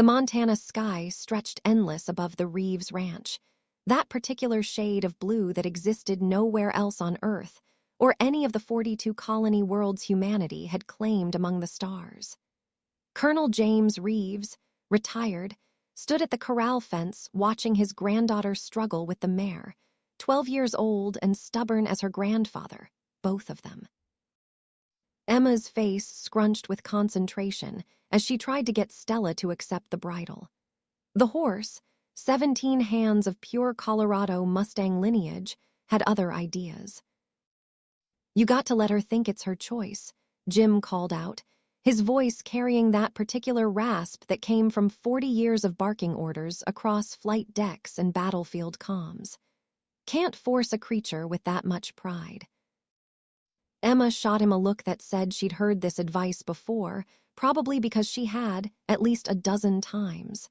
The Montana sky stretched endless above the Reeves ranch, that particular shade of blue that existed nowhere else on Earth, or any of the 42 colony worlds humanity had claimed among the stars. Colonel James Reeves, retired, stood at the corral fence watching his granddaughter struggle with the mare, 12 years old and stubborn as her grandfather, both of them. Emma's face scrunched with concentration as she tried to get Stella to accept the bridle. The horse, 17 hands of pure Colorado Mustang lineage, had other ideas. "You got to let her think it's her choice," Jim called out, his voice carrying that particular rasp that came from 40 years of barking orders across flight decks and battlefield comms. "Can't force a creature with that much pride." Emma shot him a look that said she'd heard this advice before, probably because she had, at least a dozen times.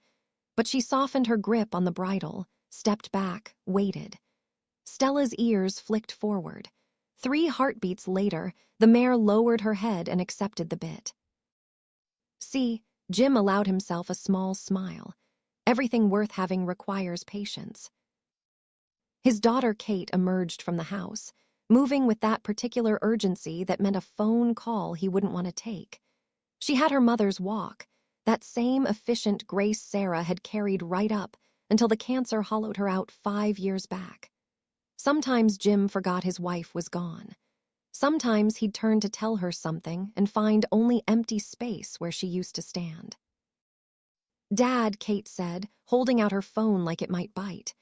But she softened her grip on the bridle, stepped back, waited. Stella's ears flicked forward. 3 heartbeats later, the mare lowered her head and accepted the bit. "See," Jim allowed himself a small smile. "Everything worth having requires patience." His daughter Kate emerged from the house, moving with that particular urgency that meant a phone call he wouldn't want to take. She had her mother's walk, that same efficient grace Sarah had carried right up until the cancer hollowed her out 5 years back. Sometimes Jim forgot his wife was gone. Sometimes he'd turn to tell her something and find only empty space where she used to stand. "Dad," Kate said, holding out her phone like it might bite.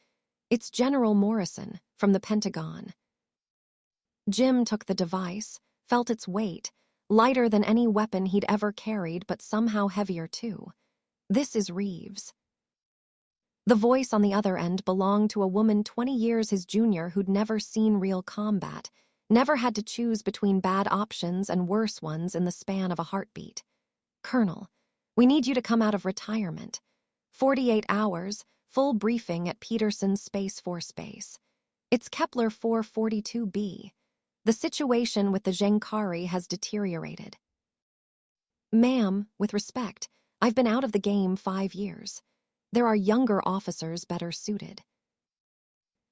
"It's General Morrison, from the Pentagon." Jim took the device, felt its weight, lighter than any weapon he'd ever carried but somehow heavier too. "This is Reeves." The voice on the other end belonged to a woman 20 years his junior who'd never seen real combat, never had to choose between bad options and worse ones in the span of a heartbeat. "Colonel, we need you to come out of retirement. 48 hours, full briefing at Peterson Space Force Base. It's Kepler 442b. The situation with the Zhenkari has deteriorated." "Ma'am, with respect, I've been out of the game 5 years. There are younger officers better suited."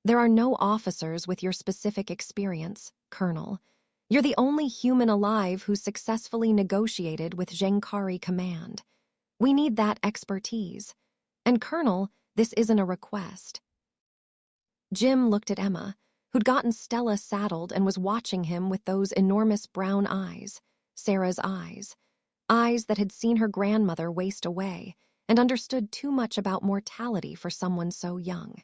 "There are no officers with your specific experience, Colonel. You're the only human alive who successfully negotiated with Zhenkari Command. We need that expertise. And Colonel, this isn't a request." Jim looked at Emma, who'd gotten Stella saddled and was watching him with those enormous brown eyes, Sarah's eyes that had seen her grandmother waste away and understood too much about mortality for someone so young.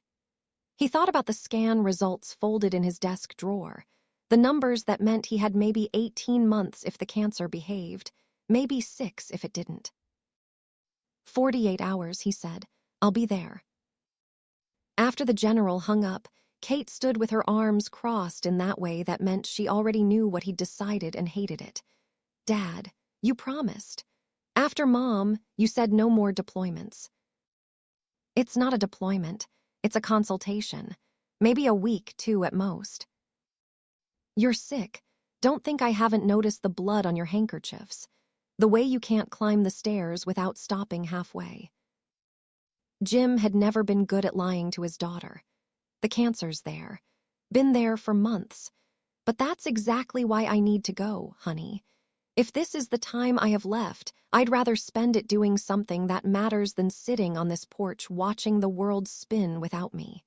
He thought about the scan results folded in his desk drawer, the numbers that meant he had maybe 18 months if the cancer behaved, maybe 6 if it didn't. 48 hours, he said. "I'll be there." After the general hung up, Kate stood with her arms crossed in that way that meant she already knew what he'd decided and hated it. "Dad, you promised. After Mom, you said no more deployments." "It's not a deployment. It's a consultation. Maybe a week, 2 at most." "You're sick. Don't think I haven't noticed the blood on your handkerchiefs. The way you can't climb the stairs without stopping halfway." Jim had never been good at lying to his daughter. "The cancer's there. Been there for months. But that's exactly why I need to go, honey. If this is the time I have left, I'd rather spend it doing something that matters than sitting on this porch watching the world spin without me."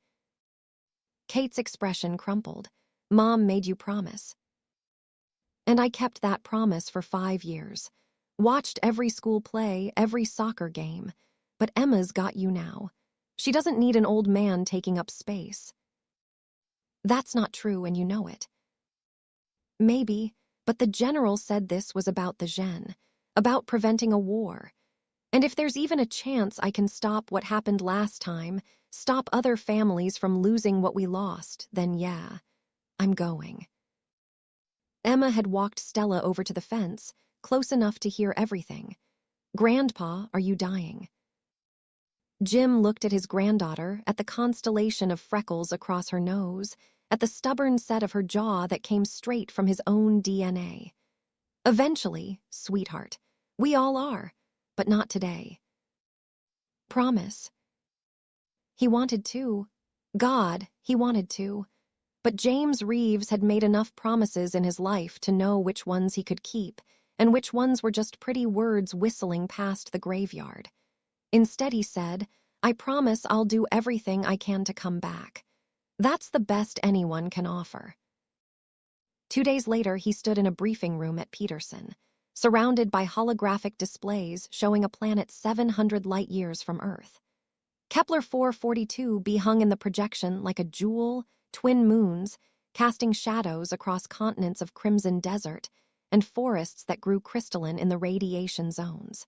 Kate's expression crumpled. "Mom made you promise." "And I kept that promise for 5 years. Watched every school play, every soccer game. But Emma's got you now. She doesn't need an old man taking up space." "That's not true, and you know it." "Maybe, but the general said this was about the Zhen, about preventing a war. And if there's even a chance I can stop what happened last time, stop other families from losing what we lost, then yeah, I'm going." Emma had walked Stella over to the fence, close enough to hear everything. "Grandpa, are you dying?" Jim looked at his granddaughter, at the constellation of freckles across her nose, at the stubborn set of her jaw that came straight from his own DNA. "Eventually, sweetheart. We all are, but not today." Promise. He wanted to. God, he wanted to. But James Reeves had made enough promises in his life to know which ones he could keep, and which ones were just pretty words whistling past the graveyard. Instead, he said, "I promise I'll do everything I can to come back." That's the best anyone can offer. 2 days later, he stood in a briefing room at Peterson, surrounded by holographic displays showing a planet 700 light-years from Earth. Kepler 442b hung in the projection like a jewel, twin moons, casting shadows across continents of crimson desert and forests that grew crystalline in the radiation zones.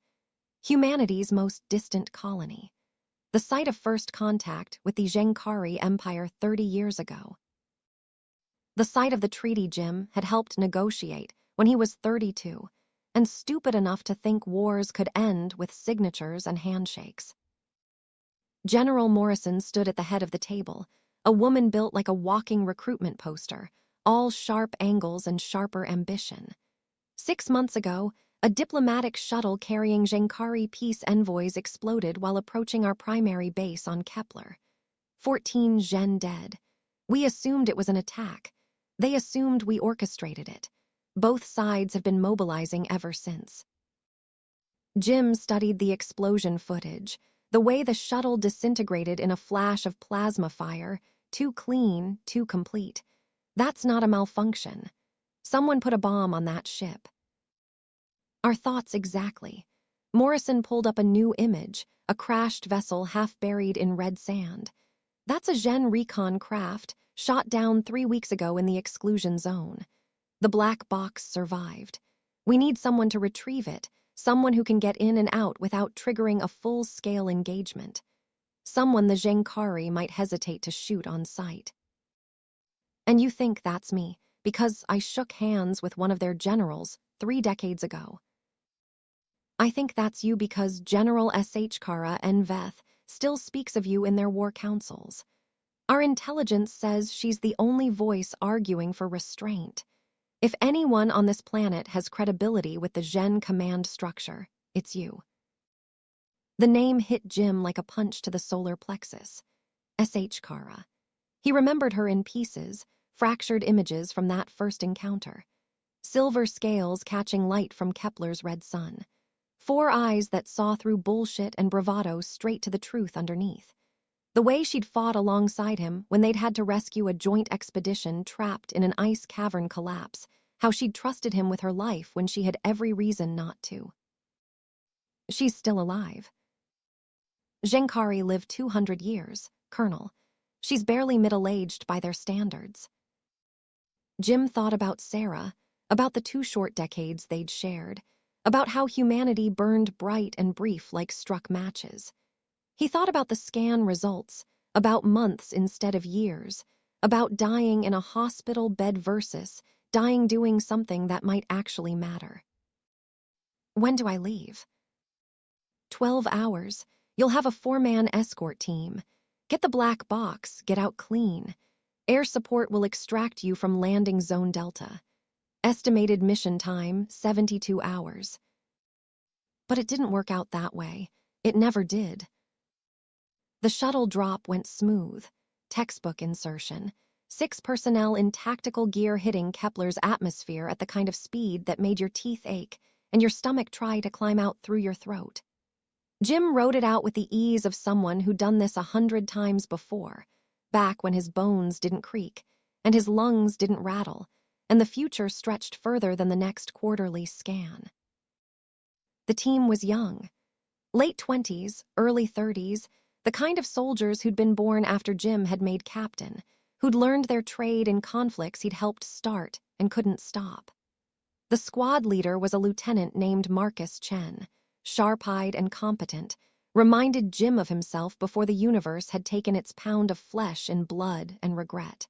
Humanity's most distant colony. The site of first contact with the Zhen Empire 30 years ago. The site of the treaty Jim had helped negotiate when he was 32, and stupid enough to think wars could end with signatures and handshakes. General Morrison stood at the head of the table, a woman built like a walking recruitment poster, all sharp angles and sharper ambition. 6 months ago, a diplomatic shuttle carrying Zhenkari peace envoys exploded while approaching our primary base on Kepler. 14 Zhen dead. We assumed it was an attack. They assumed we orchestrated it. Both sides have been mobilizing ever since. Jim studied the explosion footage, the way the shuttle disintegrated in a flash of plasma fire, too clean, too complete. That's not a malfunction. Someone put a bomb on that ship. Our thoughts exactly. Morrison pulled up a new image, a crashed vessel half buried in red sand. That's a Zhen recon craft, shot down 3 weeks ago in the exclusion zone. The black box survived. We need someone to retrieve it, someone who can get in and out without triggering a full-scale engagement. Someone the Zhenkari might hesitate to shoot on sight. And you think that's me, because I shook hands with one of their generals 3 decades ago. I think that's you because General S.H. Kara Enveth still speaks of you in their war councils. Our intelligence says she's the only voice arguing for restraint. If anyone on this planet has credibility with the Zhen command structure, it's you. The name hit Jim like a punch to the solar plexus. S.H. Kara. He remembered her in pieces, fractured images from that first encounter. Silver scales catching light from Kepler's red sun. 4 eyes that saw through bullshit and bravado straight to the truth underneath. The way she'd fought alongside him when they'd had to rescue a joint expedition trapped in an ice cavern collapse, how she'd trusted him with her life when she had every reason not to. She's still alive. Zhenkari lived 200 years, Colonel. She's barely middle-aged by their standards. Jim thought about Sarah, about the 2 short decades they'd shared, about how humanity burned bright and brief like struck matches. He thought about the scan results, about months instead of years, about dying in a hospital bed versus dying doing something that might actually matter. When do I leave? 12 hours. You'll have a 4-man escort team. Get the black box, get out clean. Air support will extract you from landing zone Delta. Estimated mission time, 72 hours. But it didn't work out that way. It never did. The shuttle drop went smooth. Textbook insertion. 6 personnel in tactical gear hitting Kepler's atmosphere at the kind of speed that made your teeth ache and your stomach try to climb out through your throat. Jim wrote it out with the ease of someone who'd done this 100 times before, back when his bones didn't creak and his lungs didn't rattle, and the future stretched further than the next quarterly scan. The team was young. Late 20s, early 30s, the kind of soldiers who'd been born after Jim had made captain, who'd learned their trade in conflicts he'd helped start and couldn't stop. The squad leader was a lieutenant named Marcus Chen, sharp-eyed and competent, reminded Jim of himself before the universe had taken its pound of flesh in blood and regret.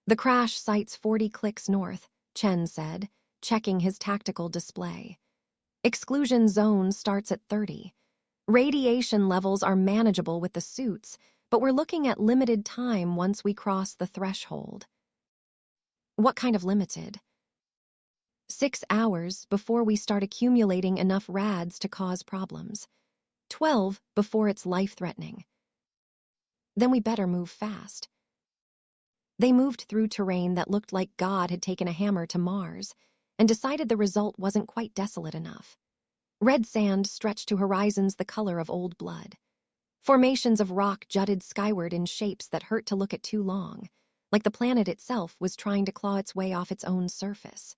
The crash site's 40 clicks north, Chen said, checking his tactical display. Exclusion zone starts at 30. Radiation levels are manageable with the suits, but we're looking at limited time once we cross the threshold. What kind of limited? 6 hours before we start accumulating enough rads to cause problems. 12 before it's life-threatening. Then we better move fast. They moved through terrain that looked like God had taken a hammer to Mars and decided the result wasn't quite desolate enough. Red sand stretched to horizons the color of old blood. Formations of rock jutted skyward in shapes that hurt to look at too long, like the planet itself was trying to claw its way off its own surface.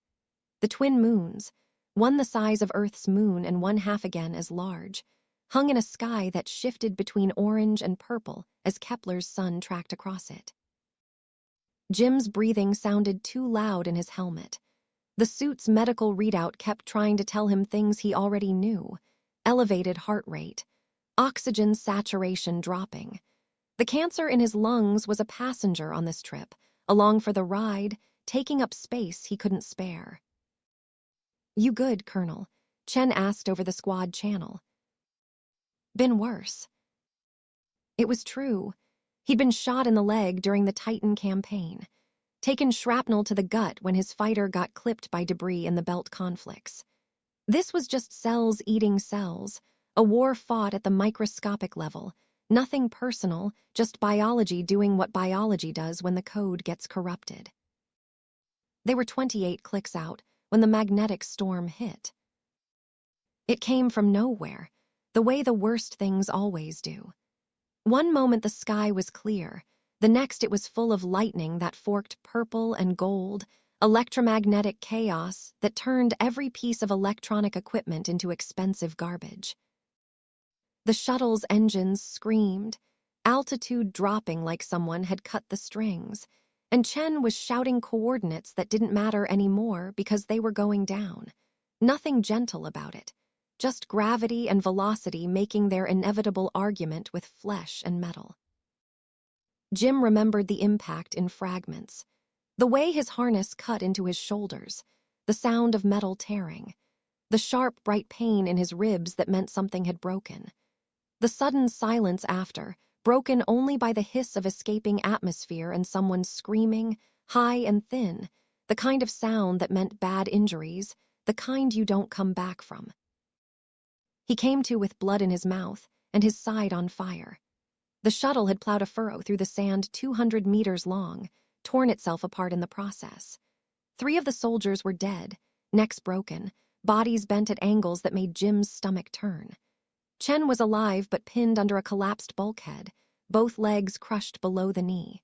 The twin moons, one the size of Earth's moon and one half again as large, hung in a sky that shifted between orange and purple as Kepler's sun tracked across it. Jim's breathing sounded too loud in his helmet. The suit's medical readout kept trying to tell him things he already knew: elevated heart rate, oxygen saturation dropping. The cancer in his lungs was a passenger on this trip, along for the ride, taking up space he couldn't spare. "You good, Colonel?" Chen asked over the squad channel. "Been worse." It was true. He'd been shot in the leg during the Titan campaign, taken shrapnel to the gut when his fighter got clipped by debris in the belt conflicts. This was just cells eating cells, a war fought at the microscopic level, nothing personal, just biology doing what biology does when the code gets corrupted. They were 28 clicks out when the magnetic storm hit. It came from nowhere, the way the worst things always do. One moment the sky was clear, the next it was full of lightning that forked purple and gold, electromagnetic chaos that turned every piece of electronic equipment into expensive garbage. The shuttle's engines screamed, altitude dropping like someone had cut the strings, and Chen was shouting coordinates that didn't matter anymore because they were going down. Nothing gentle about it. Just gravity and velocity making their inevitable argument with flesh and metal. Jim remembered the impact in fragments. The way his harness cut into his shoulders, the sound of metal tearing, the sharp, bright pain in his ribs that meant something had broken. The sudden silence after, broken only by the hiss of escaping atmosphere and someone screaming, high and thin, the kind of sound that meant bad injuries, the kind you don't come back from. He came to with blood in his mouth and his side on fire. The shuttle had plowed a furrow through the sand 200 meters long, torn itself apart in the process. 3 of the soldiers were dead, necks broken, bodies bent at angles that made Jim's stomach turn. Chen was alive but pinned under a collapsed bulkhead, both legs crushed below the knee.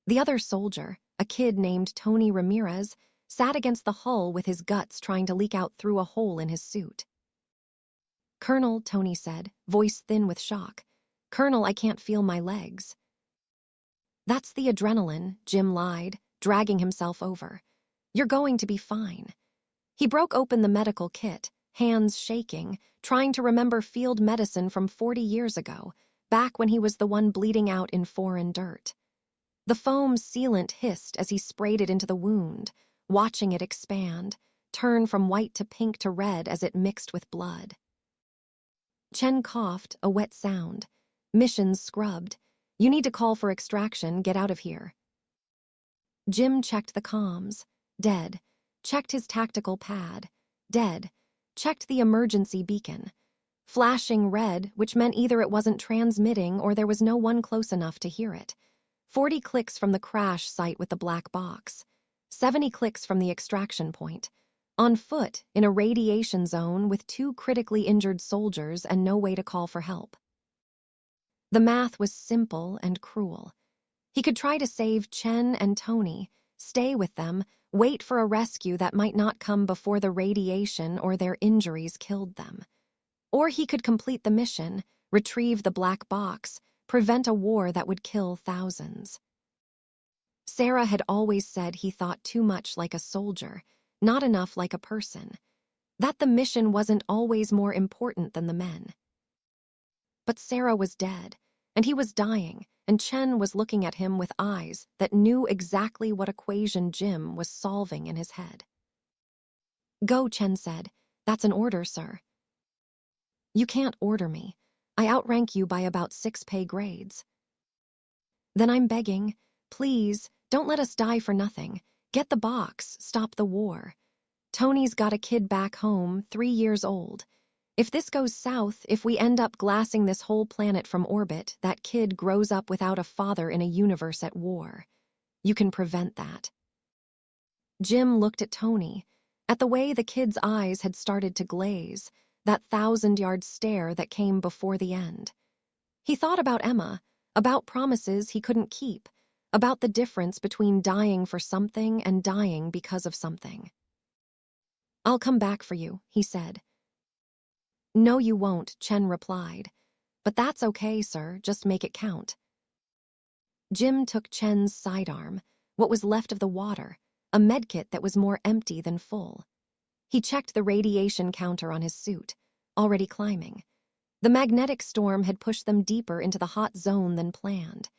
The other soldier, a kid named Tony Ramirez, sat against the hull with his guts trying to leak out through a hole in his suit. "Colonel," Tony said, voice thin with shock. "Colonel, I can't feel my legs." "That's the adrenaline," Jim lied, dragging himself over. "You're going to be fine." He broke open the medical kit, hands shaking, trying to remember field medicine from 40 years ago, back when he was the one bleeding out in foreign dirt. The foam sealant hissed as he sprayed it into the wound, watching it expand, turn from white to pink to red as it mixed with blood. Chen coughed, a wet sound. "Mission's scrubbed. You need to call for extraction, get out of here." Jim checked the comms. Dead. Checked his tactical pad. Dead. Checked the emergency beacon. Flashing red, which meant either it wasn't transmitting or there was no one close enough to hear it. 40 clicks from the crash site with the black box. 70 clicks from the extraction point. On foot, in a radiation zone with 2 critically injured soldiers and no way to call for help. The math was simple and cruel. He could try to save Chen and Tony, stay with them, wait for a rescue that might not come before the radiation or their injuries killed them. Or he could complete the mission, retrieve the black box, prevent a war that would kill thousands. Sarah had always said he thought too much like a soldier, not enough like a person. That the mission wasn't always more important than the men. But Sarah was dead, and he was dying, and Chen was looking at him with eyes that knew exactly what equation Jim was solving in his head. "Go," Chen said. "That's an order, sir." "You can't order me. I outrank you by about 6 pay grades." "Then I'm begging, please, don't let us die for nothing. Get the box, stop the war. Tony's got a kid back home, 3 years old. If this goes south, if we end up glassing this whole planet from orbit, that kid grows up without a father in a universe at war. You can prevent that." Jim looked at Tony, at the way the kid's eyes had started to glaze, that 1,000-yard stare that came before the end. He thought about Emma, about promises he couldn't keep, about the difference between dying for something and dying because of something. "I'll come back for you," he said. "No, you won't," Chen replied. "But that's okay, sir, just make it count." Jim took Chen's sidearm, what was left of the water, a medkit that was more empty than full. He checked the radiation counter on his suit, already climbing. The magnetic storm had pushed them deeper into the hot zone than planned.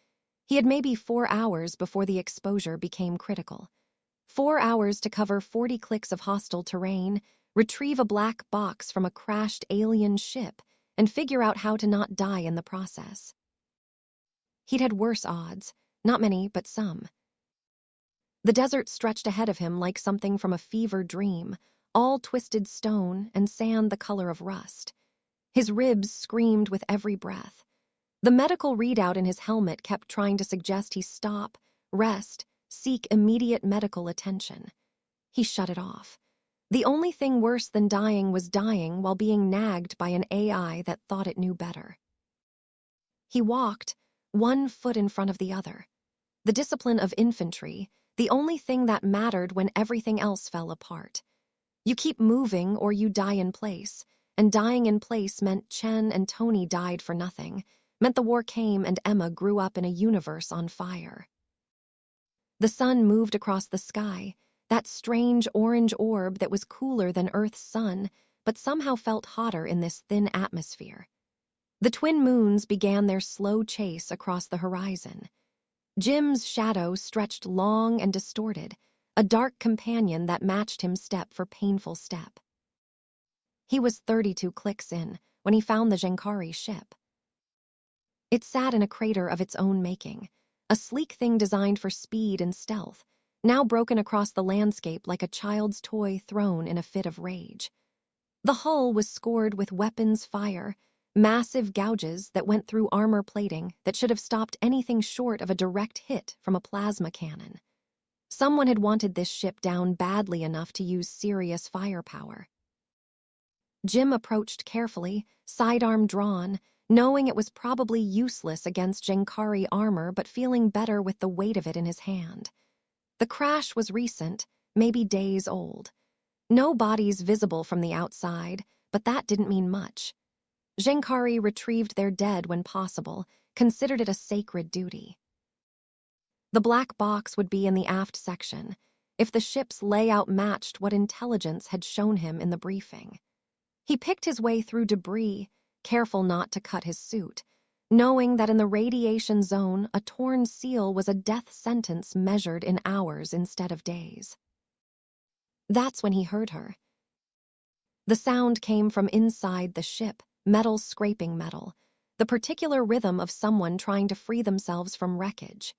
He had maybe 4 hours before the exposure became critical. 4 hours to cover 40 clicks of hostile terrain, retrieve a black box from a crashed alien ship, and figure out how to not die in the process. He'd had worse odds, not many, but some. The desert stretched ahead of him like something from a fever dream, all twisted stone and sand the color of rust. His ribs screamed with every breath. The medical readout in his helmet kept trying to suggest he stop, rest, seek immediate medical attention. He shut it off. The only thing worse than dying was dying while being nagged by an AI that thought it knew better. He walked, one foot in front of the other. The discipline of infantry, the only thing that mattered when everything else fell apart. You keep moving or you die in place, and dying in place meant Chen and Tony died for nothing, meant the war came and Emma grew up in a universe on fire. The sun moved across the sky, that strange orange orb that was cooler than Earth's sun, but somehow felt hotter in this thin atmosphere. The twin moons began their slow chase across the horizon. Jim's shadow stretched long and distorted, a dark companion that matched him step for painful step. He was 32 clicks in when he found the Zhenkari ship. It sat in a crater of its own making, a sleek thing designed for speed and stealth, now broken across the landscape like a child's toy thrown in a fit of rage. The hull was scored with weapons fire, massive gouges that went through armor plating that should have stopped anything short of a direct hit from a plasma cannon. Someone had wanted this ship down badly enough to use serious firepower. Jim approached carefully, sidearm drawn, knowing it was probably useless against Zhenkari armor but feeling better with the weight of it in his hand. The crash was recent, maybe days old. No bodies visible from the outside, but that didn't mean much. Zhenkari retrieved their dead when possible, considered it a sacred duty. The black box would be in the aft section, if the ship's layout matched what intelligence had shown him in the briefing. He picked his way through debris, careful not to cut his suit, knowing that in the radiation zone, a torn seal was a death sentence measured in hours instead of days. That's when he heard her. The sound came from inside the ship, metal scraping metal, the particular rhythm of someone trying to free themselves from wreckage.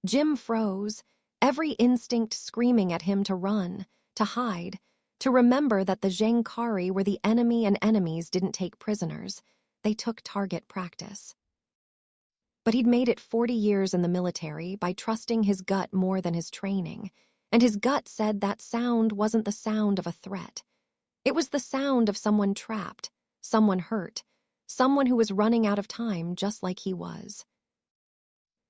Jim froze, every instinct screaming at him to run, to hide, to remember that the Zhenkari were the enemy and enemies didn't take prisoners. They took target practice. But he'd made it 40 years in the military by trusting his gut more than his training, and his gut said that sound wasn't the sound of a threat. It was the sound of someone trapped, someone hurt, someone who was running out of time just like he was.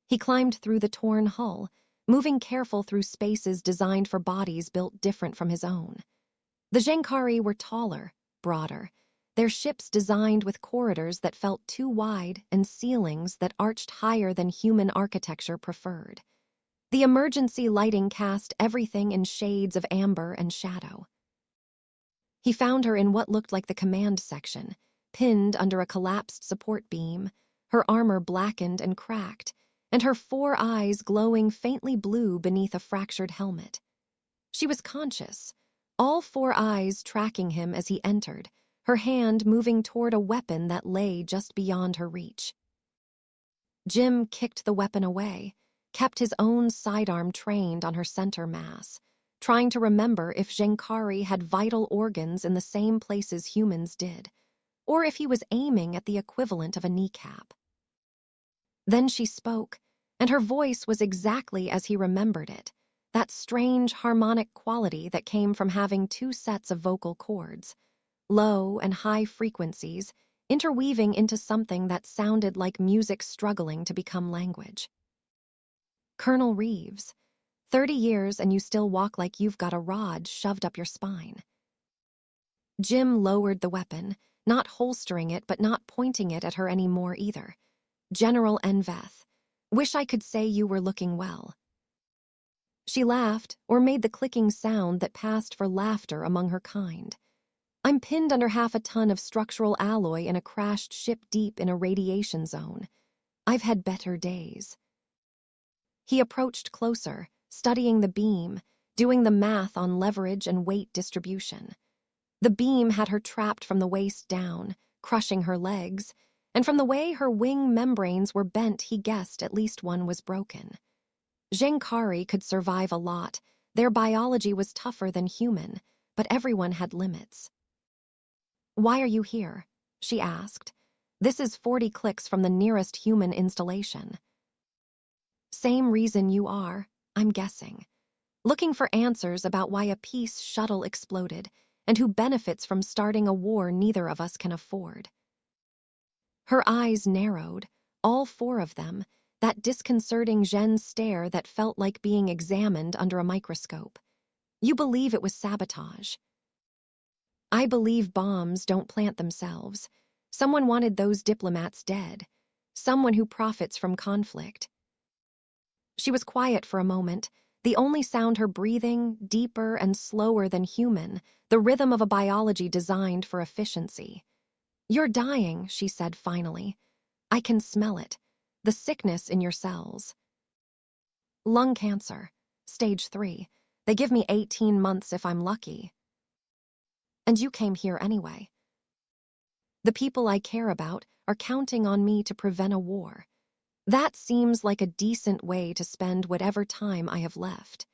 He climbed through the torn hull, moving careful through spaces designed for bodies built different from his own. The Zhenkari were taller, broader, their ships designed with corridors that felt too wide and ceilings that arched higher than human architecture preferred. The emergency lighting cast everything in shades of amber and shadow. He found her in what looked like the command section, pinned under a collapsed support beam, her armor blackened and cracked, and her 4 eyes glowing faintly blue beneath a fractured helmet. She was conscious, all 4 eyes tracking him as he entered, her hand moving toward a weapon that lay just beyond her reach. Jim kicked the weapon away, kept his own sidearm trained on her center mass, trying to remember if Zhenkari had vital organs in the same places humans did, or if he was aiming at the equivalent of a kneecap. Then she spoke, and her voice was exactly as he remembered it, that strange harmonic quality that came from having two sets of vocal cords, low and high frequencies, interweaving into something that sounded like music struggling to become language. Colonel Reeves, 30 years and you still walk like you've got a rod shoved up your spine. Jim lowered the weapon, not holstering it but not pointing it at her anymore either. General Enveth, wish I could say you were looking well. She laughed, or made the clicking sound that passed for laughter among her kind. I'm pinned under half a ton of structural alloy in a crashed ship deep in a radiation zone. I've had better days. He approached closer, studying the beam, doing the math on leverage and weight distribution. The beam had her trapped from the waist down, crushing her legs, and from the way her wing membranes were bent, he guessed at least one was broken. Zhenkari could survive a lot. Their biology was tougher than human, but everyone had limits. Why are you here? She asked. This is 40 clicks from the nearest human installation. Same reason you are, I'm guessing. Looking for answers about why a peace shuttle exploded and who benefits from starting a war neither of us can afford. Her eyes narrowed, all four of them, that disconcerting Zhen stare that felt like being examined under a microscope. You believe it was sabotage. I believe bombs don't plant themselves. Someone wanted those diplomats dead. Someone who profits from conflict. She was quiet for a moment, the only sound her breathing, deeper and slower than human, the rhythm of a biology designed for efficiency. You're dying, she said finally. I can smell it. The sickness in your cells. Lung cancer. Stage 3. They give me 18 months if I'm lucky. And you came here anyway. The people I care about are counting on me to prevent a war. That seems like a decent way to spend whatever time I have left.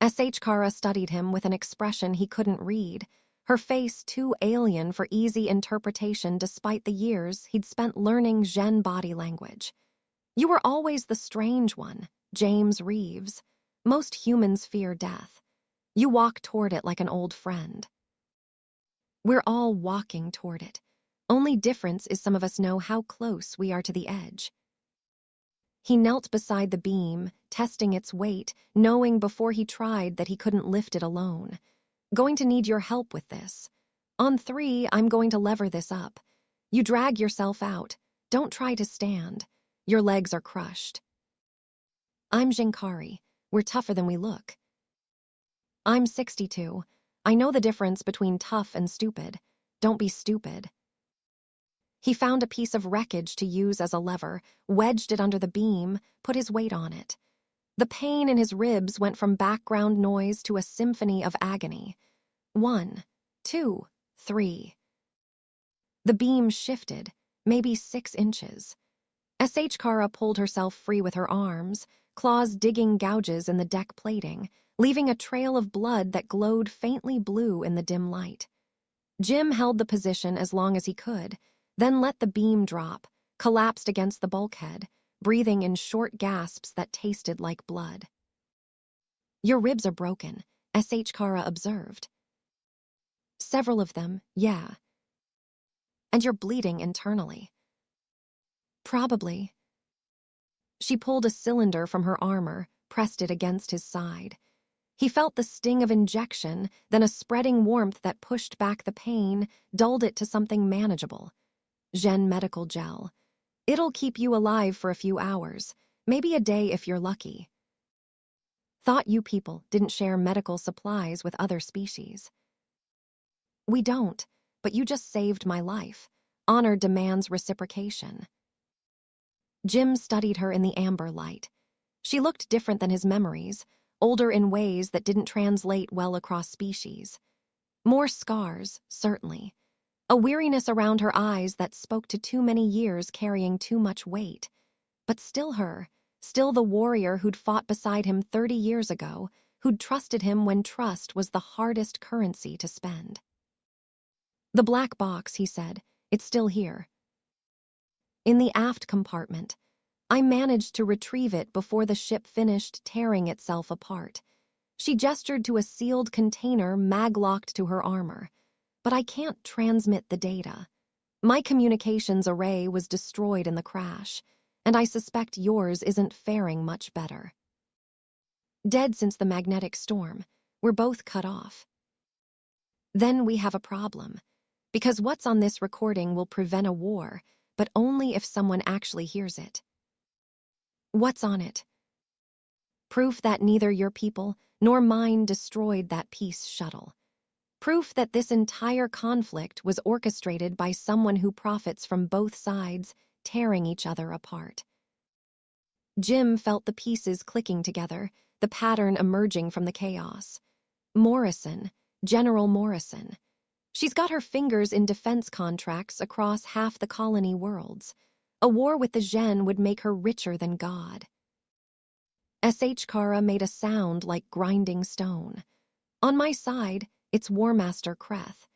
S.H. Kara studied him with an expression he couldn't read, her face too alien for easy interpretation despite the years he'd spent learning Zhen body language. You were always the strange one, James Reeves. Most humans fear death. You walk toward it like an old friend. We're all walking toward it. Only difference is some of us know how close we are to the edge. He knelt beside the beam, testing its weight, knowing before he tried that he couldn't lift it alone. Going to need your help with this. On 3, I'm going to lever this up. You drag yourself out. Don't try to stand. Your legs are crushed. I'm Zhenkari. We're tougher than we look. I'm 62. I know the difference between tough and stupid. Don't be stupid. He found a piece of wreckage to use as a lever, wedged it under the beam, put his weight on it. The pain in his ribs went from background noise to a symphony of agony. 1, 2, 3. The beam shifted, maybe 6 inches. S.H. Kara pulled herself free with her arms, claws digging gouges in the deck plating, leaving a trail of blood that glowed faintly blue in the dim light. Jim held the position as long as he could, then let the beam drop, collapsed against the bulkhead, breathing in short gasps that tasted like blood. Your ribs are broken, S.H. Kara observed. Several of them, yeah. And you're bleeding internally. Probably. She pulled a cylinder from her armor, pressed it against his side. He felt the sting of injection, then a spreading warmth that pushed back the pain, dulled it to something manageable. Zhen medical gel. It'll keep you alive for a few hours, maybe a day if you're lucky. Thought you people didn't share medical supplies with other species. We don't, but you just saved my life. Honor demands reciprocation. Jim studied her in the amber light. She looked different than his memories, older in ways that didn't translate well across species. More scars, certainly. A weariness around her eyes that spoke to too many years carrying too much weight. But still her, still the warrior who'd fought beside him 30 years ago, who'd trusted him when trust was the hardest currency to spend. "The black box," he said. "It's still here." "In the aft compartment. I managed to retrieve it before the ship finished tearing itself apart." She gestured to a sealed container maglocked to her armor. "But I can't transmit the data. My communications array was destroyed in the crash, and I suspect yours isn't faring much better. Dead since the magnetic storm. We're both cut off." "Then we have a problem. Because what's on this recording will prevent a war, but only if someone actually hears it." "What's on it?" "Proof that neither your people nor mine destroyed that peace shuttle. Proof that this entire conflict was orchestrated by someone who profits from both sides tearing each other apart." Jim felt the pieces clicking together, the pattern emerging from the chaos. Morrison, General Morrison. She's got her fingers in defense contracts across half the colony worlds. A war with the Zhen would make her richer than God. S.H. Kara made a sound like grinding stone. "On my side, it's War Master Kreth.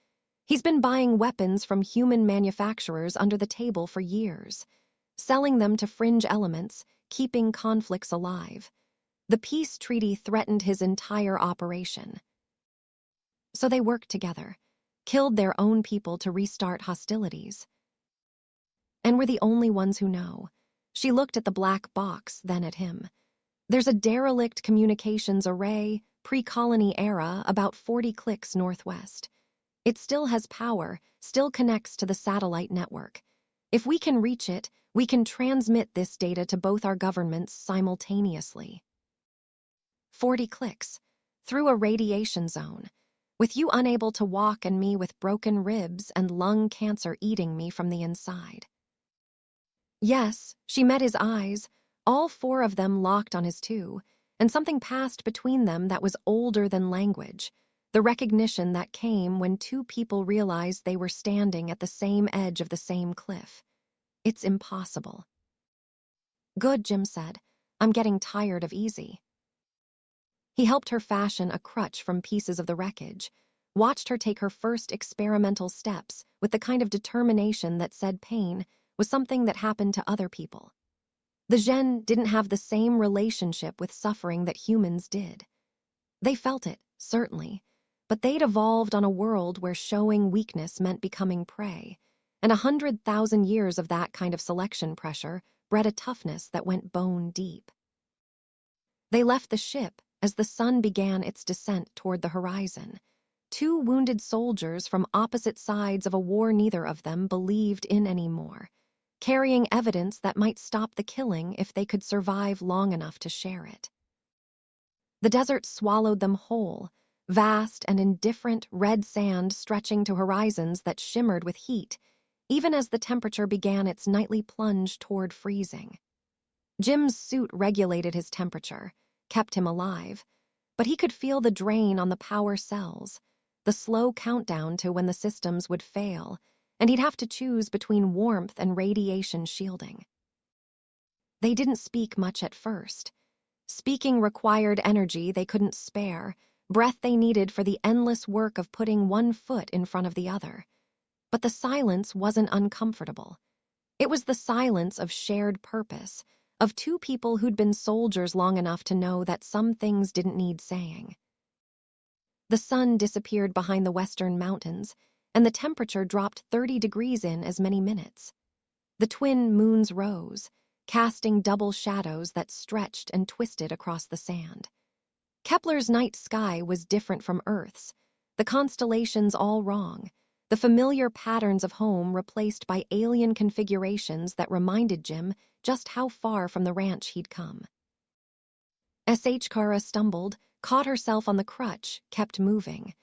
He's been buying weapons from human manufacturers under the table for years, selling them to fringe elements, keeping conflicts alive. The peace treaty threatened his entire operation. So they worked together, killed their own people to restart hostilities. And we're the only ones who know." She looked at the black box, then at him. "There's a derelict communications array, pre-colony era, about 40 clicks northwest. It still has power, still connects to the satellite network. If we can reach it, we can transmit this data to both our governments simultaneously." 40 clicks, through a radiation zone, with you unable to walk and me with broken ribs and lung cancer eating me from the inside. Yes, she met his eyes, all four of them locked on his too, and something passed between them that was older than language, the recognition that came when two people realized they were standing at the same edge of the same cliff. "It's impossible." "Good," Jim said. "I'm getting tired of easy." He helped her fashion a crutch from pieces of the wreckage, watched her take her first experimental steps with the kind of determination that said pain was something that happened to other people. The Zhen didn't have the same relationship with suffering that humans did. They felt it, certainly, but they'd evolved on a world where showing weakness meant becoming prey, and 100,000 years of that kind of selection pressure bred a toughness that went bone deep. They left the ship as the sun began its descent toward the horizon. Two wounded soldiers from opposite sides of a war neither of them believed in anymore, carrying evidence that might stop the killing if they could survive long enough to share it. The desert swallowed them whole, vast and indifferent red sand stretching to horizons that shimmered with heat, even as the temperature began its nightly plunge toward freezing. Jim's suit regulated his temperature, kept him alive, but he could feel the drain on the power cells, the slow countdown to when the systems would fail, and he'd have to choose between warmth and radiation shielding. They didn't speak much at first. Speaking required energy they couldn't spare, breath they needed for the endless work of putting one foot in front of the other. But the silence wasn't uncomfortable. It was the silence of shared purpose, of two people who'd been soldiers long enough to know that some things didn't need saying. The sun disappeared behind the western mountains, and the temperature dropped 30 degrees in as many minutes. The twin moons rose, casting double shadows that stretched and twisted across the sand. Kepler's night sky was different from Earth's, the constellations all wrong, the familiar patterns of home replaced by alien configurations that reminded Jim just how far from the ranch he'd come. S.H. Kara stumbled, caught herself on the crutch, kept moving.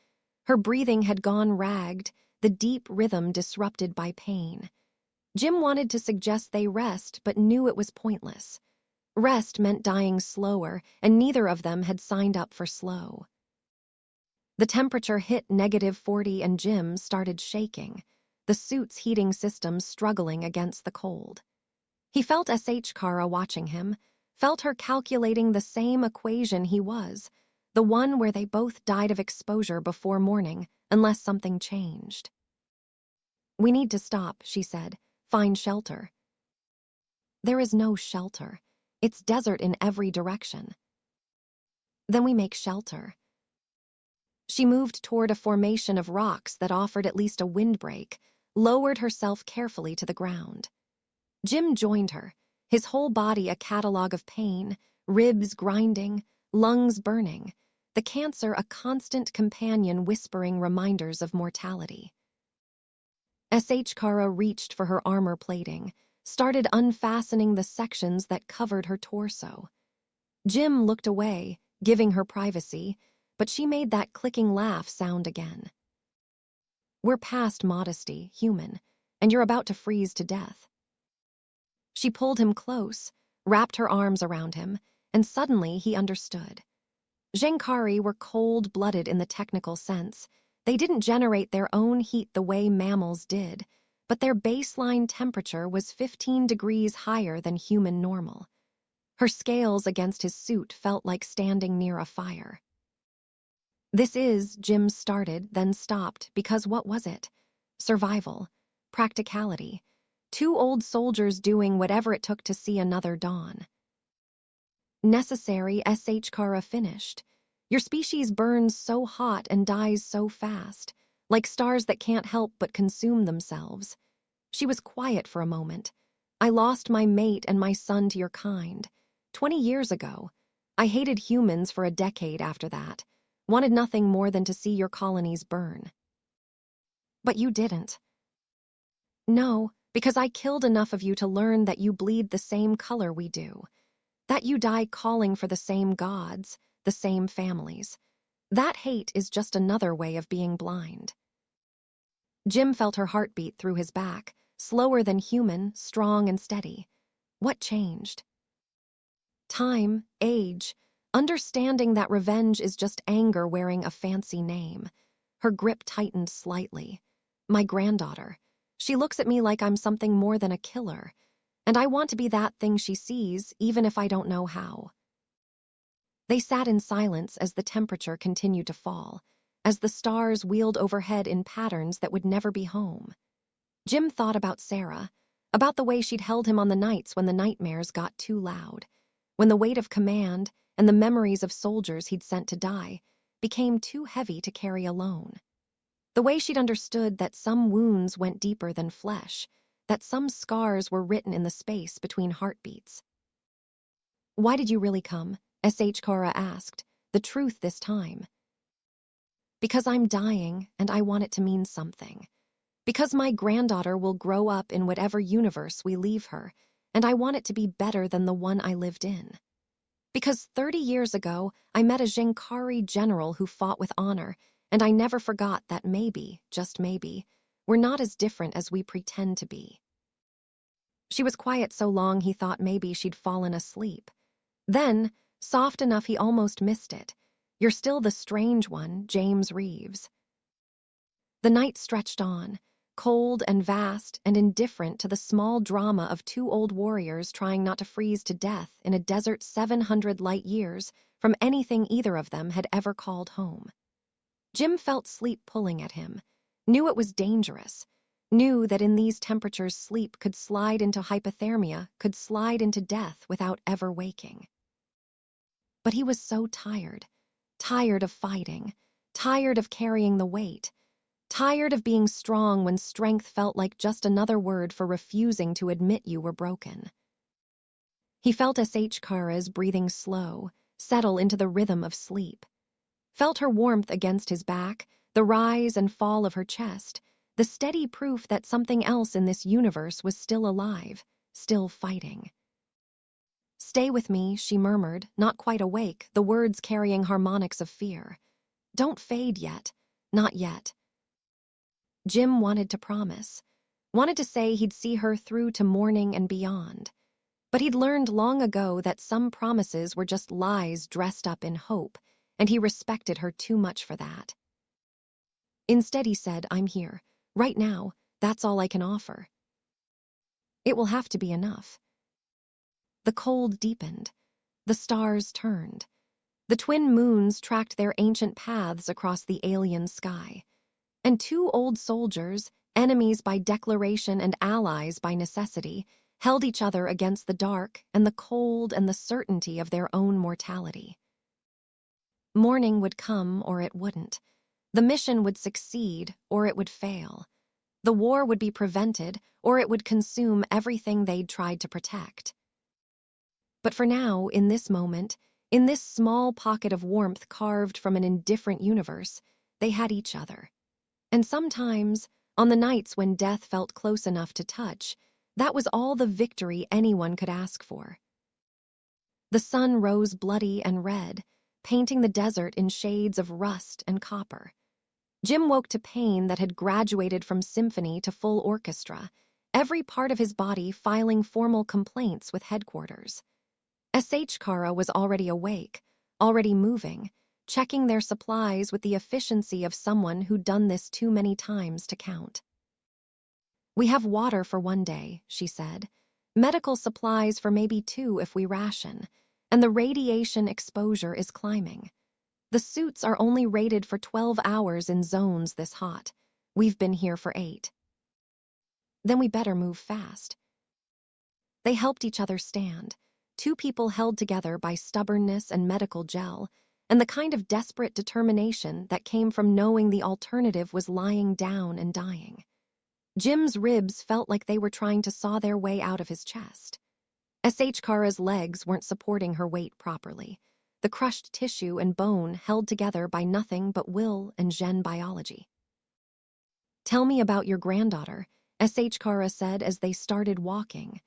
Her breathing had gone ragged, the deep rhythm disrupted by pain. Jim wanted to suggest they rest, but knew it was pointless. Rest meant dying slower, and neither of them had signed up for slow. The temperature hit -40 and Jim started shaking, the suit's heating systems struggling against the cold. He felt S.H. Kara watching him, felt her calculating the same equation he was, the one where they both died of exposure before morning, unless something changed. "We need to stop," she said. "Find shelter." "There is no shelter. It's desert in every direction." "Then we make shelter." She moved toward a formation of rocks that offered at least a windbreak, lowered herself carefully to the ground. Jim joined her, his whole body a catalogue of pain, ribs grinding, lungs burning, the cancer a constant companion whispering reminders of mortality. S.H. Kara reached for her armor plating, started unfastening the sections that covered her torso. Jim looked away, giving her privacy, but she made that clicking laugh sound again. "We're past modesty, human, and you're about to freeze to death." She pulled him close, wrapped her arms around him, and suddenly he understood. Zhenkari were cold-blooded in the technical sense. They didn't generate their own heat the way mammals did, but their baseline temperature was 15 degrees higher than human normal. Her scales against his suit felt like standing near a fire. "This is," Jim started, then stopped, because what was it? Survival. Practicality. Two old soldiers doing whatever it took to see another dawn. "Necessary," S.H. Kara finished. "Your species burns so hot and dies so fast, like stars that can't help but consume themselves." She was quiet for a moment. "I lost my mate and my son to your kind. 20 years ago. I hated humans for a decade after that. Wanted nothing more than to see your colonies burn." "But you didn't." "No, because I killed enough of you to learn that you bleed the same color we do. That you die calling for the same gods, the same families. That hate is just another way of being blind." Jim felt her heartbeat through his back, slower than human, strong and steady. What changed? Time, age, understanding that revenge is just anger wearing a fancy name. Her grip tightened slightly. "My granddaughter. She looks at me like I'm something more than a killer. And I want to be that thing she sees, even if I don't know how." They sat in silence as the temperature continued to fall, as the stars wheeled overhead in patterns that would never be home. Jim thought about Sarah, about the way she'd held him on the nights when the nightmares got too loud, when the weight of command and the memories of soldiers he'd sent to die became too heavy to carry alone. The way she'd understood that some wounds went deeper than flesh, that some scars were written in the space between heartbeats. "Why did you really come?" S.H. Kara asked, the truth this time. "Because I'm dying, and I want it to mean something. Because my granddaughter will grow up in whatever universe we leave her, and I want it to be better than the one I lived in. Because 30 years ago, I met a Zhenkari general who fought with honor, and I never forgot that maybe, just maybe, we're not as different as we pretend to be." She was quiet so long he thought maybe she'd fallen asleep. Then, soft enough he almost missed it, "You're still the strange one, James Reeves." The night stretched on, cold and vast and indifferent to the small drama of two old warriors trying not to freeze to death in a desert 700 light years from anything either of them had ever called home. Jim felt sleep pulling at him, knew it was dangerous, knew that in these temperatures sleep could slide into hypothermia, could slide into death without ever waking. But he was so tired, tired of fighting, tired of carrying the weight, tired of being strong when strength felt like just another word for refusing to admit you were broken. He felt S.H. Kara's breathing slow, settle into the rhythm of sleep. Felt her warmth against his back, the rise and fall of her chest, the steady proof that something else in this universe was still alive, still fighting. "Stay with me," she murmured, not quite awake, the words carrying harmonics of fear. "Don't fade yet. Not yet." Jim wanted to promise, wanted to say he'd see her through to morning and beyond. But he'd learned long ago that some promises were just lies dressed up in hope, and he respected her too much for that. Instead he said, "I'm here. Right now, that's all I can offer." "It will have to be enough." The cold deepened. The stars turned. The twin moons tracked their ancient paths across the alien sky. And two old soldiers, enemies by declaration and allies by necessity, held each other against the dark and the cold and the certainty of their own mortality. Morning would come or it wouldn't. The mission would succeed or it would fail. The war would be prevented or it would consume everything they'd tried to protect. But for now, in this moment, in this small pocket of warmth carved from an indifferent universe, they had each other. And sometimes, on the nights when death felt close enough to touch, that was all the victory anyone could ask for. The sun rose bloody and red, painting the desert in shades of rust and copper. Jim woke to pain that had graduated from symphony to full orchestra, every part of his body filing formal complaints with headquarters. SH Kara was already awake, already moving, checking their supplies with the efficiency of someone who'd done this too many times to count. "We have water for 1 day," she said. "Medical supplies for maybe 2 if we ration, and the radiation exposure is climbing. The suits are only rated for 12 hours in zones this hot. We've been here for 8. Then we better move fast." They helped each other stand, 2 people held together by stubbornness and medical gel, and the kind of desperate determination that came from knowing the alternative was lying down and dying. Jim's ribs felt like they were trying to saw their way out of his chest. SH Kara's legs weren't supporting her weight properly, the crushed tissue and bone held together by nothing but will and Zhen biology. "Tell me about your granddaughter," SH Kara said as they started walking.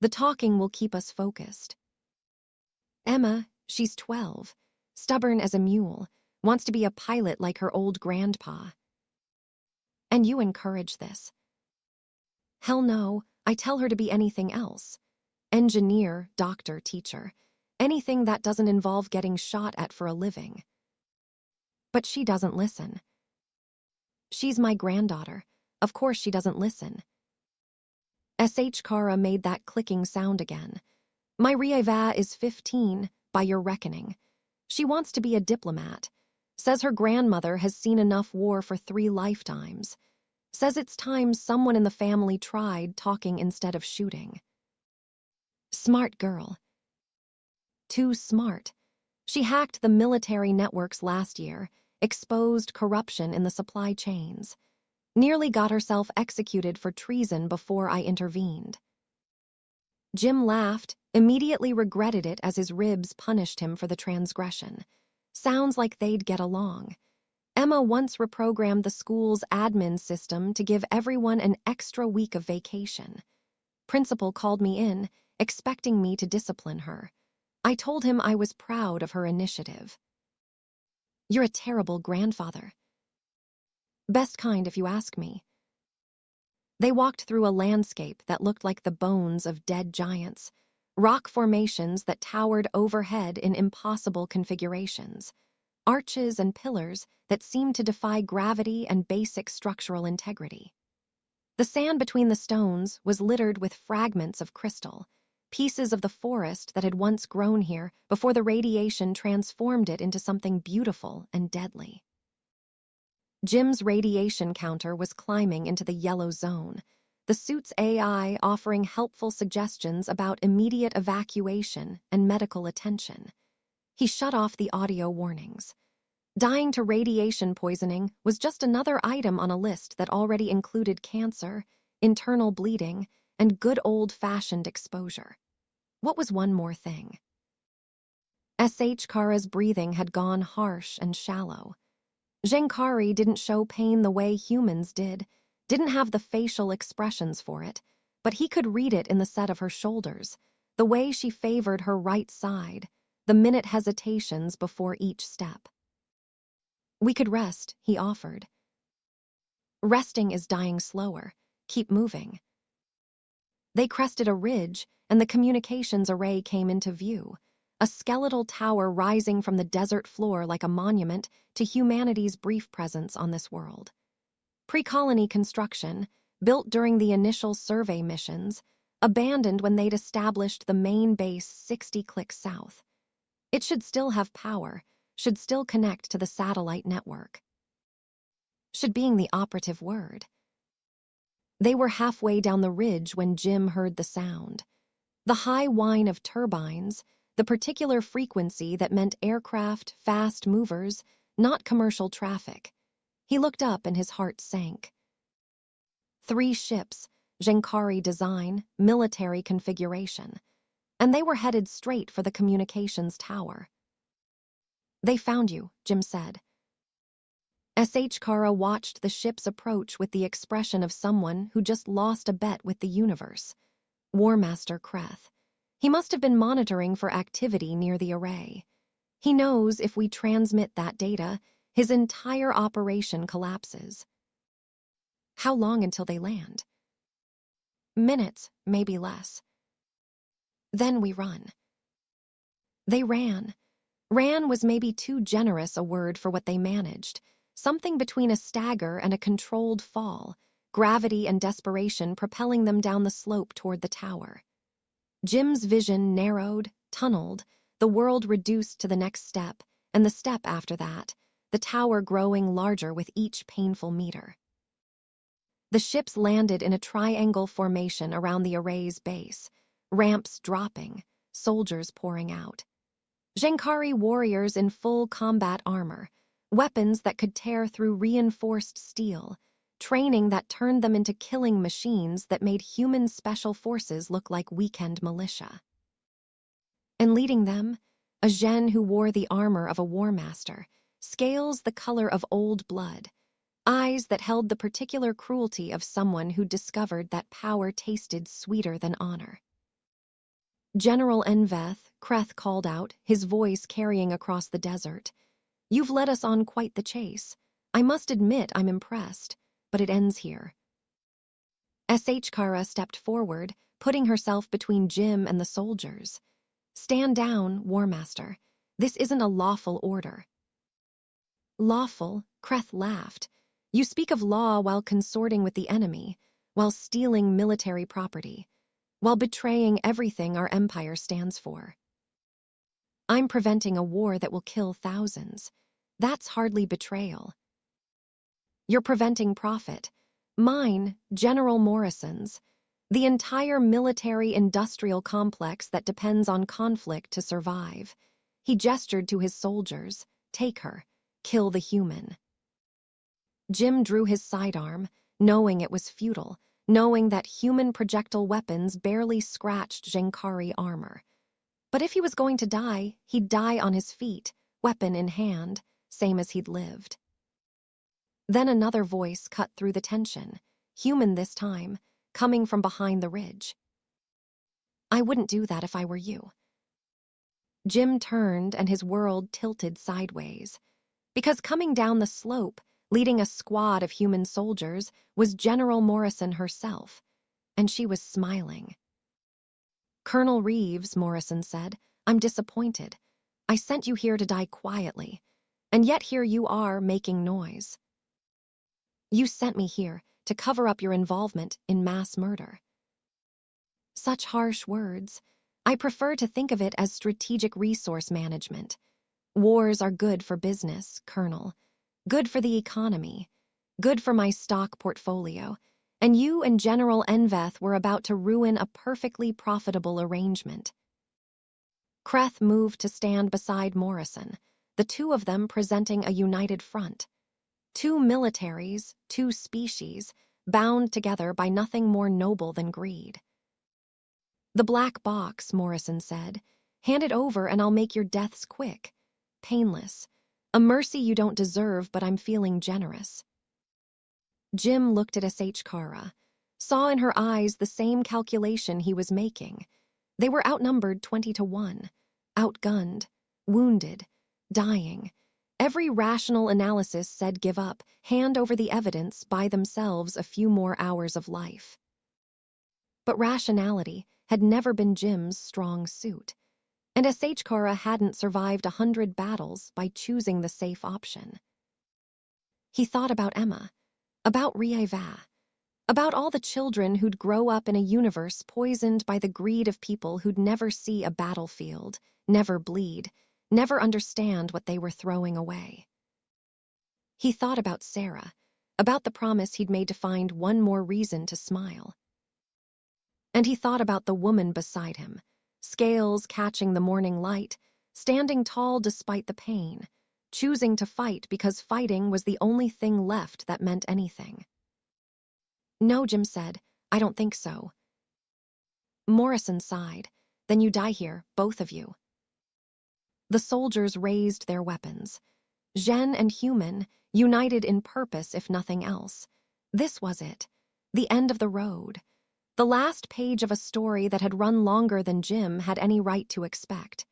"The talking will keep us focused." "Emma, she's 12, stubborn as a mule, wants to be a pilot like her old grandpa." "And you encourage this?" "Hell no, I tell her to be anything else. Engineer, doctor, teacher. Anything that doesn't involve getting shot at for a living." "But she doesn't listen." "She's my granddaughter. Of course she doesn't listen." SH Kara made that clicking sound again. "My Rieva is 15, by your reckoning. She wants to be a diplomat. Says her grandmother has seen enough war for 3 lifetimes. Says it's time someone in the family tried talking instead of shooting." Smart girl. Too smart. She hacked the military networks last year, exposed corruption in the supply chains. Nearly got herself executed for treason before I intervened. Jim laughed, immediately regretted it as his ribs punished him for the transgression. Sounds like they'd get along. Emma once reprogrammed the school's admin system to give everyone an extra week of vacation. Principal called me in, expecting me to discipline her. I told him I was proud of her initiative. "You're a terrible grandfather." "Best kind if you ask me." They walked through a landscape that looked like the bones of dead giants, rock formations that towered overhead in impossible configurations, arches and pillars that seemed to defy gravity and basic structural integrity. The sand between the stones was littered with fragments of crystal, pieces of the forest that had once grown here before the radiation transformed it into something beautiful and deadly. Jim's radiation counter was climbing into the yellow zone, the suit's AI offering helpful suggestions about immediate evacuation and medical attention. He shut off the audio warnings. Dying to radiation poisoning was just another item on a list that already included cancer, internal bleeding, and good old-fashioned exposure. What was one more thing? SH Kara's breathing had gone harsh and shallow. Zhenkari didn't show pain the way humans did, didn't have the facial expressions for it, but he could read it in the set of her shoulders, the way she favored her right side, the minute hesitations before each step. "We could rest," he offered. "Resting is dying slower. Keep moving." They crested a ridge, and the communications array came into view, a skeletal tower rising from the desert floor like a monument to humanity's brief presence on this world. Pre-colony construction, built during the initial survey missions, abandoned when they'd established the main base 60 clicks south. It should still have power, should still connect to the satellite network. Should being the operative word. They were halfway down the ridge when Jim heard the sound. The high whine of turbines, the particular frequency that meant aircraft, fast movers, not commercial traffic. He looked up and his heart sank. 3 ships, Genkari design, military configuration, and they were headed straight for the communications tower. "They found you," Jim said. S.H. Kara watched the ships approach with the expression of someone who just lost a bet with the universe. War Master Kreth. He must have been monitoring for activity near the array. He knows if we transmit that data, his entire operation collapses. How long until they land? Minutes, maybe less. Then we run. They ran. Ran was maybe too generous a word for what they managed. Something between a stagger and a controlled fall, gravity and desperation propelling them down the slope toward the tower. Jim's vision narrowed, tunneled, the world reduced to the next step, and the step after that, the tower growing larger with each painful meter. The ships landed in a triangle formation around the array's base, ramps dropping, soldiers pouring out. Genkari warriors in full combat armor, weapons that could tear through reinforced steel, training that turned them into killing machines that made human special forces look like weekend militia. And leading them, a Zhen who wore the armor of a war master, scales the color of old blood, eyes that held the particular cruelty of someone who discovered that power tasted sweeter than honor. "General Enveth," Kreth called out, his voice carrying across the desert. "You've led us on quite the chase. I must admit I'm impressed, but it ends here." S.H. Kara stepped forward, putting herself between Jim and the soldiers. "Stand down, War Master. This isn't a lawful order." "Lawful?" Kreth laughed. "You speak of law while consorting with the enemy, while stealing military property, while betraying everything our empire stands for. I'm preventing a war that will kill thousands. That's hardly betrayal. You're preventing profit. Mine, General Morrison's, the entire military-industrial complex that depends on conflict to survive." He gestured to his soldiers. "Take her. Kill the human." Jim drew his sidearm, knowing it was futile, knowing that human projectile weapons barely scratched Genkari armor. But if he was going to die, he'd die on his feet, weapon in hand, same as he'd lived. Then another voice cut through the tension, human this time, coming from behind the ridge. "I wouldn't do that if I were you." Jim turned and his world tilted sideways. Because coming down the slope, leading a squad of human soldiers, was General Morrison herself, and she was smiling. "Colonel Reeves," Morrison said, "I'm disappointed. I sent you here to die quietly, and yet here you are making noise. You sent me here to cover up your involvement in mass murder." Such harsh words. I prefer to think of it as strategic resource management. Wars are good for business, Colonel. Good for the economy. Good for my stock portfolio. And you and General Enveth were about to ruin a perfectly profitable arrangement. Kreth moved to stand beside Morrison, the two of them presenting a united front. 2 militaries, 2 species, bound together by nothing more noble than greed. "The black box," Morrison said. "Hand it over and I'll make your deaths quick. Painless. A mercy you don't deserve, but I'm feeling generous." Jim looked at S.H. Kara, saw in her eyes the same calculation he was making. They were outnumbered 20-1, outgunned, wounded, dying. Every rational analysis said give up, hand over the evidence, buy themselves a few more hours of life. But rationality had never been Jim's strong suit, and S.H. Kara hadn't survived 100 battles by choosing the safe option. He thought about Emma, about Rieva, about all the children who'd grow up in a universe poisoned by the greed of people who'd never see a battlefield, never bleed, never understand what they were throwing away. He thought about Sarah, about the promise he'd made to find one more reason to smile. And he thought about the woman beside him, scales catching the morning light, standing tall despite the pain, choosing to fight because fighting was the only thing left that meant anything. "No," Jim said, "I don't think so." Morrison sighed. "Then you die here, both of you." The soldiers raised their weapons. Zhen and human, united in purpose if nothing else. This was it, the end of the road. The last page of a story that had run longer than Jim had any right to expect.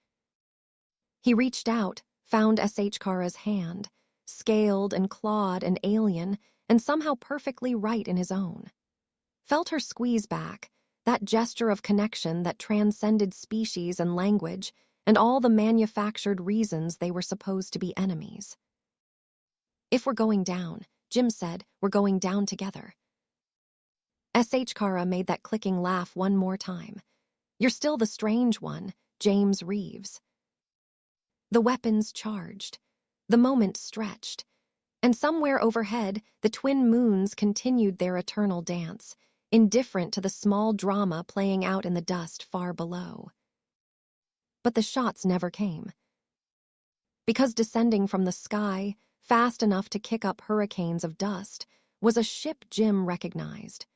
He reached out, found S.H. Kara's hand, scaled and clawed and alien, and somehow perfectly right in his own. Felt her squeeze back, that gesture of connection that transcended species and language, and all the manufactured reasons they were supposed to be enemies. "If we're going down," Jim said, "we're going down together." S.H. Kara made that clicking laugh one more time. "You're still the strange one, James Reeves." The weapons charged. The moment stretched. And somewhere overhead, the twin moons continued their eternal dance, indifferent to the small drama playing out in the dust far below. But the shots never came. Because descending from the sky, fast enough to kick up hurricanes of dust, was a ship Jim recognized.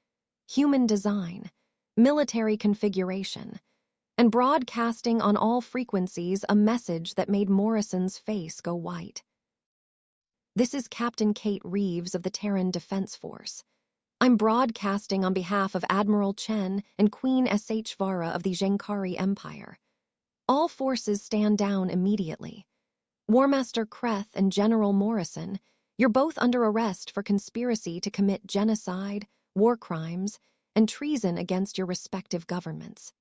Human design, military configuration, and broadcasting on all frequencies a message that made Morrison's face go white. "This is Captain Kate Reeves of the Terran Defense Force. I'm broadcasting on behalf of Admiral Chen and Queen S.H. Vara of the Zhenkari Empire. All forces stand down immediately. War Master Kreth and General Morrison, you're both under arrest for conspiracy to commit genocide, war crimes, and treason against your respective governments."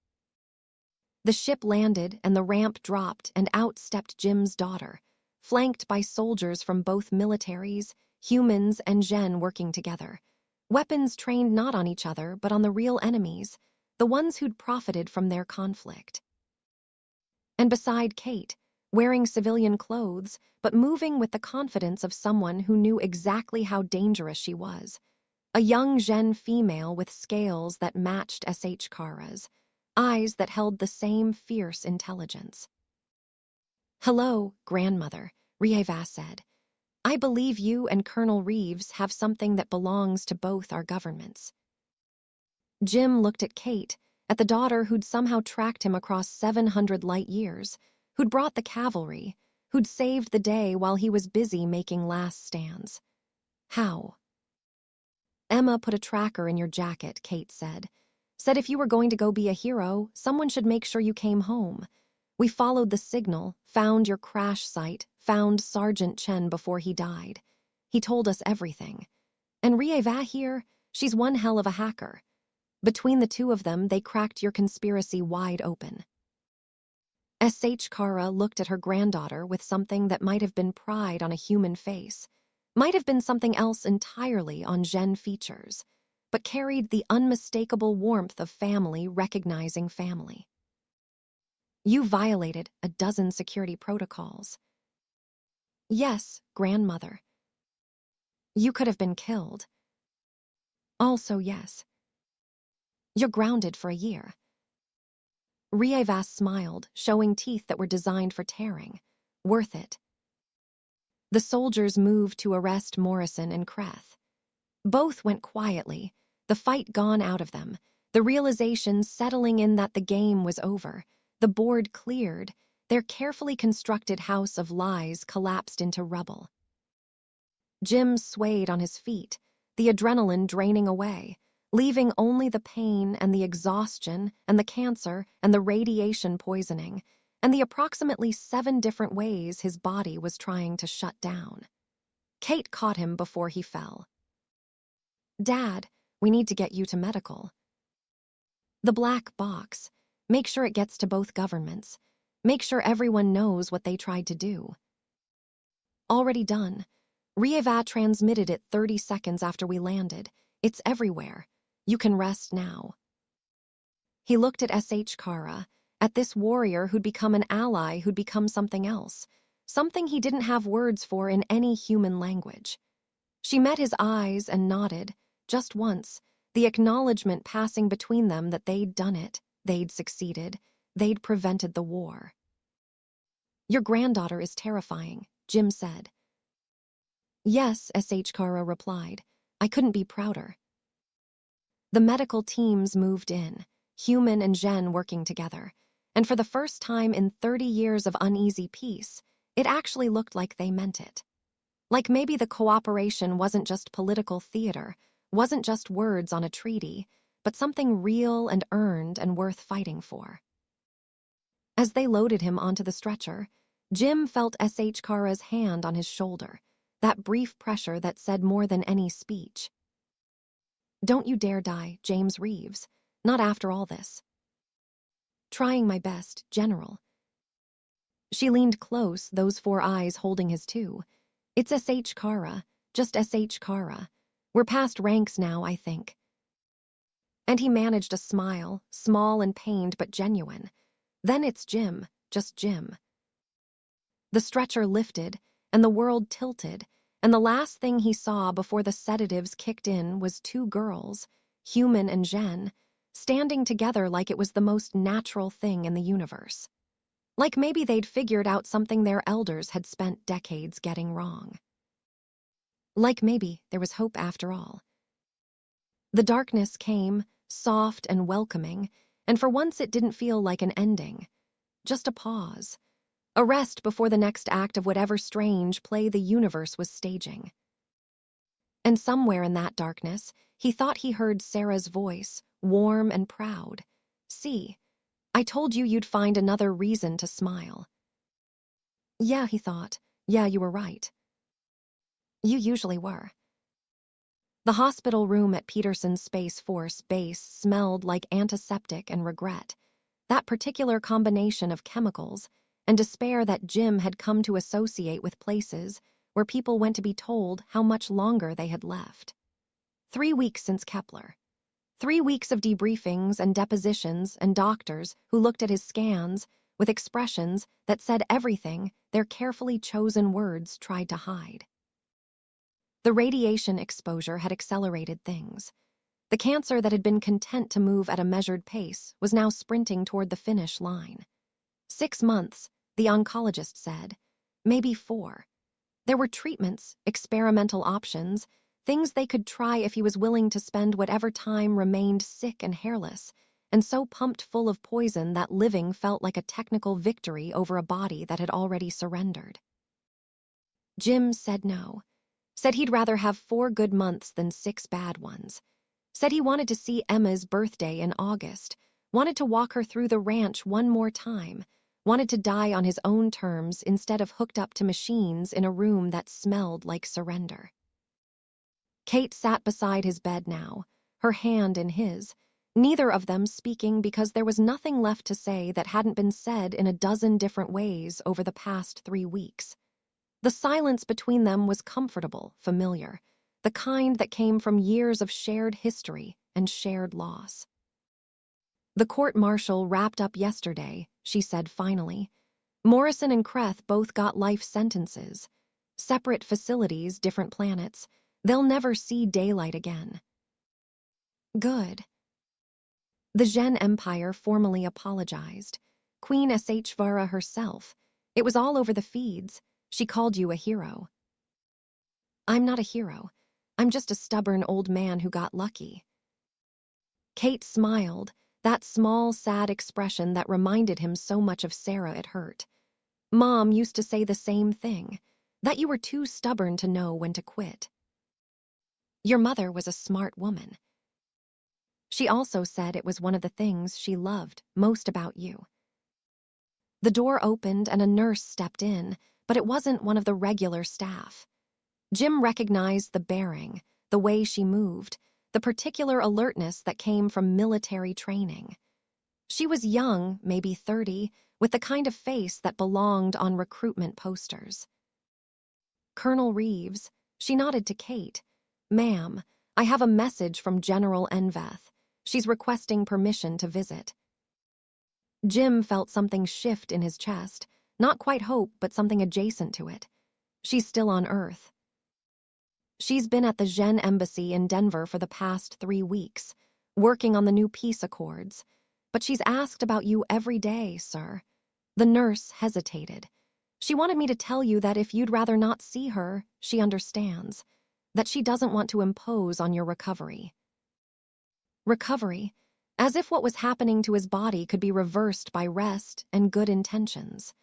The ship landed and the ramp dropped, and out stepped Jim's daughter, flanked by soldiers from both militaries, humans and Zhen working together. Weapons trained not on each other but on the real enemies, the ones who'd profited from their conflict. And beside Kate, wearing civilian clothes, but moving with the confidence of someone who knew exactly how dangerous she was, a young Zhen female with scales that matched S.H. Kara's, eyes that held the same fierce intelligence. "Hello, grandmother," Rieva said. "I believe you and Colonel Reeves have something that belongs to both our governments." Jim looked at Kate, at the daughter who'd somehow tracked him across 700 light years, who'd brought the cavalry, who'd saved the day while he was busy making last stands. "How?" "Emma put a tracker in your jacket," Kate said. "Said if you were going to go be a hero, someone should make sure you came home. We followed the signal, found your crash site, found Sergeant Chen before he died. He told us everything. And Rieva here, she's one hell of a hacker. Between the two of them, they cracked your conspiracy wide open." S.H. Kara looked at her granddaughter with something that might have been pride on a human face, might have been something else entirely on Zhen features, but carried the unmistakable warmth of family recognizing family. "You violated a dozen security protocols." "Yes, grandmother." "You could have been killed." "Also yes." "You're grounded for a year." Rieva smiled, showing teeth that were designed for tearing. "Worth it." The soldiers moved to arrest Morrison and Kreth. Both went quietly, the fight gone out of them, the realization settling in that the game was over, the board cleared, their carefully constructed house of lies collapsed into rubble. Jim swayed on his feet, the adrenaline draining away, leaving only the pain and the exhaustion and the cancer and the radiation poisoning and the approximately 7 different ways his body was trying to shut down. Kate caught him before he fell. "Dad, we need to get you to medical." "The black box. Make sure it gets to both governments. Make sure everyone knows what they tried to do." "Already done. Rieva transmitted it 30 seconds after we landed. It's everywhere. You can rest now." He looked at S.H. Kara, at this warrior who'd become an ally who'd become something else, something he didn't have words for in any human language. She met his eyes and nodded, just once, the acknowledgement passing between them that they'd done it, they'd succeeded, they'd prevented the war. "Your granddaughter is terrifying," Jim said. "Yes," S.H. Kara replied. "I couldn't be prouder." The medical teams moved in, Human and Zhen working together, and for the first time in 30 years of uneasy peace, it actually looked like they meant it. Like maybe the cooperation wasn't just political theater, wasn't just words on a treaty, but something real and earned and worth fighting for. As they loaded him onto the stretcher, Jim felt S.H. Kara's hand on his shoulder, that brief pressure that said more than any speech. "Don't you dare die, James Reeves. Not after all this." "Trying my best, General." She leaned close, those 4 eyes holding his too. "It's S.H. Kara, just S.H. Kara. We're past ranks now, I think." And he managed a smile, small and pained but genuine. "Then it's Jim, just Jim." The stretcher lifted, and the world tilted, and the last thing he saw before the sedatives kicked in was 2 girls, Human and Zhen, standing together like it was the most natural thing in the universe. Like maybe they'd figured out something their elders had spent decades getting wrong. Like maybe there was hope after all. The darkness came, soft and welcoming, and for once it didn't feel like an ending. Just a pause. A rest before the next act of whatever strange play the universe was staging. And somewhere in that darkness, he thought he heard Sarah's voice, warm and proud. "See, I told you you'd find another reason to smile." Yeah, he thought. Yeah, you were right. You usually were. The hospital room at Peterson's Space Force Base smelled like antiseptic and regret, that particular combination of chemicals and despair that Jim had come to associate with places where people went to be told how much longer they had left. 3 weeks since Kepler. 3 weeks of debriefings and depositions and doctors who looked at his scans with expressions that said everything their carefully chosen words tried to hide. The radiation exposure had accelerated things. The cancer that had been content to move at a measured pace was now sprinting toward the finish line. 6 months, the oncologist said. Maybe 4. There were treatments, experimental options, things they could try if he was willing to spend whatever time remained sick and hairless, and so pumped full of poison that living felt like a technical victory over a body that had already surrendered. Jim said no. Said he'd rather have 4 good months than 6 bad ones. Said he wanted to see Emma's birthday in August, wanted to walk her through the ranch one more time, wanted to die on his own terms instead of hooked up to machines in a room that smelled like surrender. Kate sat beside his bed now, her hand in his, neither of them speaking because there was nothing left to say that hadn't been said in a dozen different ways over the past 3 weeks. The silence between them was comfortable, familiar, the kind that came from years of shared history and shared loss. "The court-martial wrapped up yesterday," she said finally. "Morrison and Kreth both got life sentences. Separate facilities, different planets. They'll never see daylight again." Good. The Zhen Empire formally apologized. Queen Shvara herself. It was all over the feeds. She called you a hero. "I'm not a hero. I'm just a stubborn old man who got lucky." Kate smiled, that small, sad expression that reminded him so much of Sarah it hurt. "Mom used to say the same thing, that you were too stubborn to know when to quit." "Your mother was a smart woman. She also said it was one of the things she loved most about you." The door opened and a nurse stepped in, but it wasn't one of the regular staff. Jim recognized the bearing, the way she moved, the particular alertness that came from military training. She was young, maybe 30, with the kind of face that belonged on recruitment posters. "Colonel Reeves," she nodded to Kate. "Ma'am, I have a message from General Enveth. She's requesting permission to visit." Jim felt something shift in his chest, not quite hope, but something adjacent to it. "She's still on Earth." She's been at the Zhen Embassy in Denver for the past 3 weeks, working on the new peace accords. But she's asked about you every day, sir. The nurse hesitated. She wanted me to tell you that if you'd rather not see her, she understands. That she doesn't want to impose on your recovery. Recovery? As if what was happening to his body could be reversed by rest and good intentions.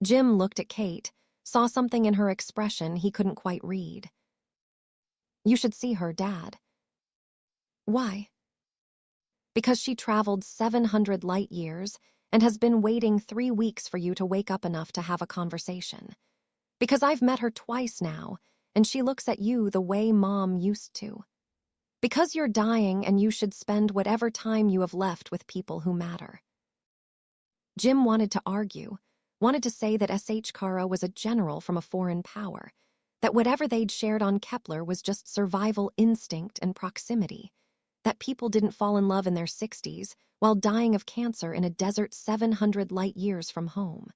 Jim looked at Kate, saw something in her expression he couldn't quite read. You should see her, Dad. Why? Because she traveled 700 light years and has been waiting 3 weeks for you to wake up enough to have a conversation. Because I've met her twice now, and she looks at you the way Mom used to. Because you're dying and you should spend whatever time you have left with people who matter. Jim wanted to argue, wanted to say that S.H. Kara was a general from a foreign power, that whatever they'd shared on Kepler was just survival instinct and proximity, that people didn't fall in love in their 60s while dying of cancer in a desert 700 light years from home.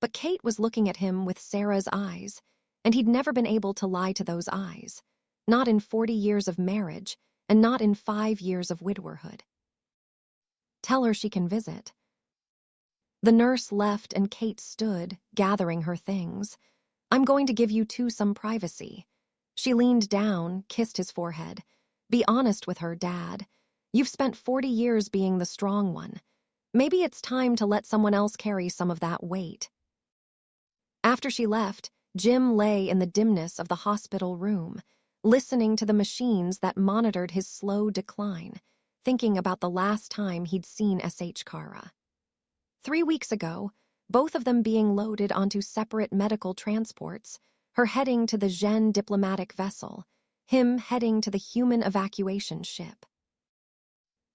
But Kate was looking at him with Sarah's eyes, and he'd never been able to lie to those eyes, not in 40 years of marriage and not in 5 years of widowerhood. Tell her she can visit. The nurse left and Kate stood, gathering her things. I'm going to give you two some privacy. She leaned down, kissed his forehead. Be honest with her, Dad. You've spent 40 years being the strong one. Maybe it's time to let someone else carry some of that weight. After she left, Jim lay in the dimness of the hospital room, listening to the machines that monitored his slow decline, thinking about the last time he'd seen S.H. Kara. 3 weeks ago, both of them being loaded onto separate medical transports, her heading to the Zhen diplomatic vessel, him heading to the human evacuation ship.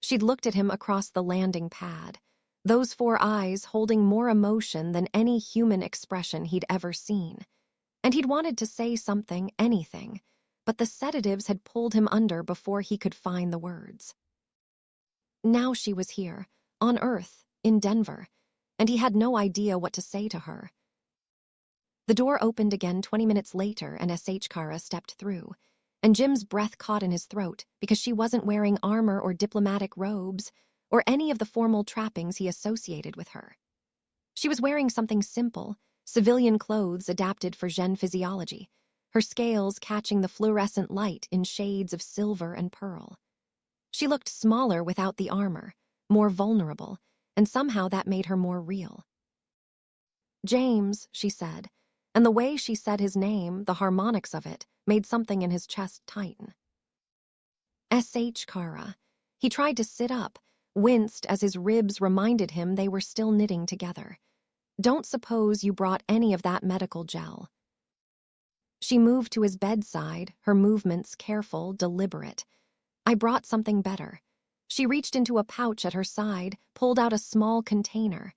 She'd looked at him across the landing pad, those 4 eyes holding more emotion than any human expression he'd ever seen. And he'd wanted to say something, anything, but the sedatives had pulled him under before he could find the words. Now she was here, on Earth, in Denver, and he had no idea what to say to her. The door opened again 20 minutes later and S.H. Kara stepped through, and Jim's breath caught in his throat because she wasn't wearing armor or diplomatic robes or any of the formal trappings he associated with her. She was wearing something simple, civilian clothes adapted for Zhen physiology, her scales catching the fluorescent light in shades of silver and pearl. She looked smaller without the armor, more vulnerable, and somehow that made her more real. James, she said, and the way she said his name, the harmonics of it, made something in his chest tighten. S.H. Kara. He tried to sit up, winced as his ribs reminded him they were still knitting together. Don't suppose you brought any of that medical gel. She moved to his bedside, her movements careful, deliberate. I brought something better. She reached into a pouch at her side, pulled out a small container.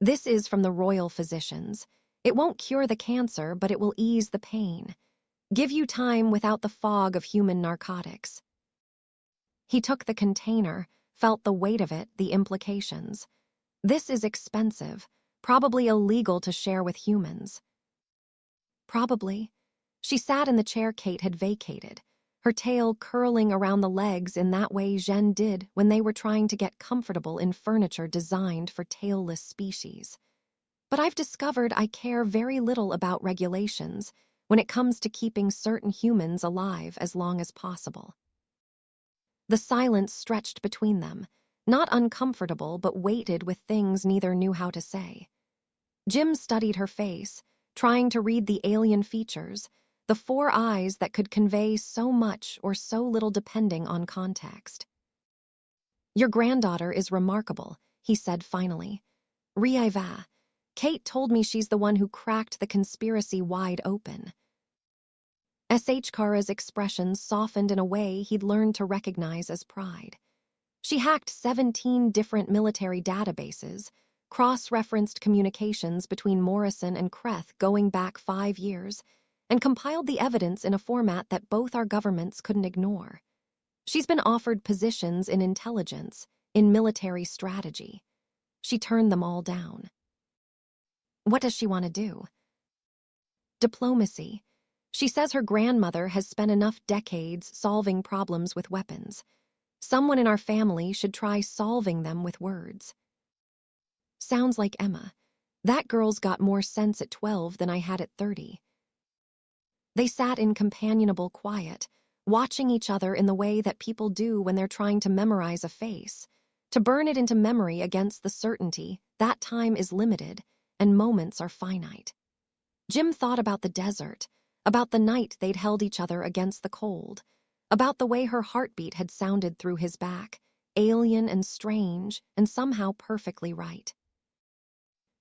This is from the royal physicians. It won't cure the cancer, but it will ease the pain. Give you time without the fog of human narcotics. He took the container, felt the weight of it, the implications. This is expensive, probably illegal to share with humans. Probably. She sat in the chair Kate had vacated, her tail curling around the legs in that way Zhen did when they were trying to get comfortable in furniture designed for tailless species. But I've discovered I care very little about regulations when it comes to keeping certain humans alive as long as possible. The silence stretched between them, not uncomfortable but weighted with things neither knew how to say. Jim studied her face, trying to read the alien features, the 4 eyes that could convey so much or so little depending on context. Your granddaughter is remarkable, he said finally. Rieva. Kate told me she's the one who cracked the conspiracy wide open. S.H. Kara's expression softened in a way he'd learned to recognize as pride. She hacked 17 different military databases, cross-referenced communications between Morrison and Kreth going back 5 years, and compiled the evidence in a format that both our governments couldn't ignore. She's been offered positions in intelligence, in military strategy. She turned them all down. What does she want to do? Diplomacy. She says her grandmother has spent enough decades solving problems with weapons. Someone in our family should try solving them with words. Sounds like Emma. That girl's got more sense at 12 than I had at 30. They sat in companionable quiet, watching each other in the way that people do when they're trying to memorize a face, to burn it into memory against the certainty that time is limited and moments are finite. Jim thought about the desert, about the night they'd held each other against the cold, about the way her heartbeat had sounded through his back, alien and strange and somehow perfectly right.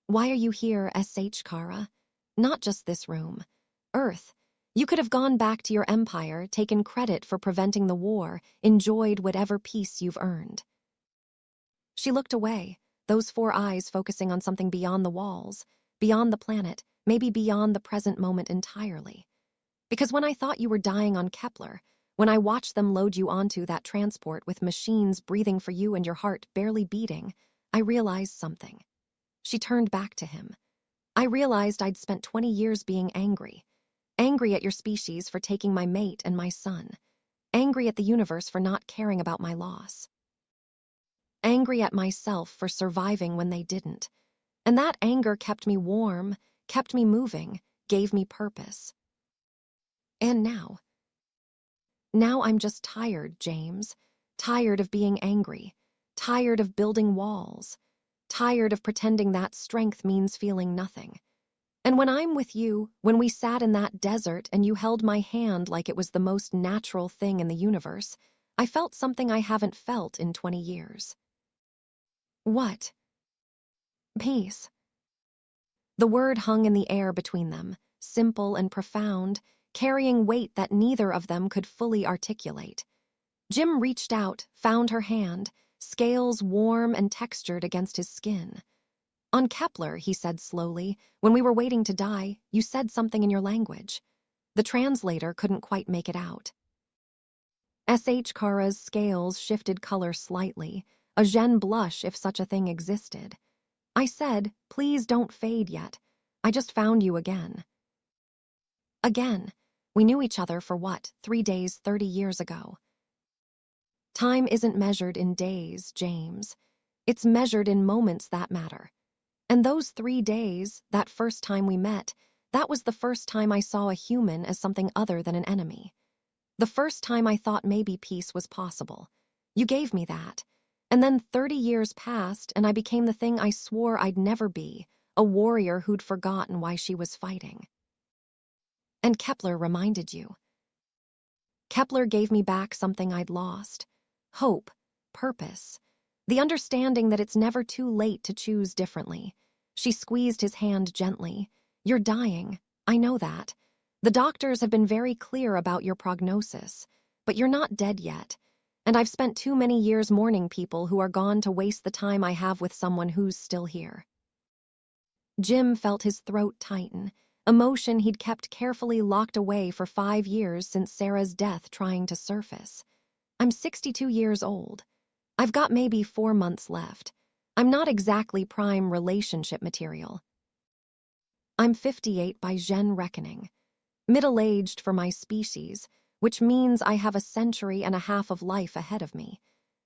Why are you here, S.H. Kara? Not just this room. Earth. You could have gone back to your empire, taken credit for preventing the war, enjoyed whatever peace you've earned. She looked away, those 4 eyes focusing on something beyond the walls, beyond the planet, maybe beyond the present moment entirely. Because when I thought you were dying on Kepler, when I watched them load you onto that transport with machines breathing for you and your heart barely beating, I realized something. She turned back to him. I realized I'd spent 20 years being angry. Angry at your species for taking my mate and my son. Angry at the universe for not caring about my loss. Angry at myself for surviving when they didn't. And that anger kept me warm, kept me moving, gave me purpose. And now I'm just tired, James. Tired of being angry. Tired of building walls. Tired of pretending that strength means feeling nothing. And when I'm with you, when we sat in that desert and you held my hand like it was the most natural thing in the universe, I felt something I haven't felt in 20 years. What? Peace. The word hung in the air between them, simple and profound, carrying weight that neither of them could fully articulate. Jim reached out, found her hand, scales warm and textured against his skin. On Kepler, he said slowly, when we were waiting to die, you said something in your language. The translator couldn't quite make it out. S.H. Kara's scales shifted color slightly, a Zhen blush if such a thing existed. I said, please don't fade yet. I just found you again. Again. We knew each other for what, 3 days 30 years ago. Time isn't measured in days, James. It's measured in moments that matter. And those 3 days, that first time we met, that was the first time I saw a human as something other than an enemy. The first time I thought maybe peace was possible. You gave me that. And then 30 years passed and I became the thing I swore I'd never be, a warrior who'd forgotten why she was fighting. And Kepler reminded you. Kepler gave me back something I'd lost. Hope, purpose, the understanding that it's never too late to choose differently. She squeezed his hand gently. You're dying. I know that. The doctors have been very clear about your prognosis, but you're not dead yet. And I've spent too many years mourning people who are gone to waste the time I have with someone who's still here. Jim felt his throat tighten, emotion he'd kept carefully locked away for 5 years since Sarah's death trying to surface. I'm 62 years old. I've got maybe 4 months left. I'm not exactly prime relationship material. I'm 58 by Zhen reckoning. Middle-aged for my species, which means I have a century and a half of life ahead of me.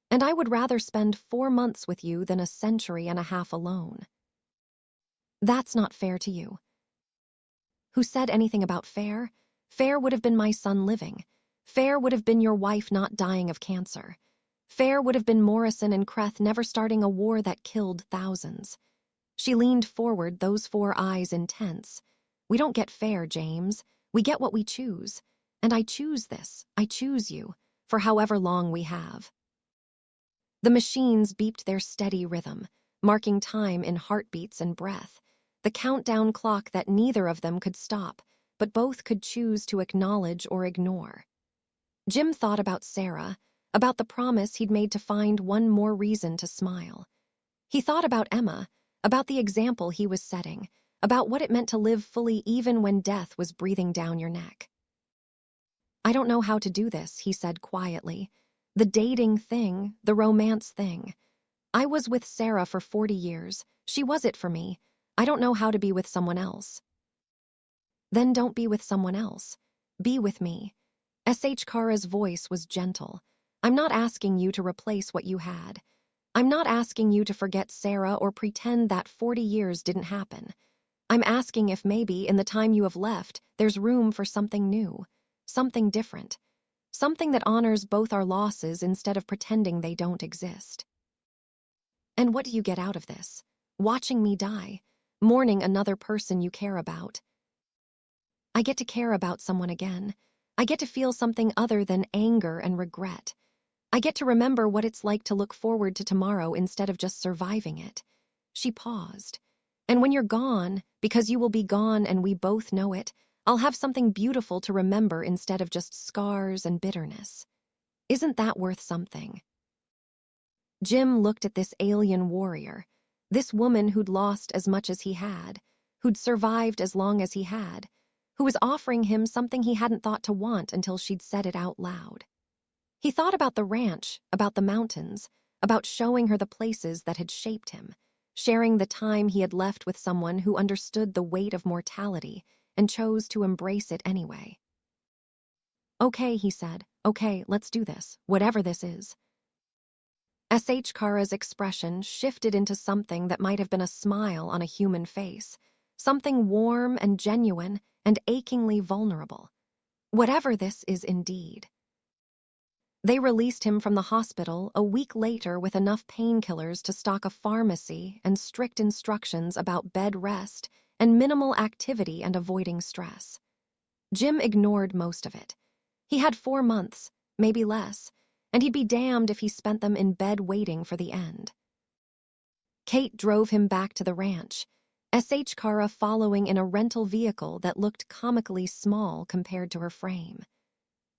And I would rather spend 4 months with you than a century and a half alone. That's not fair to you. Who said anything about fair? Fair would have been my son living. Fair would have been your wife not dying of cancer. Fair would have been Morrison and Kreth never starting a war that killed thousands. She leaned forward, those 4 eyes intense. We don't get fair, James. We get what we choose. And I choose this. I choose you, for however long we have. The machines beeped their steady rhythm, marking time in heartbeats and breath, the countdown clock that neither of them could stop, but both could choose to acknowledge or ignore. Jim thought about Sarah, about the promise he'd made to find one more reason to smile. He thought about Emma, about the example he was setting, about what it meant to live fully even when death was breathing down your neck. I don't know how to do this, he said quietly. The dating thing, the romance thing. I was with Sarah for 40 years. She was it for me. I don't know how to be with someone else. Then don't be with someone else. Be with me. S.H. Kara's voice was gentle. I'm not asking you to replace what you had. I'm not asking you to forget Sarah or pretend that 40 years didn't happen. I'm asking if maybe in the time you have left, there's room for something new, something different, something that honors both our losses instead of pretending they don't exist. And what do you get out of this? Watching me die, mourning another person you care about. I get to care about someone again. I get to feel something other than anger and regret. I get to remember what it's like to look forward to tomorrow instead of just surviving it. She paused. And when you're gone, because you will be gone and we both know it, I'll have something beautiful to remember instead of just scars and bitterness. Isn't that worth something? Jim looked at this alien warrior, this woman who'd lost as much as he had, who'd survived as long as he had, who was offering him something he hadn't thought to want until she'd said it out loud. He thought about the ranch, about the mountains, about showing her the places that had shaped him, sharing the time he had left with someone who understood the weight of mortality and chose to embrace it anyway. Okay, he said. Okay, let's do this, whatever this is. S.H. Kara's expression shifted into something that might have been a smile on a human face, something warm and genuine and achingly vulnerable. Whatever this is indeed. They released him from the hospital a week later with enough painkillers to stock a pharmacy and strict instructions about bed rest and minimal activity and avoiding stress. Jim ignored most of it. He had 4 months, maybe less, and he'd be damned if he spent them in bed waiting for the end. Kate drove him back to the ranch, S.H. Kara following in a rental vehicle that looked comically small compared to her frame.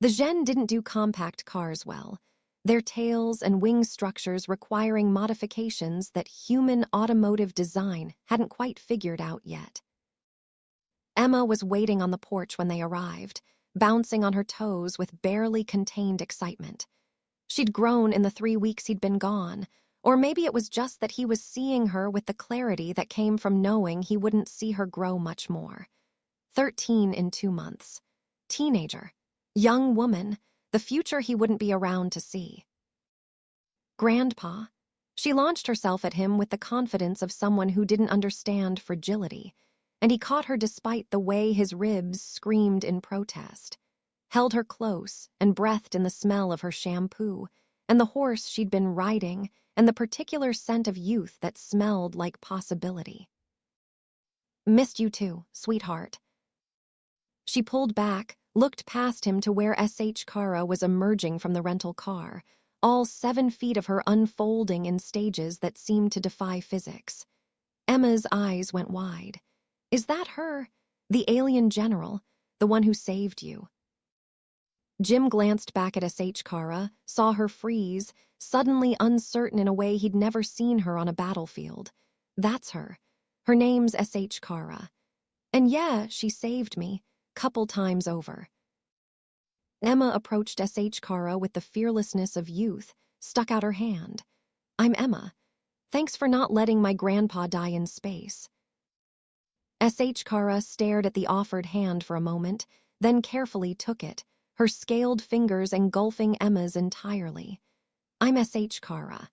The Zhen didn't do compact cars well, their tails and wing structures requiring modifications that human automotive design hadn't quite figured out yet. Emma was waiting on the porch when they arrived, bouncing on her toes with barely contained excitement. She'd grown in the 3 weeks he'd been gone, or maybe it was just that he was seeing her with the clarity that came from knowing he wouldn't see her grow much more. 13 in 2 months. Teenager. Young woman, the future he wouldn't be around to see. Grandpa. She launched herself at him with the confidence of someone who didn't understand fragility, and he caught her despite the way his ribs screamed in protest. Held her close and breathed in the smell of her shampoo, and the horse she'd been riding, and the particular scent of youth that smelled like possibility. Missed you too, sweetheart. She pulled back, looked past him to where S.H. Kara was emerging from the rental car, all 7 feet of her unfolding in stages that seemed to defy physics. Emma's eyes went wide. Is that her? The alien general, the one who saved you? Jim glanced back at S.H. Kara, saw her freeze, suddenly uncertain in a way he'd never seen her on a battlefield. That's her. Her name's S.H. Kara. And yeah, she saved me, couple times over. Emma approached S.H. Kara with the fearlessness of youth, stuck out her hand. I'm Emma. Thanks for not letting my grandpa die in space. S.H. Kara stared at the offered hand for a moment, then carefully took it, her scaled fingers engulfing Emma's entirely. I'm S.H. Kara.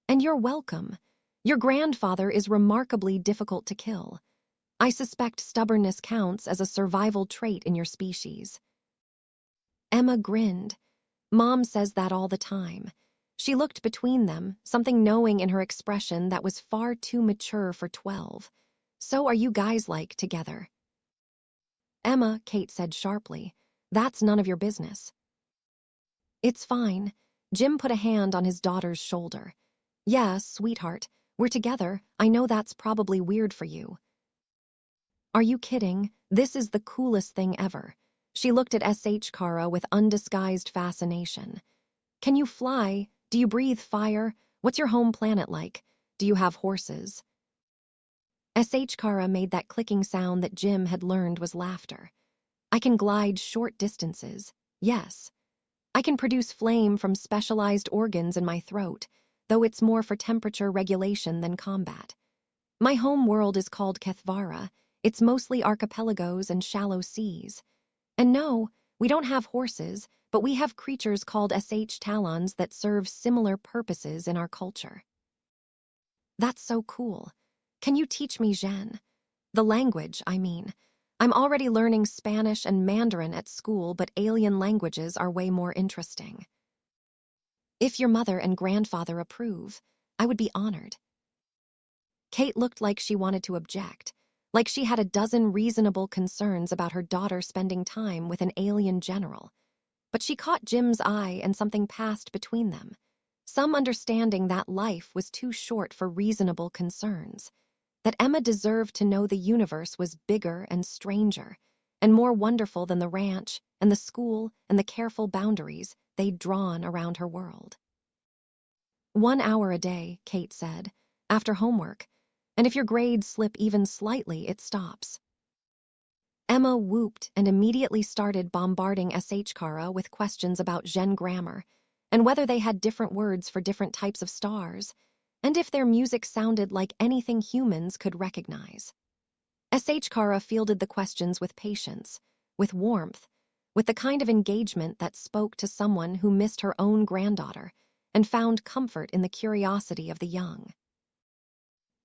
And you're welcome. Your grandfather is remarkably difficult to kill. I suspect stubbornness counts as a survival trait in your species. Emma grinned. Mom says that all the time. She looked between them, something knowing in her expression that was far too mature for 12. So are you guys like together? Emma, Kate said sharply. That's none of your business. It's fine. Jim put a hand on his daughter's shoulder. Yeah, sweetheart, we're together. I know that's probably weird for you. Are you kidding? This is the coolest thing ever. She looked at S.H. Kara with undisguised fascination. Can you fly? Do you breathe fire? What's your home planet like? Do you have horses? S.H. Kara made that clicking sound that Jim had learned was laughter. I can glide short distances, yes. I can produce flame from specialized organs in my throat, though it's more for temperature regulation than combat. My home world is called Kethvara. It's mostly archipelagos and shallow seas. And no, We don't have horses, but we have creatures called talons that serve similar purposes in our culture. That's so cool. Can you teach me Zhen? The language, I mean. I'm already learning Spanish and Mandarin at school, but alien languages are way more interesting. If your mother and grandfather approve, I would be honored. Kate looked like she wanted to object, like she had a dozen reasonable concerns about her daughter spending time with an alien general. But she caught Jim's eye and something passed between them. Some understanding that life was too short for reasonable concerns, that Emma deserved to know the universe was bigger and stranger, and more wonderful than the ranch and the school and the careful boundaries they'd drawn around her world. 1 hour a day, Kate said, after homework, and if your grades slip even slightly, it stops. Emma whooped and immediately started bombarding Kara with questions about Zhen grammar, and whether they had different words for different types of stars, and if their music sounded like anything humans could recognize. Kara fielded the questions with patience, with warmth, with the kind of engagement that spoke to someone who missed her own granddaughter and found comfort in the curiosity of the young.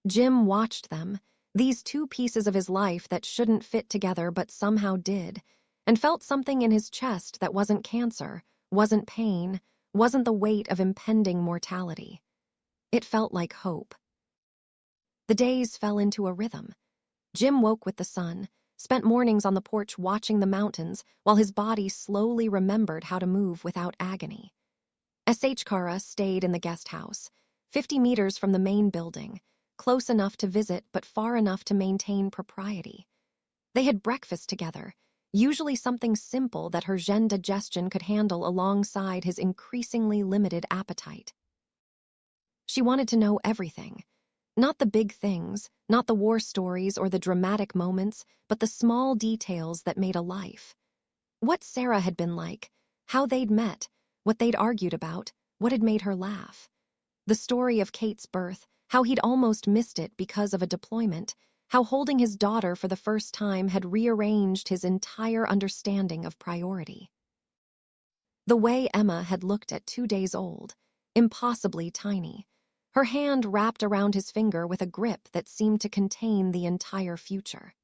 Jim watched them, these two pieces of his life that shouldn't fit together but somehow did, and felt something in his chest that wasn't cancer, wasn't pain, wasn't the weight of impending mortality. It felt like hope. The days fell into a rhythm. Jim woke with the sun, spent mornings on the porch watching the mountains while his body slowly remembered how to move without agony. Kara stayed in the guest house, 50 meters from the main building, close enough to visit but far enough to maintain propriety. They had breakfast together, usually something simple that her Zhen digestion could handle alongside his increasingly limited appetite. She wanted to know everything. Not the big things, not the war stories or the dramatic moments, but the small details that made a life. What Sarah had been like, how they'd met, what they'd argued about, what had made her laugh. The story of Kate's birth, how he'd almost missed it because of a deployment, how holding his daughter for the first time had rearranged his entire understanding of priority. The way Emma had looked at 2 days old, impossibly tiny, her hand wrapped around his finger with a grip that seemed to contain the entire future.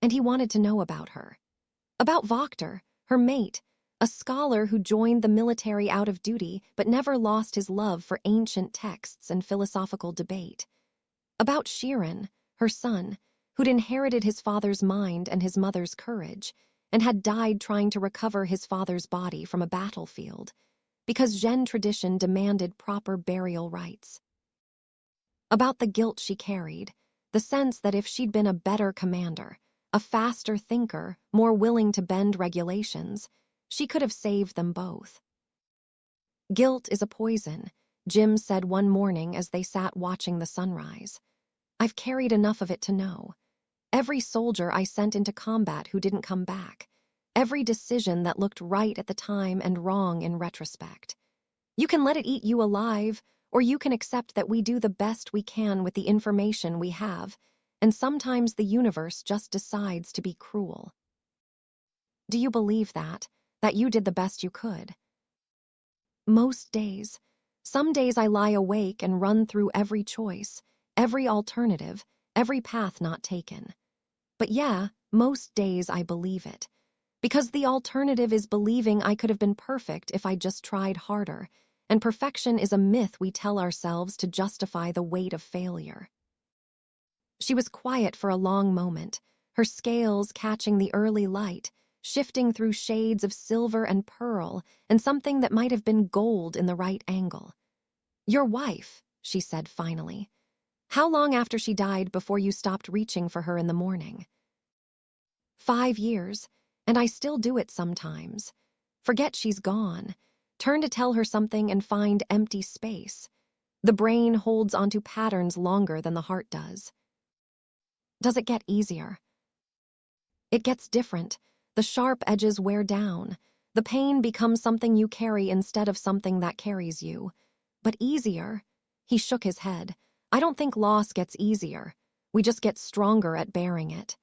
And he wanted to know about her. About Wachter, her mate, a scholar who joined the military out of duty but never lost his love for ancient texts and philosophical debate. About Sheeran, her son, who'd inherited his father's mind and his mother's courage, and had died trying to recover his father's body from a battlefield, because Zhen tradition demanded proper burial rites. About the guilt she carried, the sense that if she'd been a better commander, a faster thinker, more willing to bend regulations, she could have saved them both. Guilt is a poison, Jim said one morning as they sat watching the sunrise. I've carried enough of it to know. Every soldier I sent into combat who didn't come back, every decision that looked right at the time and wrong in retrospect. You can let it eat you alive, or you can accept that we do the best we can with the information we have, and sometimes the universe just decides to be cruel. Do you believe that you did the best you could? Most days. Some days I lie awake and run through every choice, every alternative, every path not taken. But yeah, most days I believe it. Because the alternative is believing I could have been perfect if I just tried harder, and perfection is a myth we tell ourselves to justify the weight of failure. She was quiet for a long moment, her scales catching the early light, shifting through shades of silver and pearl and something that might have been gold in the right angle. Your wife, she said finally. How long after she died before you stopped reaching for her in the morning? 5 years, and I still do it sometimes. Forget she's gone. Turn to tell her something and find empty space. The brain holds onto patterns longer than the heart does. Does it get easier? It gets different. The sharp edges wear down. The pain becomes something you carry instead of something that carries you. But easier? He shook his head. I don't think loss gets easier. We just get stronger at bearing it.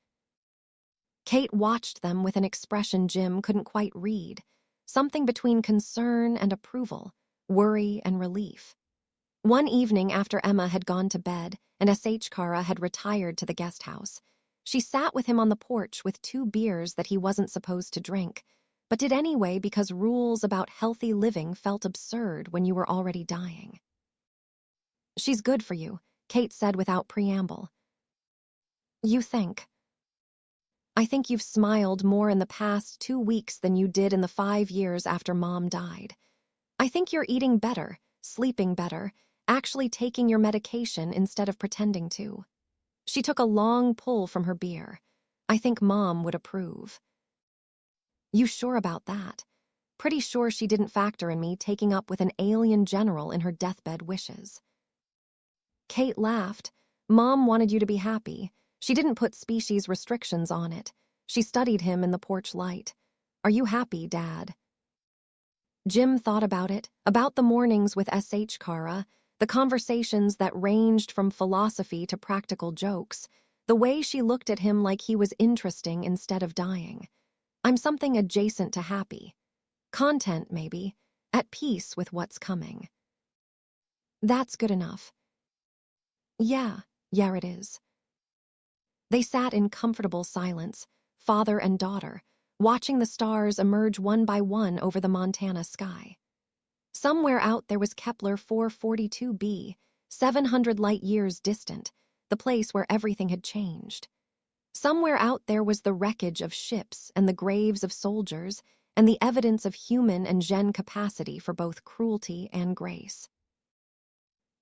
Kate watched them with an expression Jim couldn't quite read, something between concern and approval, worry and relief. One evening after Emma had gone to bed and S.H. Kara had retired to the guest house, she sat with him on the porch with 2 beers that he wasn't supposed to drink, but did anyway because rules about healthy living felt absurd when you were already dying. "She's good for you," Kate said without preamble. "You think?" "I think you've smiled more in the past 2 weeks than you did in the 5 years after Mom died. I think you're eating better, sleeping better, actually taking your medication instead of pretending to." She took a long pull from her beer. "I think Mom would approve." "You sure about that?" "Pretty sure she didn't factor in me taking up with an alien general in her deathbed wishes." Kate laughed. "Mom wanted you to be happy. She didn't put species restrictions on it. She studied him in the porch light. Are you happy, Dad?" Jim thought about it, about the mornings with S.H. Kara, the conversations that ranged from philosophy to practical jokes, the way she looked at him like he was interesting instead of dying. "I'm something adjacent to happy. Content, maybe. At peace with what's coming." "That's good enough." Yeah, it is." They sat in comfortable silence, father and daughter, watching the stars emerge one by one over the Montana sky. Somewhere out there was Kepler 442b, 700 light-years distant, the place where everything had changed. Somewhere out there was the wreckage of ships and the graves of soldiers and the evidence of human and Zhen capacity for both cruelty and grace.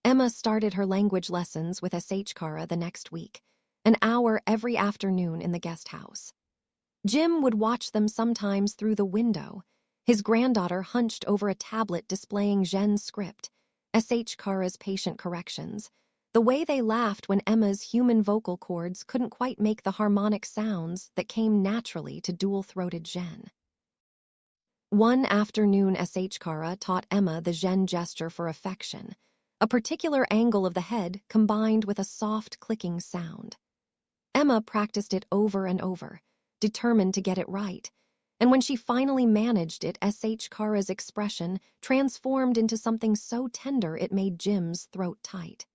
Emma started her language lessons with S.H. Kara the next week, an hour every afternoon in the guest house. Jim would watch them sometimes through the window, his granddaughter hunched over a tablet displaying Zhen's script, S.H. Kara's patient corrections, the way they laughed when Emma's human vocal cords couldn't quite make the harmonic sounds that came naturally to dual-throated Zhen. One afternoon, S.H. Kara taught Emma the Zhen gesture for affection, a particular angle of the head combined with a soft clicking sound. Emma practiced it over and over, determined to get it right, and when she finally managed it, S.H. Kara's expression transformed into something so tender it made Jim's throat tight.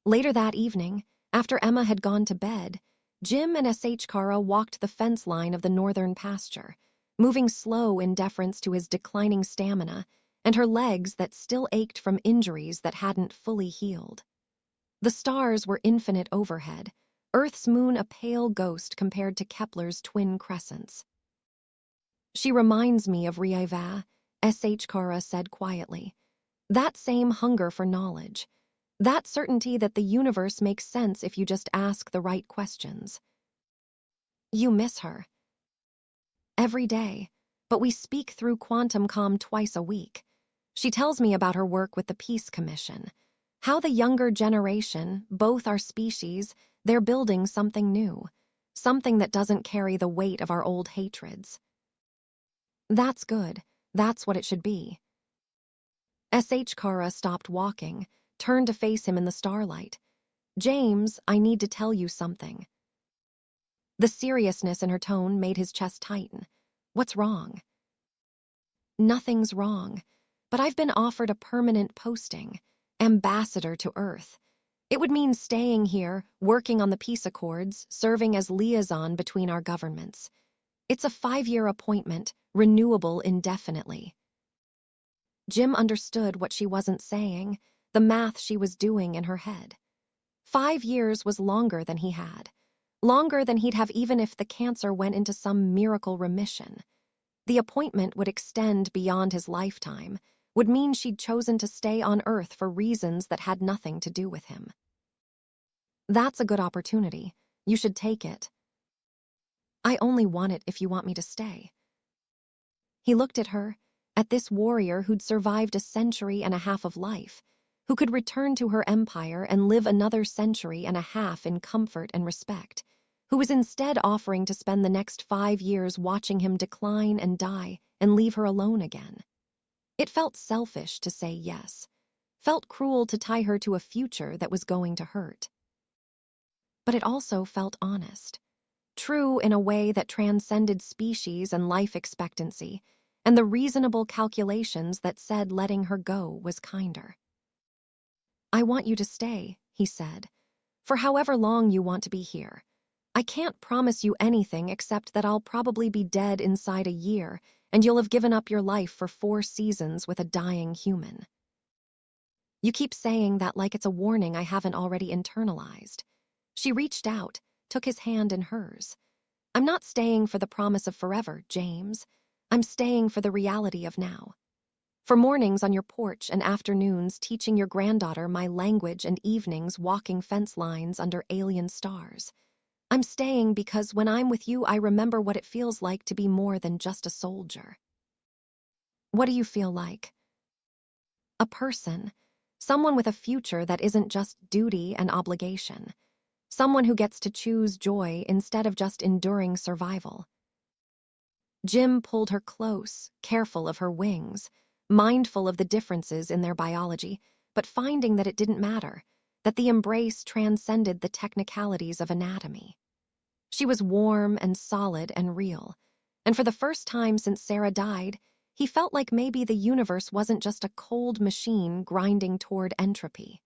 Later that evening, after Emma had gone to bed, Jim and S.H. Kara walked the fence line of the northern pasture, moving slow in deference to his declining stamina and her legs that still ached from injuries that hadn't fully healed. The stars were infinite overhead, Earth's moon a pale ghost compared to Kepler's twin crescents. "She reminds me of Rieva," S.H. Kara said quietly. "That same hunger for knowledge. That certainty that the universe makes sense if you just ask the right questions." "You miss her." "Every day, but we speak through quantum comm twice a week. She tells me about her work with the Peace Commission, how the younger generation, both our species, they're building something new, something that doesn't carry the weight of our old hatreds." "That's good. That's what it should be." S.H. Kara stopped walking, turned to face him in the starlight. "James, I need to tell you something." The seriousness in her tone made his chest tighten. "What's wrong?" "Nothing's wrong, but I've been offered a permanent posting, ambassador to Earth. It would mean staying here, working on the peace accords, serving as liaison between our governments. It's a 5-year appointment, renewable indefinitely." Jim understood what she wasn't saying, the math she was doing in her head. 5 years was longer than he had. Longer than he'd have even if the cancer went into some miracle remission. The appointment would extend beyond his lifetime, would mean she'd chosen to stay on Earth for reasons that had nothing to do with him. "That's a good opportunity. You should take it." "I only want it if you want me to stay." He looked at her, at this warrior who'd survived a century and a half of life, who could return to her empire and live another century and a half in comfort and respect, who was instead offering to spend the next 5 years watching him decline and die and leave her alone again. It felt selfish to say yes, felt cruel to tie her to a future that was going to hurt. But it also felt honest. true in a way that transcended species and life expectancy, and the reasonable calculations that said letting her go was kinder. "I want you to stay," he said, "for however long you want to be here. I can't promise you anything except that I'll probably be dead inside a year, and you'll have given up your life for 4 seasons with a dying human." "You keep saying that like it's a warning I haven't already internalized." She reached out, took his hand in hers. "I'm not staying for the promise of forever, James. I'm staying for the reality of now. For mornings on your porch and afternoons teaching your granddaughter my language and evenings walking fence lines under alien stars. I'm staying because when I'm with you I remember what it feels like to be more than just a soldier." "What do you feel like?" "A person. Someone with a future that isn't just duty and obligation. Someone who gets to choose joy instead of just enduring survival." Jim pulled her close, careful of her wings, mindful of the differences in their biology, but finding that it didn't matter, that the embrace transcended the technicalities of anatomy. She was warm and solid and real, and for the first time since Sarah died, he felt like maybe the universe wasn't just a cold machine grinding toward entropy.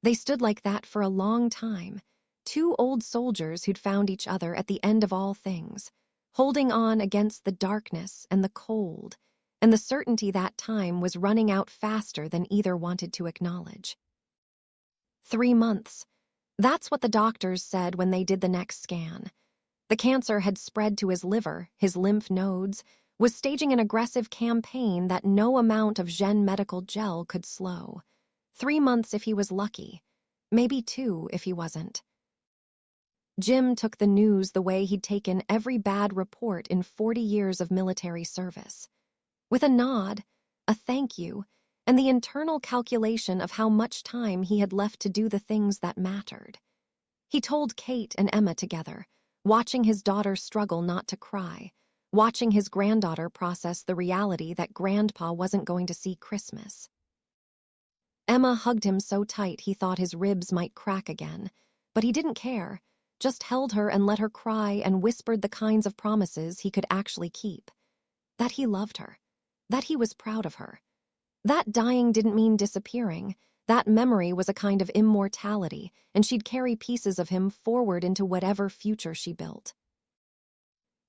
They stood like that for a long time, 2 old soldiers who'd found each other at the end of all things, holding on against the darkness and the cold, and the certainty that time was running out faster than either wanted to acknowledge. 3 months. That's what the doctors said when they did the next scan. The cancer had spread to his liver, his lymph nodes, was staging an aggressive campaign that no amount of Zhen medical gel could slow. 3 months if he was lucky, maybe 2 if he wasn't. Jim took the news the way he'd taken every bad report in 40 years of military service. With a nod, a thank you, and the internal calculation of how much time he had left to do the things that mattered. He told Kate and Emma together, watching his daughter struggle not to cry, watching his granddaughter process the reality that Grandpa wasn't going to see Christmas. Emma hugged him so tight he thought his ribs might crack again, but he didn't care, just held her and let her cry and whispered the kinds of promises he could actually keep. That he loved her, that he was proud of her. That dying didn't mean disappearing. That memory was a kind of immortality, and she'd carry pieces of him forward into whatever future she built.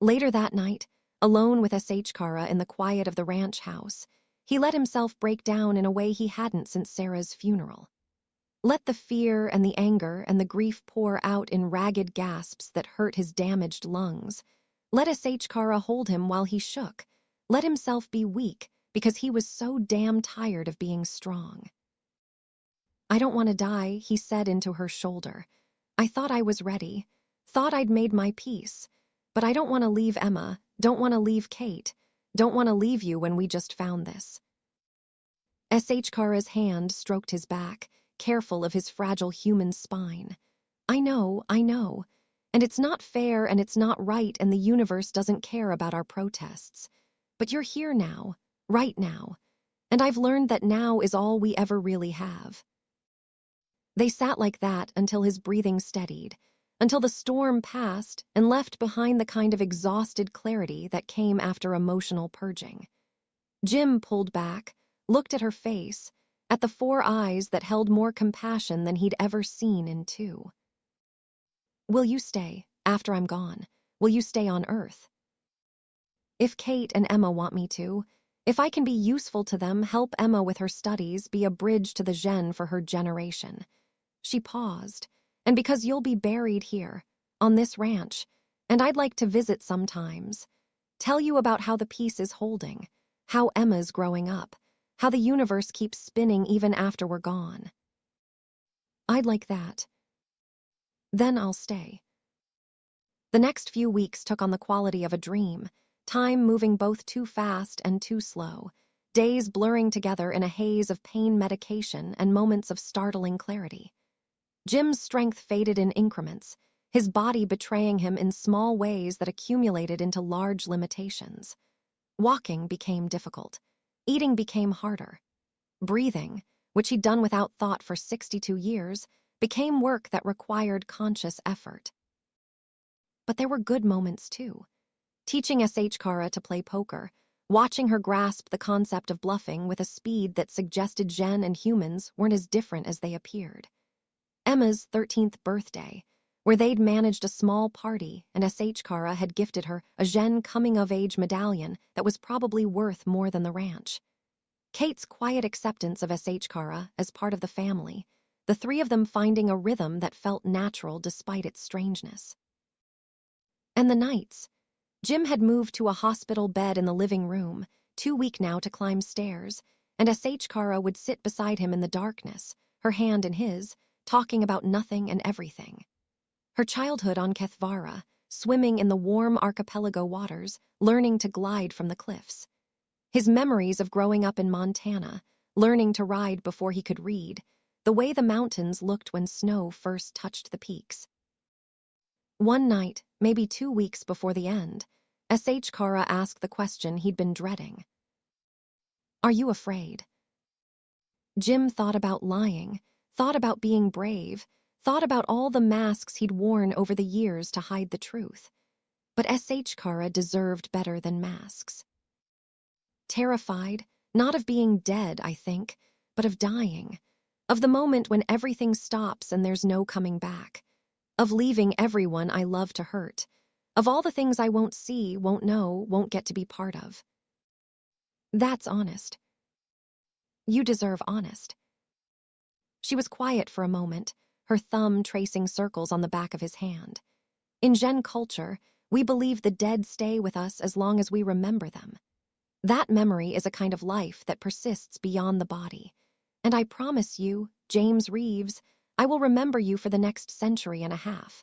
Later that night, alone with S.H. Kara in the quiet of the ranch house, he let himself break down in a way he hadn't since Sarah's funeral. Let the fear and the anger and the grief pour out in ragged gasps that hurt his damaged lungs. Let S.H. Kara hold him while he shook. Let himself be weak because he was so damn tired of being strong. "I don't want to die," he said into her shoulder. "I thought I was ready, thought I'd made my peace, but I don't want to leave Emma, don't want to leave Kate, don't want to leave you when we just found this." S.H. Kara's hand stroked his back, careful of his fragile human spine. I know, and it's not fair and it's not right and the universe doesn't care about our protests. But you're here now, right now, and I've learned that now is all we ever really have." They sat like that until his breathing steadied, until the storm passed and left behind the kind of exhausted clarity that came after emotional purging. Jim pulled back, looked at her face, at the 4 eyes that held more compassion than he'd ever seen in 2. "Will you stay, after I'm gone? Will you stay on Earth?" "If Kate and Emma want me to, if I can be useful to them, help Emma with her studies, be a bridge to the Zhen for her generation." She paused. "And because you'll be buried here, on this ranch, and I'd like to visit sometimes. Tell you about how the peace is holding, how Emma's growing up, how the universe keeps spinning even after we're gone." "I'd like that. Then I'll stay." The next few weeks took on the quality of a dream, time moving both too fast and too slow, days blurring together in a haze of pain medication and moments of startling clarity. Jim's strength faded in increments, his body betraying him in small ways that accumulated into large limitations. Walking became difficult. Eating became harder. Breathing, which he'd done without thought for 62 years, became work that required conscious effort. But there were good moments too. Teaching S.H. Kara to play poker, watching her grasp the concept of bluffing with a speed that suggested Zhen and humans weren't as different as they appeared. Emma's 13th birthday, where they'd managed a small party and S.H. Kara had gifted her a Zhen coming-of-age medallion that was probably worth more than the ranch. Kate's quiet acceptance of S.H. Kara as part of the family, the three of them finding a rhythm that felt natural despite its strangeness. And the nights. Jim had moved to a hospital bed in the living room, too weak now to climb stairs, and S.H. Kara would sit beside him in the darkness, her hand in his, talking about nothing and everything. Her childhood on Kethvara, swimming in the warm archipelago waters, learning to glide from the cliffs. His memories of growing up in Montana, learning to ride before he could read, the way the mountains looked when snow first touched the peaks. One night, maybe 2 weeks before the end, S.H. Kara asked the question he'd been dreading. "Are you afraid?" Jim thought about lying, thought about being brave, thought about all the masks he'd worn over the years to hide the truth. But S.H. Kara deserved better than masks. Terrified, not of being dead, I think, but of dying, of the moment when everything stops and there's no coming back, of leaving everyone I love to hurt, of all the things I won't see, won't know, won't get to be part of. That's honest. You deserve honest. She was quiet for a moment, her thumb tracing circles on the back of his hand. In Zhen culture, we believe the dead stay with us as long as we remember them. That memory is a kind of life that persists beyond the body. And I promise you, James Reeves, I will remember you for the next century and a half.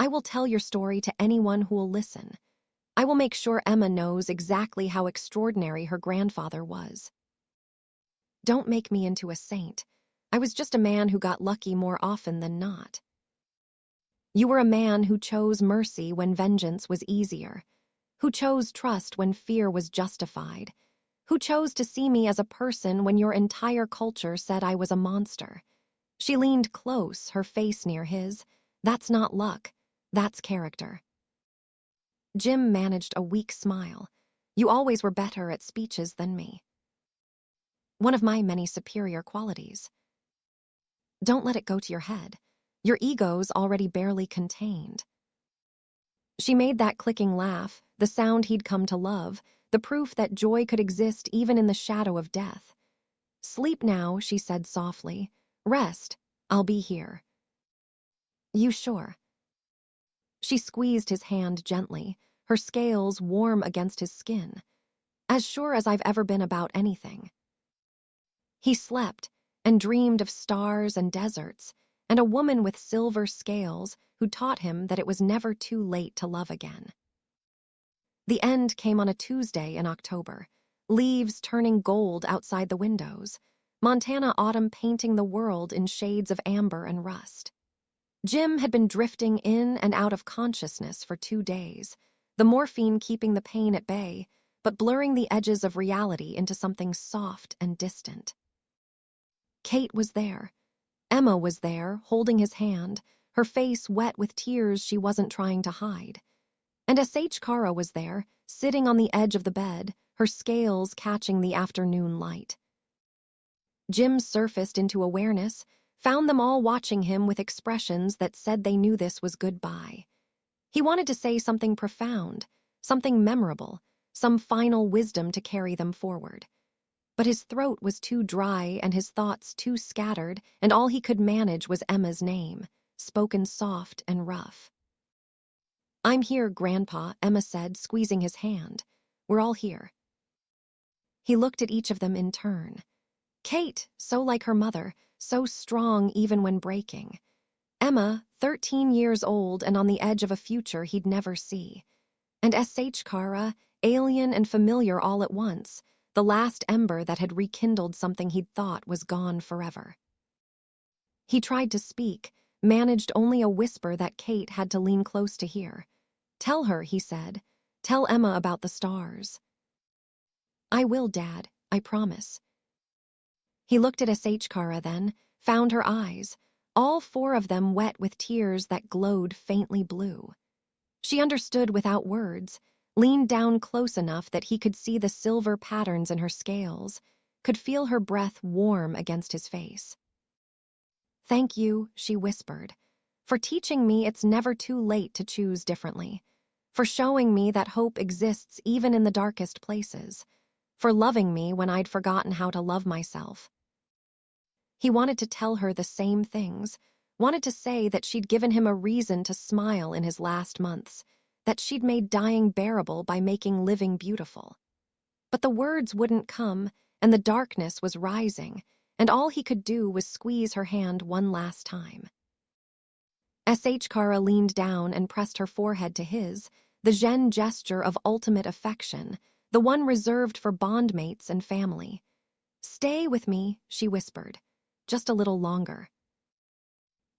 I will tell your story to anyone who will listen. I will make sure Emma knows exactly how extraordinary her grandfather was. Don't make me into a saint. I was just a man who got lucky more often than not. You were a man who chose mercy when vengeance was easier, who chose trust when fear was justified, who chose to see me as a person when your entire culture said I was a monster. She leaned close, her face near his. That's not luck. That's character. Jim managed a weak smile. You always were better at speeches than me. One of my many superior qualities. Don't let it go to your head. Your ego's already barely contained. She made that clicking laugh, the sound he'd come to love, the proof that joy could exist even in the shadow of death. Sleep now, she said softly. Rest. I'll be here. You sure? She squeezed his hand gently, her scales warm against his skin. As sure as I've ever been about anything. He slept and dreamed of stars and deserts, and a woman with silver scales who taught him that it was never too late to love again. The end came on a Tuesday in October, leaves turning gold outside the windows, Montana autumn painting the world in shades of amber and rust. Jim had been drifting in and out of consciousness for 2 days, the morphine keeping the pain at bay, but blurring the edges of reality into something soft and distant. Kate was there. Emma was there, holding his hand, her face wet with tears she wasn't trying to hide. And S.H. Kara was there, sitting on the edge of the bed, her scales catching the afternoon light. Jim surfaced into awareness, found them all watching him with expressions that said they knew this was goodbye. He wanted to say something profound, something memorable, some final wisdom to carry them forward. But his throat was too dry and his thoughts too scattered, and all he could manage was Emma's name, spoken soft and rough. I'm here, Grandpa, Emma said, squeezing his hand. We're all here. He looked at each of them in turn. Kate, so like her mother, so strong even when breaking. Emma, 13 years old and on the edge of a future he'd never see. And S.H. Kara, alien and familiar all at once, the last ember that had rekindled something he'd thought was gone forever. He tried to speak, managed only a whisper that Kate had to lean close to hear. Tell her, he said. Tell Emma about the stars. I will, Dad, I promise. He looked at S.H. Kara then, found her eyes, all 4 of them wet with tears that glowed faintly blue. She understood without words, leaned down close enough that he could see the silver patterns in her scales, could feel her breath warm against his face. "Thank you," she whispered, "for teaching me it's never too late to choose differently, for showing me that hope exists even in the darkest places, for loving me when I'd forgotten how to love myself." He wanted to tell her the same things, wanted to say that she'd given him a reason to smile in his last months, that she'd made dying bearable by making living beautiful. But the words wouldn't come, and the darkness was rising, and all he could do was squeeze her hand one last time. Kara leaned down and pressed her forehead to his, the Zhen gesture of ultimate affection, the one reserved for bondmates and family. "Stay with me," she whispered, "just a little longer."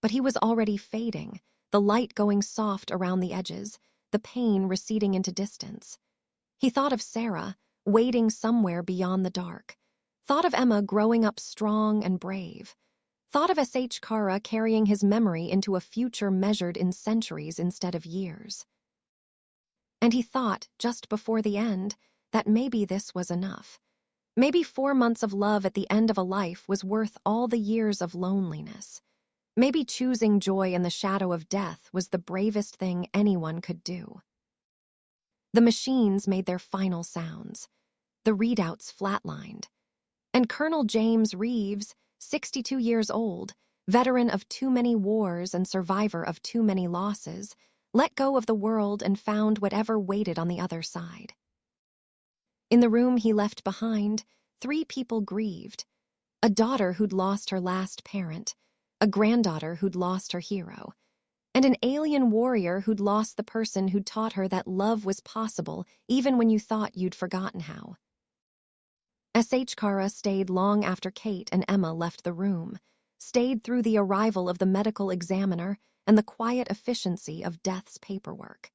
But he was already fading, the light going soft around the edges, the pain receding into distance. He thought of Sarah, waiting somewhere beyond the dark, thought of Emma growing up strong and brave, thought of Kara carrying his memory into a future measured in centuries instead of years. And he thought, just before the end, that maybe this was enough. Maybe 4 months of love at the end of a life was worth all the years of loneliness. Maybe choosing joy in the shadow of death was the bravest thing anyone could do. The machines made their final sounds. The readouts flatlined. And Colonel James Reeves, 62 years old, veteran of too many wars and survivor of too many losses, let go of the world and found whatever waited on the other side. In the room he left behind, 3 people grieved. A daughter who'd lost her last parent, a granddaughter who'd lost her hero, and an alien warrior who'd lost the person who'd taught her that love was possible even when you thought you'd forgotten how. Kara stayed long after Kate and Emma left the room, stayed through the arrival of the medical examiner and the quiet efficiency of death's paperwork.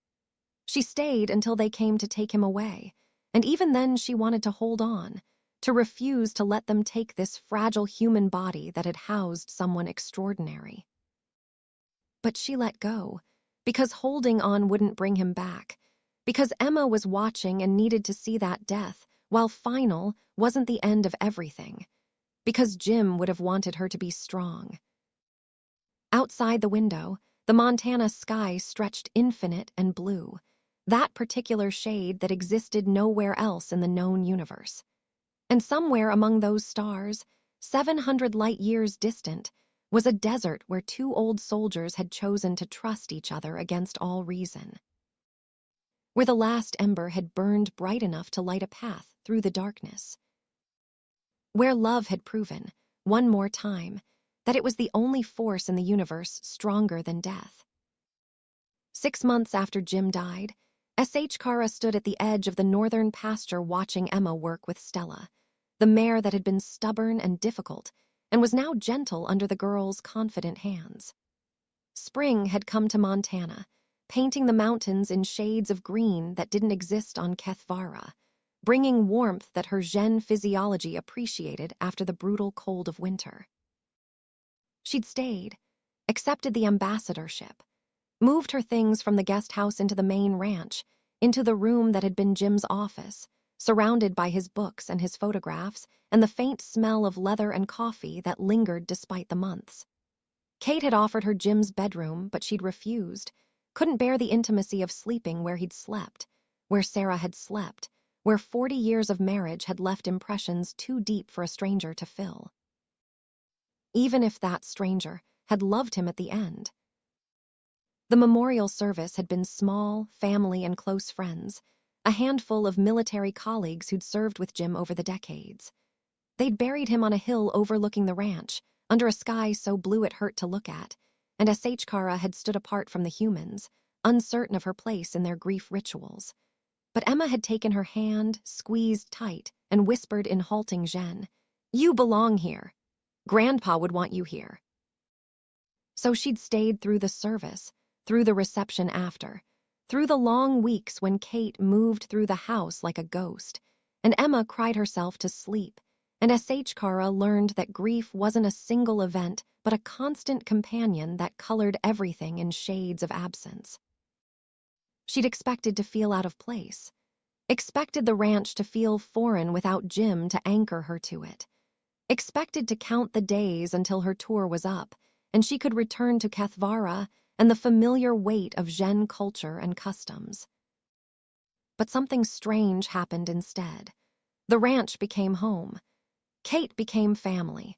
She stayed until they came to take him away, and even then she wanted to hold on, to refuse to let them take this fragile human body that had housed someone extraordinary. But she let go, because holding on wouldn't bring him back, because Emma was watching and needed to see that death, while final wasn't the end of everything, because Jim would have wanted her to be strong. Outside the window, the Montana sky stretched infinite and blue, that particular shade that existed nowhere else in the known universe. And somewhere among those stars, 700 light-years distant, was a desert where 2 old soldiers had chosen to trust each other against all reason. Where the last ember had burned bright enough to light a path through the darkness. Where love had proven, one more time, that it was the only force in the universe stronger than death. 6 months after Jim died, Kara stood at the edge of the northern pasture watching Emma work with Stella, the mare that had been stubborn and difficult, and was now gentle under the girl's confident hands. Spring had come to Montana, painting the mountains in shades of green that didn't exist on Kethvara, bringing warmth that her Zhen physiology appreciated after the brutal cold of winter. She'd stayed, accepted the ambassadorship, moved her things from the guest house into the main ranch, into the room that had been Jim's office, surrounded by his books and his photographs and the faint smell of leather and coffee that lingered despite the months. Kate had offered her Jim's bedroom, but she'd refused, couldn't bear the intimacy of sleeping where he'd slept, where Sarah had slept, where 40 years of marriage had left impressions too deep for a stranger to fill. Even if that stranger had loved him at the end. The memorial service had been small, family and close friends, a handful of military colleagues who'd served with Jim over the decades. They'd buried him on a hill overlooking the ranch, under a sky so blue it hurt to look at, and Kara had stood apart from the humans, uncertain of her place in their grief rituals. But Emma had taken her hand, squeezed tight, and whispered in halting Zhen, "You belong here. Grandpa would want you here." So she'd stayed through the service, through the reception after, through the long weeks when Kate moved through the house like a ghost, and Emma cried herself to sleep, and Kara learned that grief wasn't a single event but a constant companion that colored everything in shades of absence. She'd expected to feel out of place, expected the ranch to feel foreign without Jim to anchor her to it, expected to count the days until her tour was up and she could return to Kethvara and the familiar weight of Zhen culture and customs. But something strange happened instead. The ranch became home. Kate became family.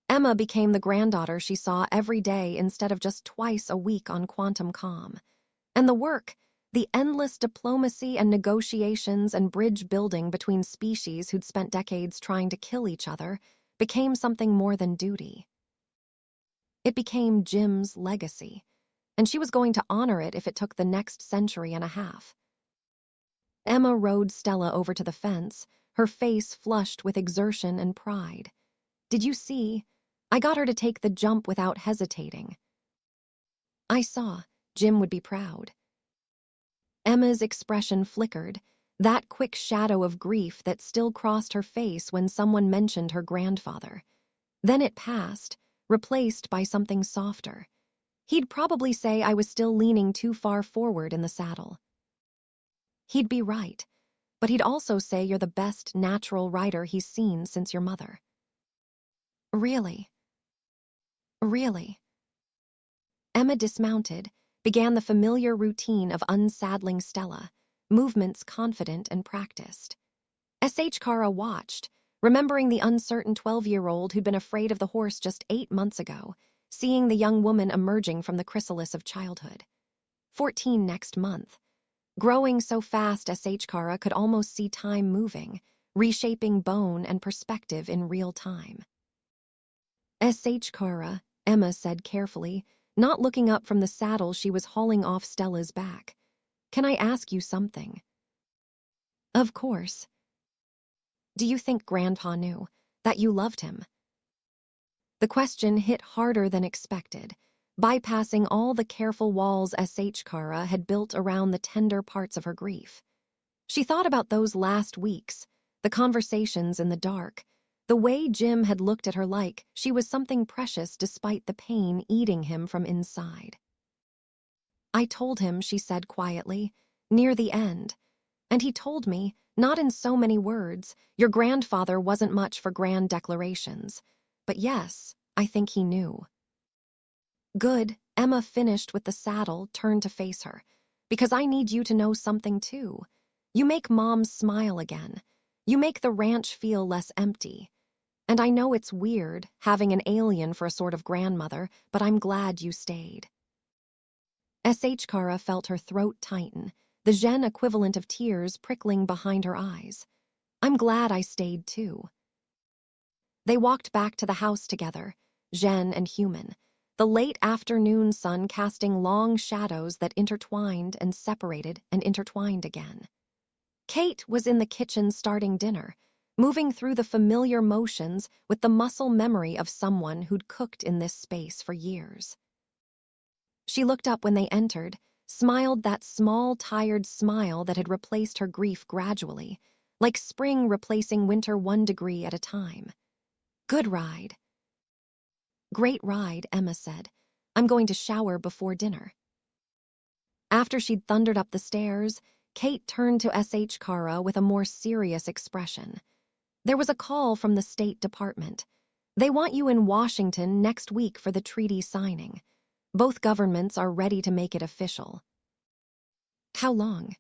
Emma became the granddaughter she saw every day instead of just twice a week on Quantum Com. And the work, the endless diplomacy and negotiations and bridge building between species who'd spent decades trying to kill each other, became something more than duty. It became Jim's legacy, and she was going to honor it if it took the next century and a half. Emma rode Stella over to the fence, her face flushed with exertion and pride. "Did you see? I got her to take the jump without hesitating." "I saw. Jim would be proud." Emma's expression flickered, that quick shadow of grief that still crossed her face when someone mentioned her grandfather. Then it passed, replaced by something softer. He'd probably say I was still leaning too far forward in the saddle. He'd be right, but he'd also say you're the best natural rider he's seen since your mother. Really? Really? Emma dismounted, began the familiar routine of unsaddling Stella, movements confident and practiced. S.H. Kara watched, remembering the uncertain 12-year-old who'd been afraid of the horse just 8 months ago, seeing the young woman emerging from the chrysalis of childhood. 14 next month. Growing so fast S.H. Kara could almost see time moving, reshaping bone and perspective in real time. S.H. Kara, Emma said carefully, not looking up from the saddle she was hauling off Stella's back. "Can I ask you something?" "Of course." "Do you think Grandpa knew that you loved him?" The question hit harder than expected, bypassing all the careful walls S.H. Kara had built around the tender parts of her grief. She thought about those last weeks, the conversations in the dark, the way Jim had looked at her like she was something precious despite the pain eating him from inside. "I told him," she said quietly, "near the end. And he told me, not in so many words, your grandfather wasn't much for grand declarations. But yes, I think he knew." "Good," Emma finished with the saddle, turned to face her. "Because I need you to know something too. You make Mom smile again. You make the ranch feel less empty. And I know it's weird, having an alien for a sort of grandmother, but I'm glad you stayed." S.H. Kara felt her throat tighten, the Zhen equivalent of tears prickling behind her eyes. "I'm glad I stayed too." They walked back to the house together, Zhen and human, the late afternoon sun casting long shadows that intertwined and separated and intertwined again. Kate was in the kitchen starting dinner, moving through the familiar motions with the muscle memory of someone who'd cooked in this space for years. She looked up when they entered, smiled that small, tired smile that had replaced her grief gradually, like spring replacing winter 1 degree at a time. "Good ride." "Great ride," Emma said. "I'm going to shower before dinner." After she'd thundered up the stairs, Kate turned to S.H. Kara with a more serious expression. "There was a call from the State Department. They want you in Washington next week for the treaty signing. Both governments are ready to make it official." "How long?"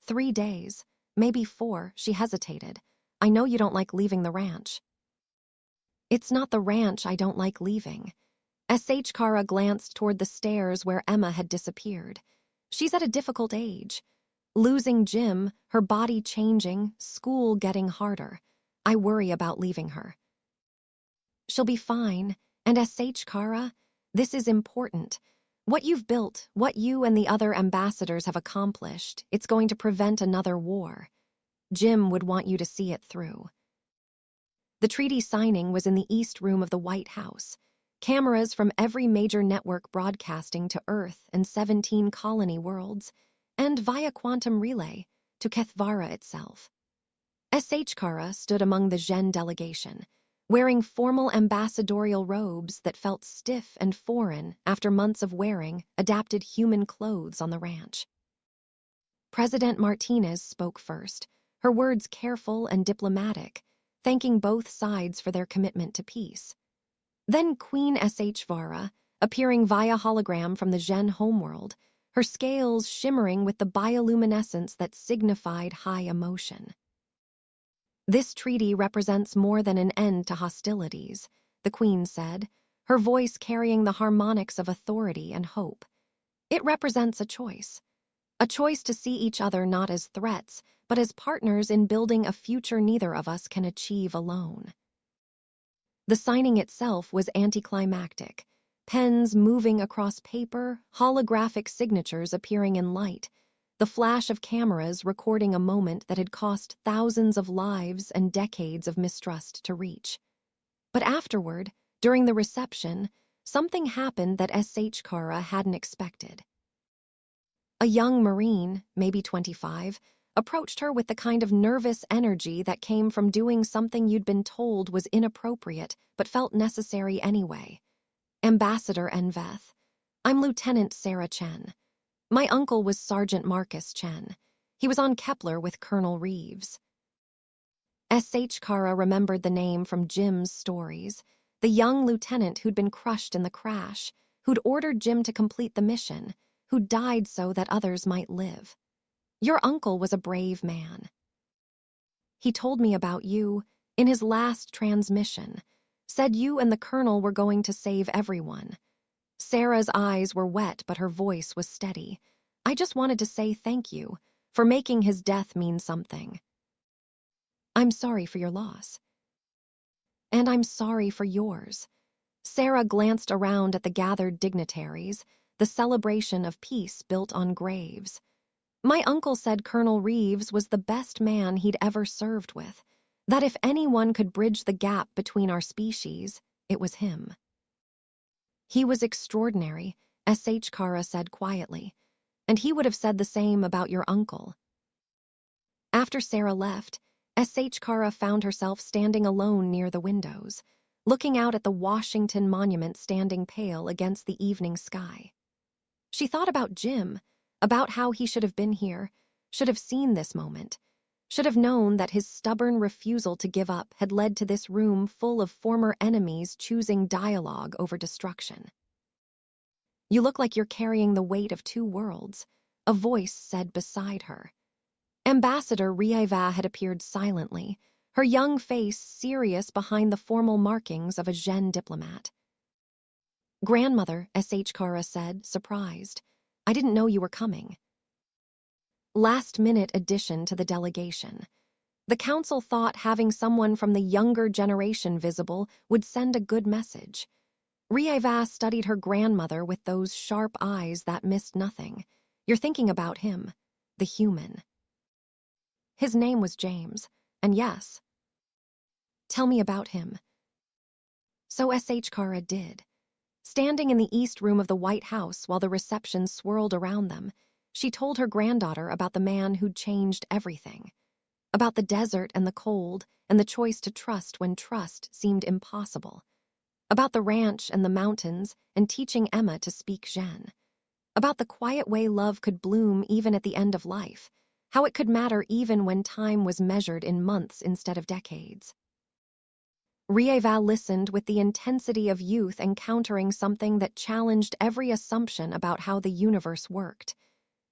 3 days, maybe 4, she hesitated. "I know you don't like leaving the ranch." "It's not the ranch I don't like leaving." S.H. Kara glanced toward the stairs where Emma had disappeared. "She's at a difficult age. Losing Jim, her body changing, school getting harder. I worry about leaving her." "She'll be fine. And S.H. Kara, this is important. What you've built, what you and the other ambassadors have accomplished, it's going to prevent another war. Jim would want you to see it through." The treaty signing was in the East Room of the White House. Cameras from every major network broadcasting to Earth and 17 colony worlds, and via quantum relay to Kethvara itself. S.H. Kara stood among the Zhen delegation, wearing formal ambassadorial robes that felt stiff and foreign after months of wearing adapted human clothes on the ranch. President Martinez spoke first, her words careful and diplomatic, thanking both sides for their commitment to peace. Then Queen Vara, appearing via hologram from the Zhen homeworld, her scales shimmering with the bioluminescence that signified high emotion. This treaty represents more than an end to hostilities, the Queen said, her voice carrying the harmonics of authority and hope. It represents a choice to see each other not as threats, but as partners in building a future neither of us can achieve alone. The signing itself was anticlimactic, pens moving across paper, holographic signatures appearing in light, the flash of cameras recording a moment that had cost thousands of lives and decades of mistrust to reach. But afterward, during the reception, something happened that Kara hadn't expected. A young Marine, maybe 25, approached her with the kind of nervous energy that came from doing something you'd been told was inappropriate but felt necessary anyway. Ambassador Enveth, I'm Lieutenant Sarah Chen. My uncle was Sergeant Marcus Chen. He was on Kepler with Colonel Reeves. Kara remembered the name from Jim's stories, the young lieutenant who'd been crushed in the crash, who'd ordered Jim to complete the mission, who died so that others might live. Your uncle was a brave man. He told me about you in his last transmission, said you and the colonel were going to save everyone. Sarah's eyes were wet, but her voice was steady. I just wanted to say thank you for making his death mean something. I'm sorry for your loss. And I'm sorry for yours. Sarah glanced around at the gathered dignitaries, the celebration of peace built on graves. My uncle said Colonel Reeves was the best man he'd ever served with, that if anyone could bridge the gap between our species, it was him. He was extraordinary, Kara said quietly, and he would have said the same about your uncle. After Sarah left, Kara found herself standing alone near the windows, looking out at the Washington Monument standing pale against the evening sky. She thought about Jim, about how he should have been here, should have seen this moment, should have known that his stubborn refusal to give up had led to this room full of former enemies choosing dialogue over destruction. You look like you're carrying the weight of two worlds, a voice said beside her. Ambassador Rieva had appeared silently, her young face serious behind the formal markings of a Zhen diplomat. Grandmother, Kara said, surprised. I didn't know you were coming. Last-minute addition to the delegation. The council thought having someone from the younger generation visible would send a good message. Rieva studied her grandmother with those sharp eyes that missed nothing. You're thinking about him, the human. His name was James, and yes. Tell me about him. So Kara did. Standing in the east room of the White House while the reception swirled around them, she told her granddaughter about the man who'd changed everything. About the desert and the cold and the choice to trust when trust seemed impossible. About the ranch and the mountains and teaching Emma to speak Zhen. About the quiet way love could bloom even at the end of life, how it could matter even when time was measured in months instead of decades. Rieva listened with the intensity of youth encountering something that challenged every assumption about how the universe worked.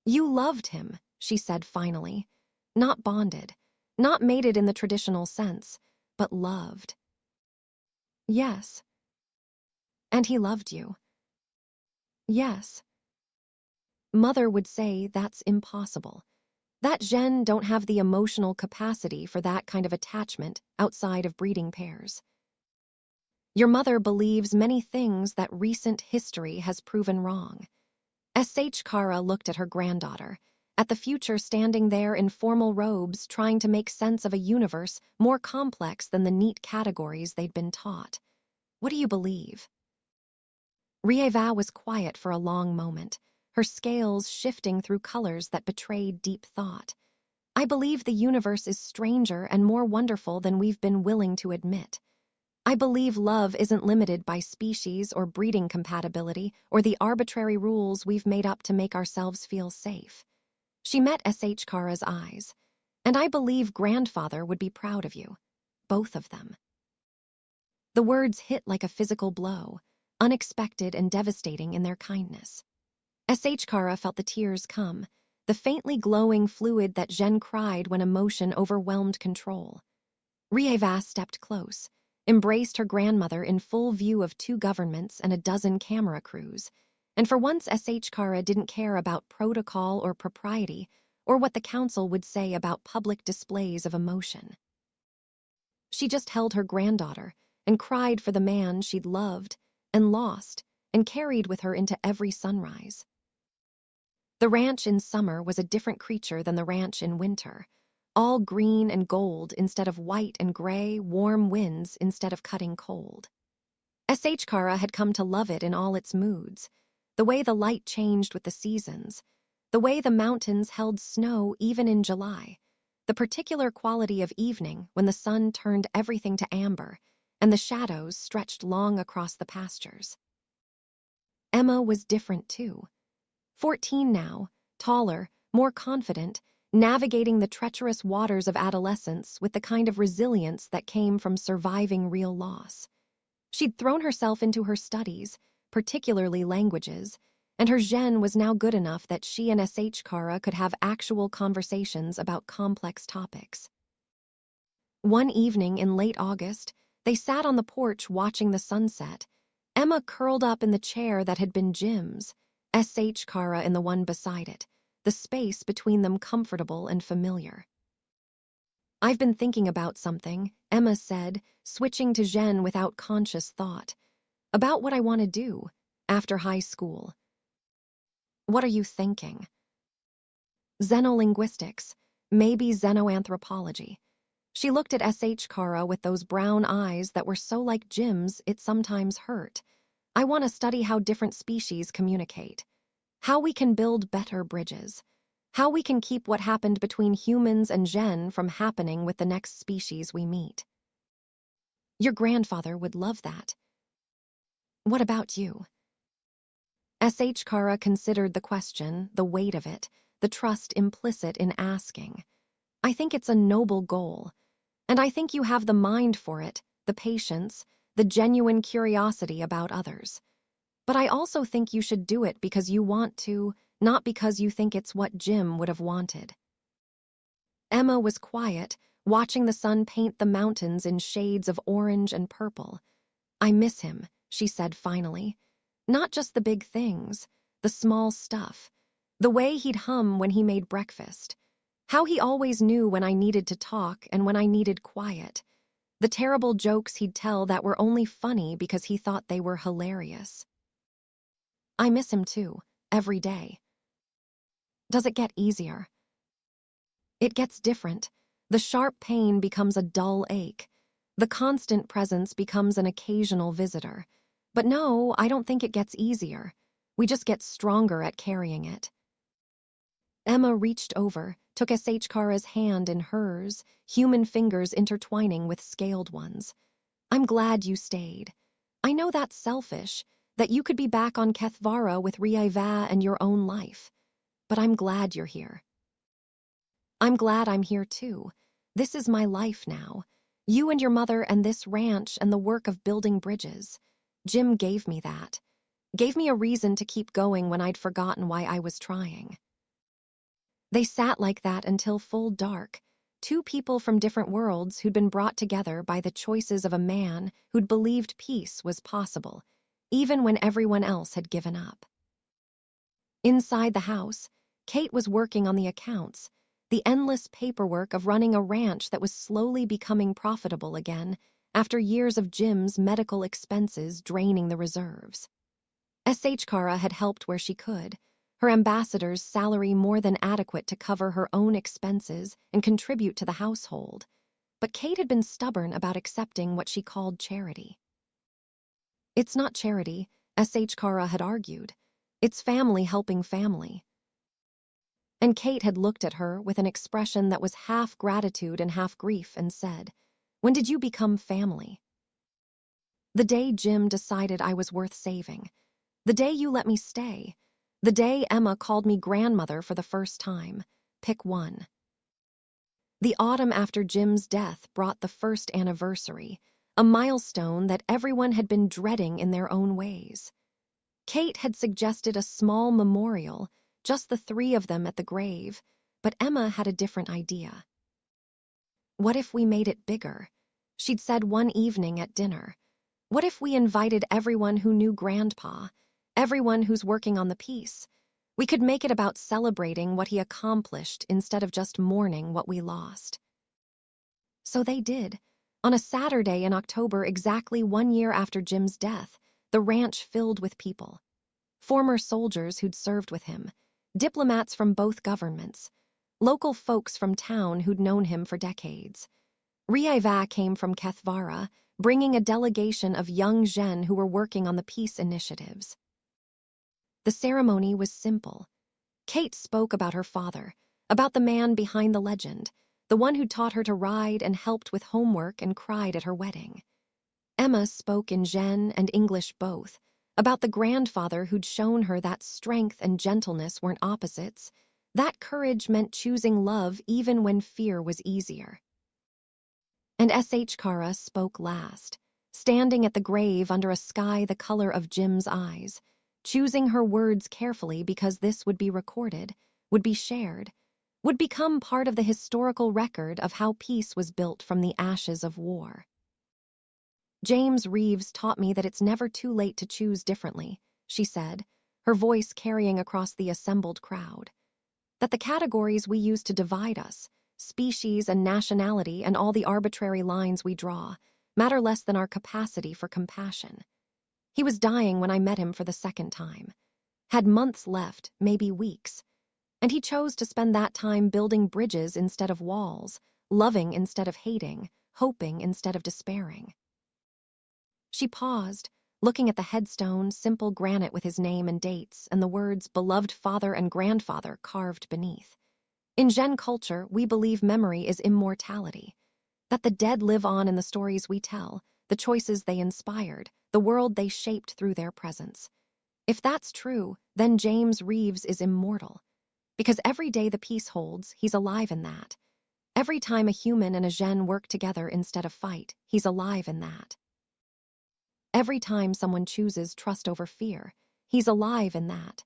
You loved him, she said finally. Not bonded, not mated in the traditional sense, but loved. Yes. And he loved you. Yes. Mother would say that's impossible. That Zhen don't have the emotional capacity for that kind of attachment outside of breeding pairs. Your mother believes many things that recent history has proven wrong. Kara looked at her granddaughter, at the future standing there in formal robes trying to make sense of a universe more complex than the neat categories they'd been taught. What do you believe? Rieva was quiet for a long moment, her scales shifting through colors that betrayed deep thought. I believe the universe is stranger and more wonderful than we've been willing to admit. I believe love isn't limited by species or breeding compatibility or the arbitrary rules we've made up to make ourselves feel safe. She met S.H. Kara's eyes. "And I believe grandfather would be proud of you. Both of them." The words hit like a physical blow, unexpected and devastating in their kindness. S.H. Kara felt the tears come, the faintly glowing fluid that Zhen cried when emotion overwhelmed control. Rieva stepped close, embraced her grandmother in full view of 2 governments and a dozen camera crews, and for once S.H. Kara didn't care about protocol or propriety or what the council would say about public displays of emotion. She just held her granddaughter and cried for the man she'd loved and lost and carried with her into every sunrise. The ranch in summer was a different creature than the ranch in winter, all green and gold instead of white and gray, warm winds instead of cutting cold. S.H. Kara had come to love it in all its moods, the way the light changed with the seasons, the way the mountains held snow even in July, the particular quality of evening when the sun turned everything to amber and the shadows stretched long across the pastures. Emma was different too. 14 now, taller, more confident, navigating the treacherous waters of adolescence with the kind of resilience that came from surviving real loss. She'd thrown herself into her studies, particularly languages, and her Zhen was now good enough that she and S.H. Kara could have actual conversations about complex topics. One evening in late August, they sat on the porch watching the sunset, Emma curled up in the chair that had been Jim's, S.H. Kara in the one beside it, the space between them comfortable and familiar. "I've been thinking about something," Emma said, switching to Zhen without conscious thought. "About what I want to do after high school." "What are you thinking?" "Xenolinguistics, maybe xenoanthropology." She looked at S.H. Kara with those brown eyes that were so like Jim's it sometimes hurt. "I want to study how different species communicate. How we can build better bridges. How we can keep what happened between humans and Zhen from happening with the next species we meet." "Your grandfather would love that." "What about you?" S.H. Kara considered the question, the weight of it, the trust implicit in asking. "I think it's a noble goal. And I think you have the mind for it, the patience, the genuine curiosity about others. But I also think you should do it because you want to, not because you think it's what Jim would have wanted." Emma was quiet, watching the sun paint the mountains in shades of orange and purple. "I miss him," she said finally. "Not just the big things, the small stuff. The way he'd hum when he made breakfast. How he always knew when I needed to talk and when I needed quiet. The terrible jokes he'd tell that were only funny because he thought they were hilarious." "I miss him too, every day." "Does it get easier?" "It gets different. The sharp pain becomes a dull ache. The constant presence becomes an occasional visitor. But no, I don't think it gets easier. We just get stronger at carrying it." Emma reached over, took S.H. Kara's hand in hers, human fingers intertwining with scaled ones. "I'm glad you stayed. I know that's selfish, that you could be back on Kethvara with Rieva and your own life. But I'm glad you're here." "I'm glad I'm here too. This is my life now. You and your mother and this ranch and the work of building bridges. Jim gave me that. Gave me a reason to keep going when I'd forgotten why I was trying." They sat like that until full dark, 2 people from different worlds who'd been brought together by the choices of a man who'd believed peace was possible, even when everyone else had given up. Inside the house, Kate was working on the accounts, the endless paperwork of running a ranch that was slowly becoming profitable again after years of Jim's medical expenses draining the reserves. S.H. Kara had helped where she could, her ambassador's salary more than adequate to cover her own expenses and contribute to the household. But Kate had been stubborn about accepting what she called charity. "It's not charity," S.H. Kara had argued. "It's family helping family." And Kate had looked at her with an expression that was half gratitude and half grief and said, "When did you become family?" "The day Jim decided I was worth saving. The day you let me stay. The day Emma called me grandmother for the first time. Pick one. The autumn after Jim's death brought the first anniversary, a milestone that everyone had been dreading in their own ways. Kate had suggested a small memorial, just the three of them at the grave, but Emma had a different idea. What if we made it bigger? She'd said one evening at dinner. What if we invited everyone who knew Grandpa, everyone who's working on the piece? We could make it about celebrating what he accomplished instead of just mourning what we lost. So they did. On a Saturday in October, exactly 1 year after Jim's death, the ranch filled with people. Former soldiers who'd served with him, diplomats from both governments, local folks from town who'd known him for decades. Rieva came from Kethvara, bringing a delegation of young Zhen who were working on the peace initiatives. The ceremony was simple. Kate spoke about her father, about the man behind the legend, the one who taught her to ride and helped with homework and cried at her wedding. Emma spoke in Zhen and English both, about the grandfather who'd shown her that strength and gentleness weren't opposites, that courage meant choosing love even when fear was easier. And S.H. Kara spoke last, standing at the grave under a sky the color of Jim's eyes, choosing her words carefully because this would be recorded, would be shared, would become part of the historical record of how peace was built from the ashes of war. James Reeves taught me that it's never too late to choose differently, she said, her voice carrying across the assembled crowd. That the categories we use to divide us, species and nationality and all the arbitrary lines we draw, matter less than our capacity for compassion. He was dying when I met him for the second time. Had months left, maybe weeks. And he chose to spend that time building bridges instead of walls, loving instead of hating, hoping instead of despairing. She paused, looking at the headstone, simple granite with his name and dates, and the words beloved father and grandfather carved beneath. In Zhen culture, we believe memory is immortality, that the dead live on in the stories we tell, the choices they inspired, the world they shaped through their presence. If that's true, then James Reeves is immortal. Because every day the peace holds, he's alive in that. Every time a human and a Zhen work together instead of fight, he's alive in that. Every time someone chooses trust over fear, he's alive in that.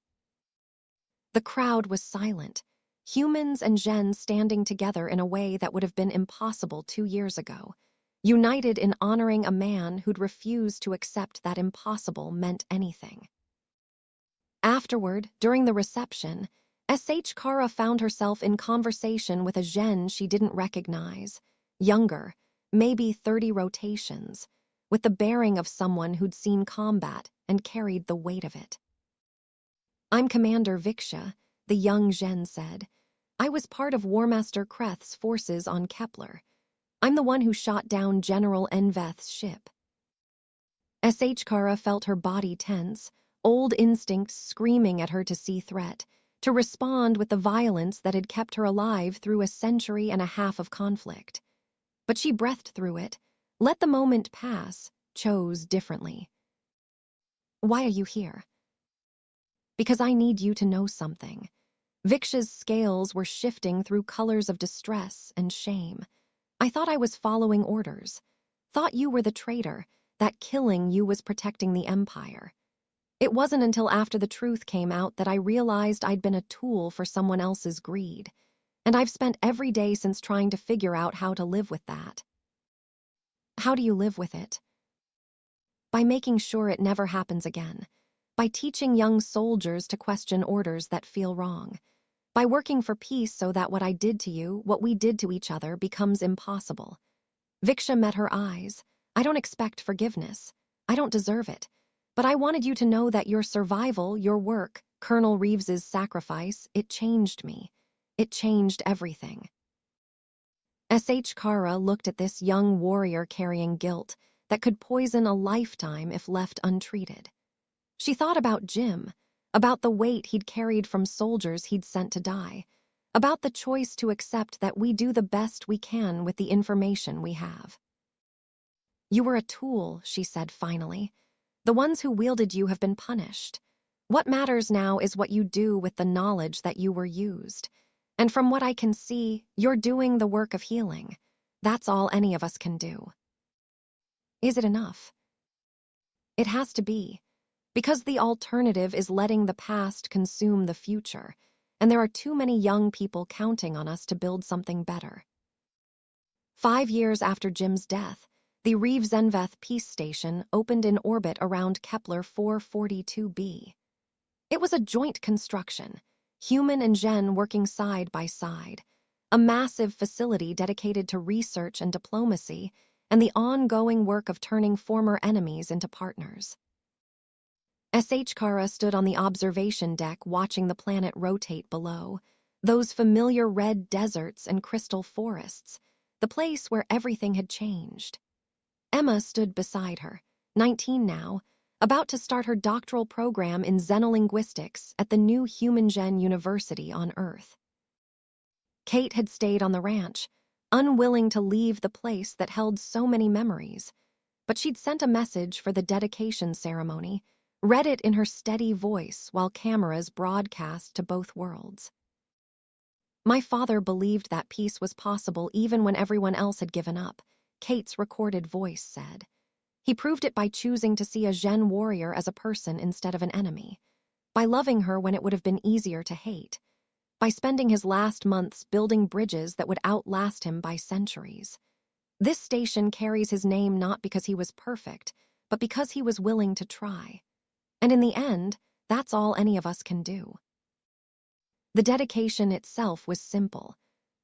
The crowd was silent, humans and Zhen standing together in a way that would have been impossible 2 years ago, united in honoring a man who'd refused to accept that impossible meant anything. Afterward, during the reception, S.H. Kara found herself in conversation with a Zhen she didn't recognize, younger, maybe 30 rotations, with the bearing of someone who'd seen combat and carried the weight of it. I'm Commander Viksha, the young Zhen said. I was part of War Master Kreth's forces on Kepler. I'm the one who shot down General Enveth's ship. S.H. Kara felt her body tense, old instincts screaming at her to see threat, to respond with the violence that had kept her alive through a century and a half of conflict. But she breathed through it, let the moment pass, chose differently. Why are you here? Because I need you to know something. Viksha's scales were shifting through colors of distress and shame. I thought I was following orders. Thought you were the traitor, that killing you was protecting the Empire. It wasn't until after the truth came out that I realized I'd been a tool for someone else's greed. And I've spent every day since trying to figure out how to live with that. How do you live with it? By making sure it never happens again. By teaching young soldiers to question orders that feel wrong. By working for peace so that what I did to you, what we did to each other, becomes impossible. Viksha met her eyes. I don't expect forgiveness. I don't deserve it. But I wanted you to know that your survival, your work, Colonel Reeves's sacrifice, it changed me. It changed everything. S.H. Kara looked at this young warrior carrying guilt that could poison a lifetime if left untreated. She thought about Jim, about the weight he'd carried from soldiers he'd sent to die, about the choice to accept that we do the best we can with the information we have. You were a tool, she said finally. The ones who wielded you have been punished. What matters now is what you do with the knowledge that you were used. And from what I can see, you're doing the work of healing. That's all any of us can do. Is it enough? It has to be, because the alternative is letting the past consume the future, and there are too many young people counting on us to build something better. 5 years after Jim's death, the Reeves-Zenveth Peace Station opened in orbit around Kepler 442b. It was a joint construction, human and Zhen working side by side, a massive facility dedicated to research and diplomacy, and the ongoing work of turning former enemies into partners. SH Kara stood on the observation deck watching the planet rotate below, those familiar red deserts and crystal forests, the place where everything had changed. Emma stood beside her, 19 now, about to start her doctoral program in xenolinguistics at the new Human Gen University on Earth. Kate had stayed on the ranch, unwilling to leave the place that held so many memories, but she'd sent a message for the dedication ceremony, read it in her steady voice while cameras broadcast to both worlds. My father believed that peace was possible even when everyone else had given up, Kate's recorded voice said. He proved it by choosing to see a Zhen warrior as a person instead of an enemy, by loving her when it would have been easier to hate, by spending his last months building bridges that would outlast him by centuries. This station carries his name not because he was perfect, but because he was willing to try. And in the end, that's all any of us can do. The dedication itself was simple.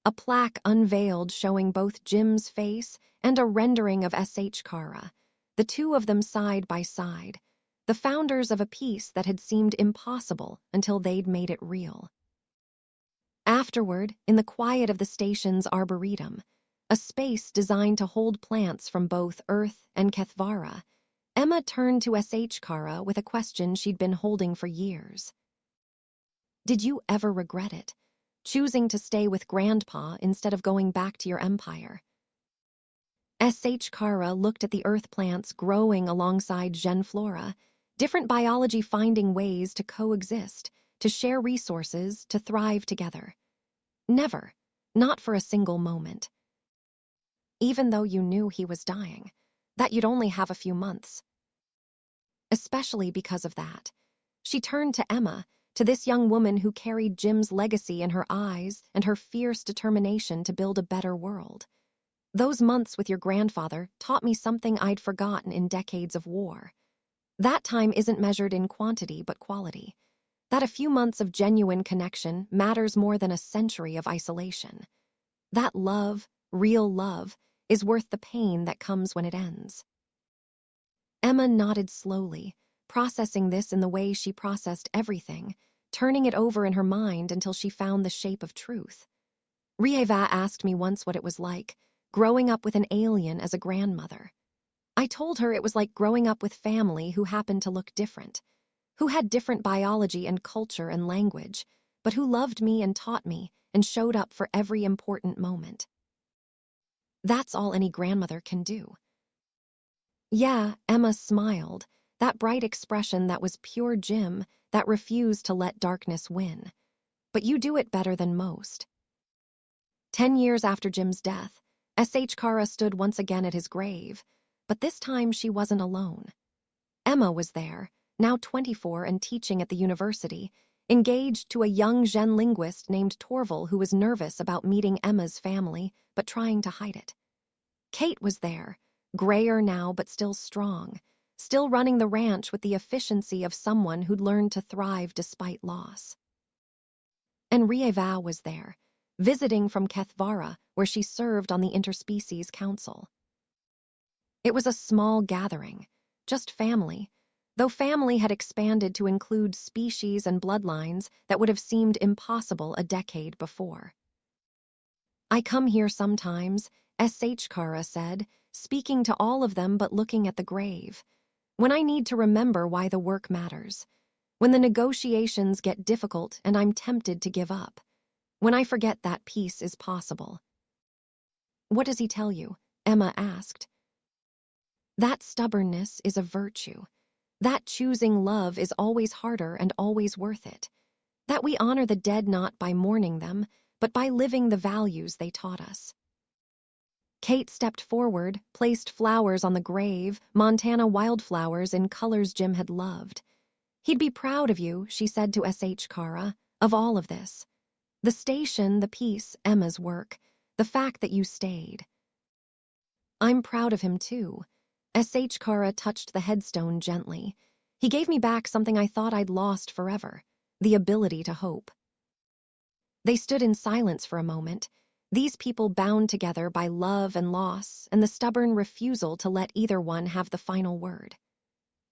A plaque unveiled showing both Jim's face and a rendering of SH Kara, the two of them side by side, the founders of a peace that had seemed impossible until they'd made it real. Afterward, in the quiet of the station's arboretum, a space designed to hold plants from both Earth and Kethvara, Emma turned to SH Kara with a question she'd been holding for years. Did you ever regret it, choosing to stay with Grandpa instead of going back to your empire? SH Kara looked at the earth plants growing alongside Zhen flora, different biology finding ways to coexist, to share resources, to thrive together. Never, not for a single moment. Even though you knew he was dying, that you'd only have a few months. Especially because of that, she turned to Emma, to this young woman who carried Jim's legacy in her eyes and her fierce determination to build a better world. Those months with your grandfather taught me something I'd forgotten in decades of war. That time isn't measured in quantity but quality. That a few months of genuine connection matters more than a century of isolation. That love, real love, is worth the pain that comes when it ends. Emma nodded slowly, processing this in the way she processed everything, turning it over in her mind until she found the shape of truth. Rieva asked me once what it was like, growing up with an alien as a grandmother. I told her it was like growing up with family who happened to look different, who had different biology and culture and language, but who loved me and taught me and showed up for every important moment. That's all any grandmother can do. Yeah, Emma smiled, that bright expression that was pure Jim, that refused to let darkness win. But you do it better than most. 10 years after Jim's death, SH Kara stood once again at his grave, but this time she wasn't alone. Emma was there, now 24 and teaching at the university, engaged to a young Zhen linguist named Torval who was nervous about meeting Emma's family, but trying to hide it. Kate was there, grayer now but still strong, still running the ranch with the efficiency of someone who'd learned to thrive despite loss. And Rieva was there, visiting from Kethvara, where she served on the Interspecies Council. It was a small gathering, just family, though family had expanded to include species and bloodlines that would have seemed impossible a decade before. I come here sometimes, SH Kara said, speaking to all of them but looking at the grave, when I need to remember why the work matters, when the negotiations get difficult and I'm tempted to give up, when I forget that peace is possible. What does he tell you? Emma asked. That stubbornness is a virtue. That choosing love is always harder and always worth it. That we honor the dead not by mourning them, but by living the values they taught us. Kate stepped forward, placed flowers on the grave, Montana wildflowers in colors Jim had loved. He'd be proud of you, she said to S.H. Kara, of all of this. The station, the peace, Emma's work, the fact that you stayed. I'm proud of him too. S.H. Kara touched the headstone gently. He gave me back something I thought I'd lost forever, the ability to hope. They stood in silence for a moment, these people bound together by love and loss and the stubborn refusal to let either one have the final word.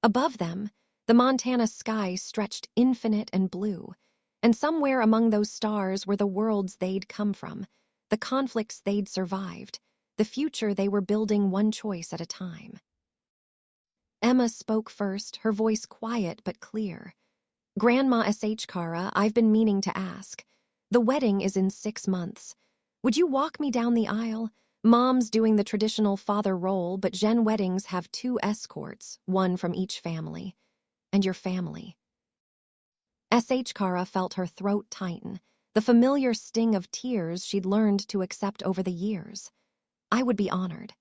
Above them, the Montana sky stretched infinite and blue, and somewhere among those stars were the worlds they'd come from, the conflicts they'd survived, the future they were building one choice at a time. Emma spoke first, her voice quiet but clear. Grandma S.H. Kara, I've been meaning to ask. The wedding is in 6 months. Would you walk me down the aisle? Mom's doing the traditional father role, but Zhen weddings have 2 escorts, one from each family. And your family. S.H. Kara felt her throat tighten, the familiar sting of tears she'd learned to accept over the years. I would be honored.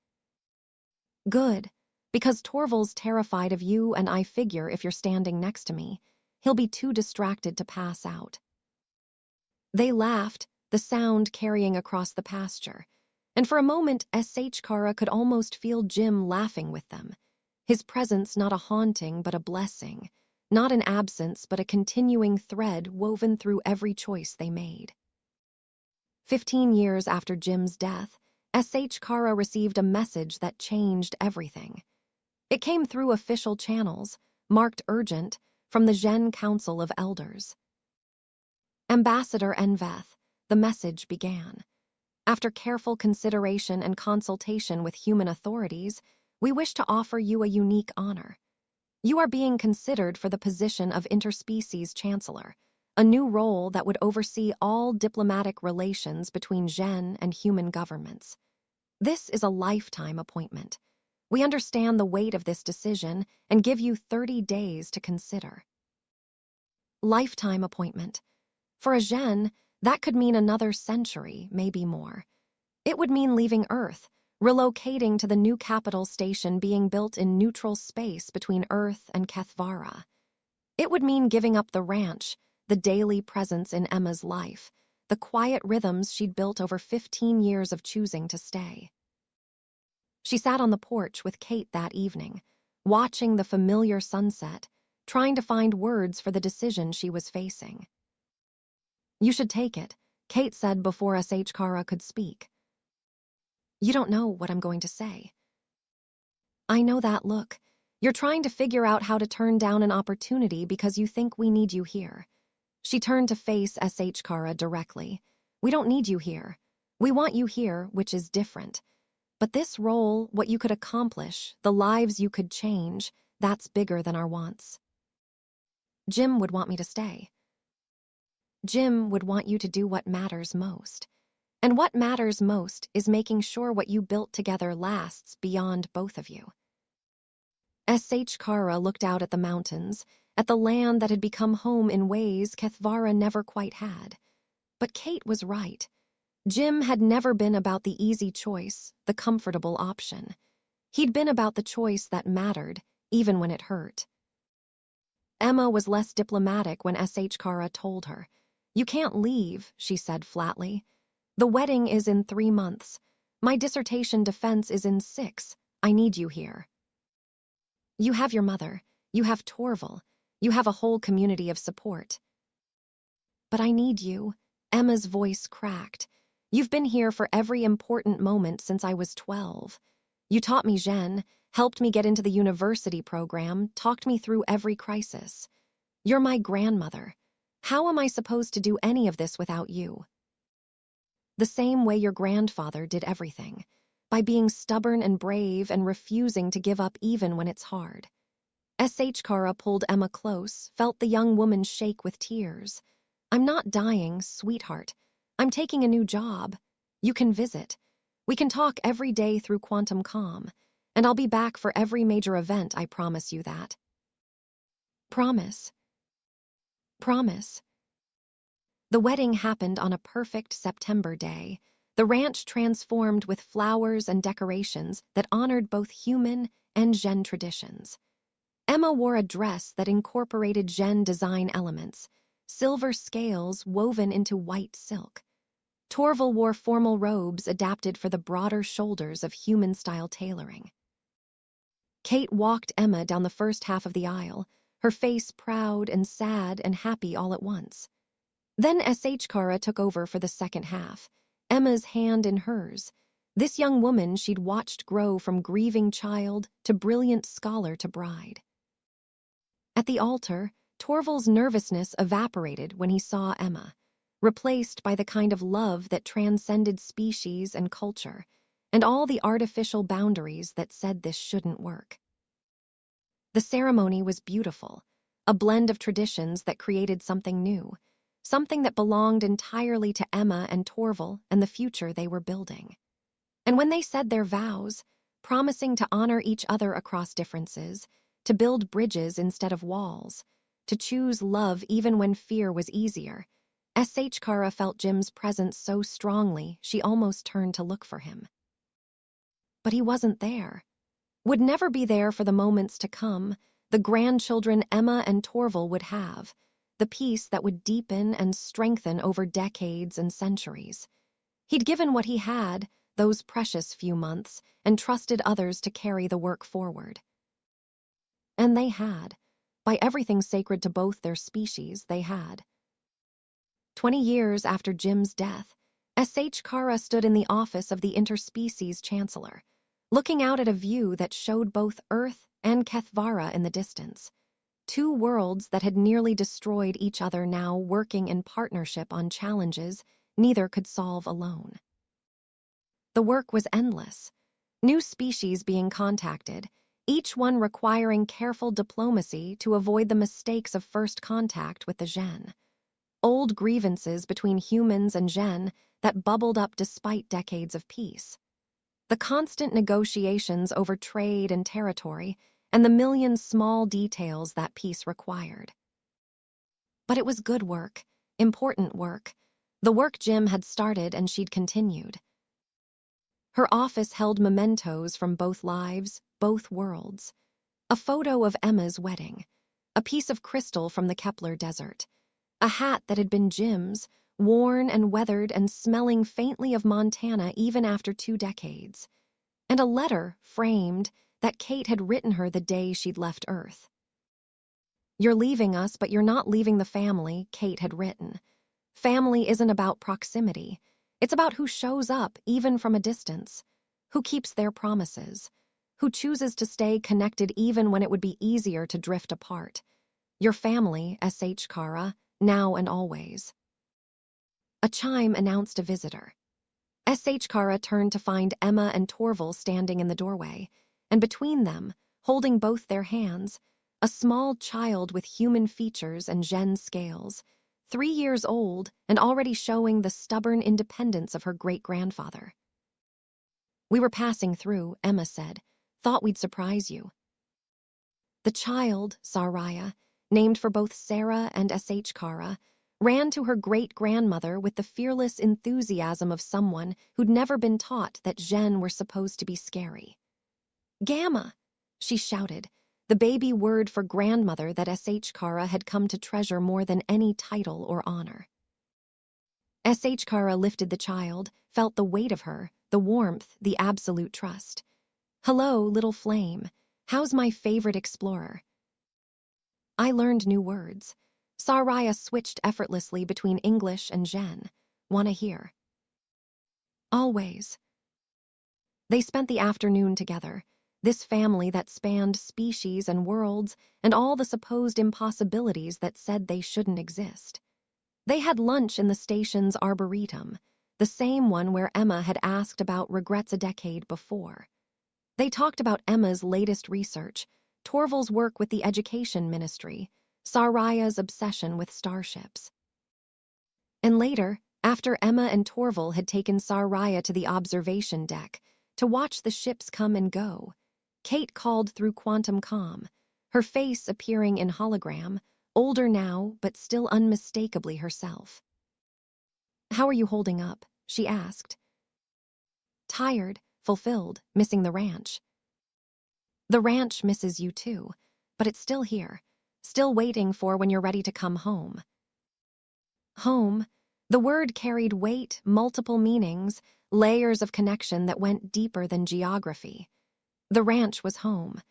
Good, because Torval's terrified of you and I figure if you're standing next to me, he'll be too distracted to pass out. They laughed, the sound carrying across the pasture, and for a moment S.H. Kara could almost feel Jim laughing with them, his presence not a haunting but a blessing, not an absence but a continuing thread woven through every choice they made. 15 years after Jim's death, S.H. Kara received a message that changed everything. It came through official channels, marked urgent, from the Zhen Council of Elders. Ambassador Enveth, the message began. After careful consideration and consultation with human authorities, we wish to offer you a unique honor. You are being considered for the position of Interspecies Chancellor, a new role that would oversee all diplomatic relations between Zhen and human governments. This is a lifetime appointment. We understand the weight of this decision and give you 30 days to consider. Lifetime appointment. For a Zhen, that could mean another century, maybe more. It would mean leaving Earth, relocating to the new capital station being built in neutral space between Earth and Kethvara. It would mean giving up the ranch, the daily presence in Emma's life, the quiet rhythms she'd built over 15 years of choosing to stay. She sat on the porch with Kate that evening, watching the familiar sunset, trying to find words for the decision she was facing. You should take it, Kate said before S.H. Kara could speak. You don't know what I'm going to say. I know that look. You're trying to figure out how to turn down an opportunity because you think we need you here. She turned to face S.H. Kara directly. We don't need you here. We want you here, which is different. But this role, what you could accomplish, the lives you could change, that's bigger than our wants. Jim would want me to stay. Jim would want you to do what matters most. And what matters most is making sure what you built together lasts beyond both of you. S.H. Kara looked out at the mountains, at the land that had become home in ways Kethvara never quite had. But Kate was right. Jim had never been about the easy choice, the comfortable option. He'd been about the choice that mattered, even when it hurt. Emma was less diplomatic when S.H. Kara told her. You can't leave, she said flatly. The wedding is in 3 months. My dissertation defense is in 6. I need you here. You have your mother. You have Torval. You have a whole community of support. But I need you. Emma's voice cracked. You've been here for every important moment since I was 12. You taught me Zhen, helped me get into the university program, talked me through every crisis. You're my grandmother. How am I supposed to do any of this without you? The same way your grandfather did everything, by being stubborn and brave and refusing to give up even when it's hard. S.H. Kara pulled Emma close, felt the young woman shake with tears. I'm not dying, sweetheart. I'm taking a new job. You can visit. We can talk every day through Quantum Comm, and I'll be back for every major event, I promise you that. Promise. Promise. The wedding happened on a perfect September day. The ranch transformed with flowers and decorations that honored both human and Zhen traditions. Emma wore a dress that incorporated Zhen design elements, silver scales woven into white silk. Torval wore formal robes adapted for the broader shoulders of human-style tailoring. Kate walked Emma down the first half of the aisle, her face proud and sad and happy all at once. Then S.H. Kara took over for the second half, Emma's hand in hers. This young woman she'd watched grow from grieving child to brilliant scholar to bride. At the altar, Torval's nervousness evaporated when he saw Emma, replaced by the kind of love that transcended species and culture, and all the artificial boundaries that said this shouldn't work. The ceremony was beautiful, a blend of traditions that created something new, something that belonged entirely to Emma and Torval and the future they were building. And when they said their vows, promising to honor each other across differences, to build bridges instead of walls, to choose love even when fear was easier, S.H. Kara felt Jim's presence so strongly she almost turned to look for him. But he wasn't there. Would never be there for the moments to come, the grandchildren Emma and Torval would have, the peace that would deepen and strengthen over decades and centuries. He'd given what he had, those precious few months, and trusted others to carry the work forward. And they had. By everything sacred to both their species, they had. 20 years after Jim's death, S.H. Kara stood in the office of the interspecies chancellor, looking out at a view that showed both Earth and Kethvara in the distance. Two worlds that had nearly destroyed each other now working in partnership on challenges neither could solve alone. The work was endless. New species being contacted, each one requiring careful diplomacy to avoid the mistakes of first contact with the Zhen. Old grievances between humans and Zhen that bubbled up despite decades of peace. The constant negotiations over trade and territory, and the million small details that peace required. But it was good work, important work, the work Jim had started and she'd continued. Her office held mementos from both lives, both worlds. A photo of Emma's wedding, a piece of crystal from the Kepler desert, a hat that had been Jim's, worn and weathered and smelling faintly of Montana even after 2 decades, and a letter, framed, that Kate had written her the day she'd left Earth. "You're leaving us, but you're not leaving the family," Kate had written. Family isn't about proximity. It's about who shows up, even from a distance, who keeps their promises, who chooses to stay connected even when it would be easier to drift apart. Your family, S.H. Kara, now and always. A chime announced a visitor. S.H. Kara turned to find Emma and Torval standing in the doorway, and between them, holding both their hands, a small child with human features and Zhen scales, 3 years old and already showing the stubborn independence of her great-grandfather. "We were passing through," Emma said. "Thought we'd surprise you." The child, Saraya, named for both Sarah and S.H. Kara, ran to her great-grandmother with the fearless enthusiasm of someone who'd never been taught that Zhen were supposed to be scary. "Gamma!" she shouted, the baby word for grandmother that S.H. Kara had come to treasure more than any title or honor. S.H. Kara lifted the child, felt the weight of her, the warmth, the absolute trust. "Hello, little flame. How's my favorite explorer?" I learned new words. Saraya switched effortlessly between English and Zhen. "Wanna hear?" "Always." They spent the afternoon together, this family that spanned species and worlds and all the supposed impossibilities that said they shouldn't exist. They had lunch in the station's arboretum, the same one where Emma had asked about regrets a decade before. They talked about Emma's latest research, Torval's work with the education ministry, Saraya's obsession with starships. And later, after Emma and Torval had taken Saraya to the observation deck to watch the ships come and go, Kate called through quantum comm, her face appearing in hologram, older now but still unmistakably herself. "How are you holding up?" she asked. "Tired, fulfilled, missing the ranch." "The ranch misses you too, but it's still here, still waiting for when you're ready to come home." Home, the word carried weight, multiple meanings, layers of connection that went deeper than geography. The ranch was home,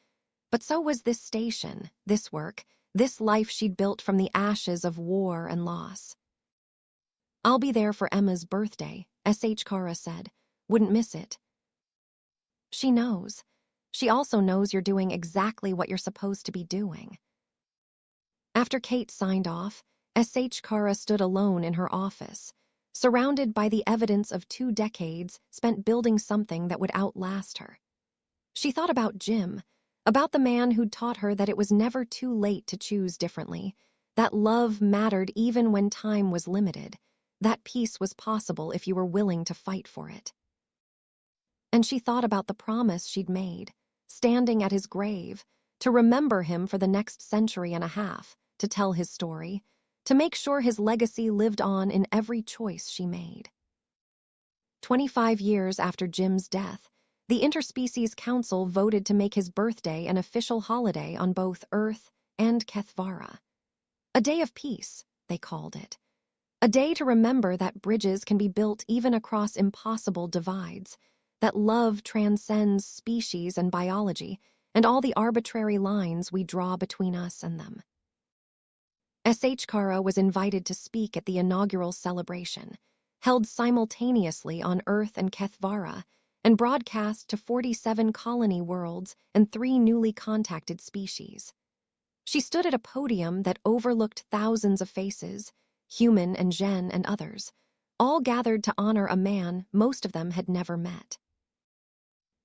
but so was this station, this work, this life she'd built from the ashes of war and loss. "I'll be there for Emma's birthday," S.H. Kara said. "Wouldn't miss it." She knows. She also knows you're doing exactly what you're supposed to be doing. After Kate signed off, S.H. Kara stood alone in her office, surrounded by the evidence of 2 decades spent building something that would outlast her. She thought about Jim, about the man who'd taught her that it was never too late to choose differently, that love mattered even when time was limited, that peace was possible if you were willing to fight for it. And she thought about the promise she'd made, standing at his grave, to remember him for the next century and a half, to tell his story, to make sure his legacy lived on in every choice she made. 25 years after Jim's death, the Interspecies Council voted to make his birthday an official holiday on both Earth and Kethvara. A day of peace, they called it. A day to remember that bridges can be built even across impossible divides, that love transcends species and biology, and all the arbitrary lines we draw between us and them. S.H. Kara was invited to speak at the inaugural celebration, held simultaneously on Earth and Kethvara, and broadcast to 47 colony worlds and 3 newly contacted species. She stood at a podium that overlooked thousands of faces, human and Zhen and others, all gathered to honor a man most of them had never met.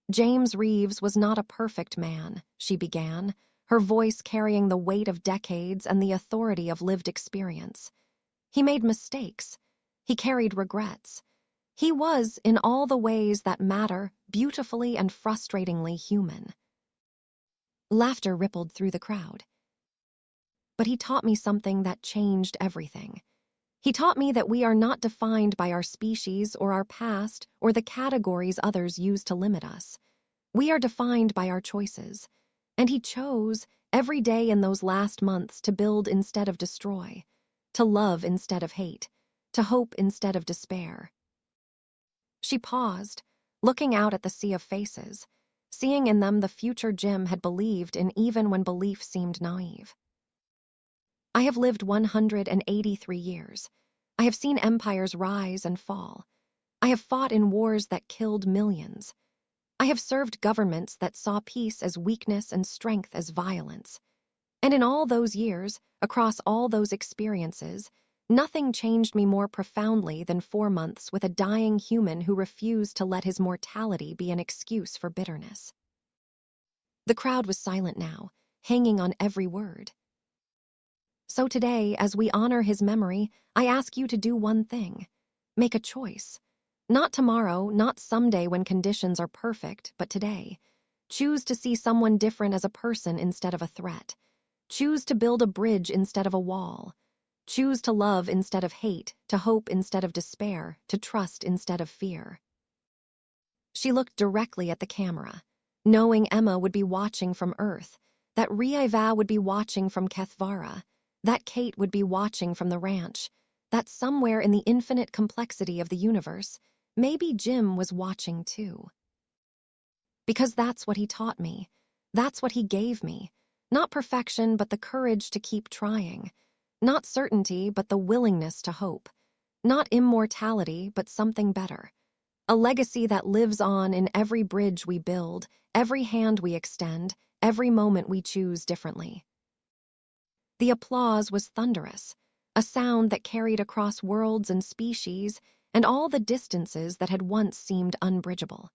"James Reeves was not a perfect man," she began, her voice carrying the weight of decades and the authority of lived experience. "He made mistakes. He carried regrets. He was, in all the ways that matter, beautifully and frustratingly human." Laughter rippled through the crowd. "But he taught me something that changed everything. He taught me that we are not defined by our species or our past or the categories others use to limit us. We are defined by our choices. And he chose, every day in those last months, to build instead of destroy, to love instead of hate, to hope instead of despair." She paused, looking out at the sea of faces, seeing in them the future Jim had believed in even when belief seemed naive. "I have lived 183 years. I have seen empires rise and fall. I have fought in wars that killed millions. I have served governments that saw peace as weakness and strength as violence. And in all those years, across all those experiences, nothing changed me more profoundly than 4 months with a dying human who refused to let his mortality be an excuse for bitterness." The crowd was silent now, hanging on every word. "So today, as we honor his memory, I ask you to do one thing. Make a choice. Not tomorrow, not someday when conditions are perfect, but today. Choose to see someone different as a person instead of a threat. Choose to build a bridge instead of a wall. Choose to love instead of hate, to hope instead of despair, to trust instead of fear." She looked directly at the camera, knowing Emma would be watching from Earth, that Rieva would be watching from Kethvara, that Kate would be watching from the ranch, that somewhere in the infinite complexity of the universe, maybe Jim was watching too. "Because that's what he taught me. That's what he gave me. Not perfection, but the courage to keep trying. Not certainty, but the willingness to hope. Not immortality, but something better. A legacy that lives on in every bridge we build, every hand we extend, every moment we choose differently." The applause was thunderous, a sound that carried across worlds and species and all the distances that had once seemed unbridgeable.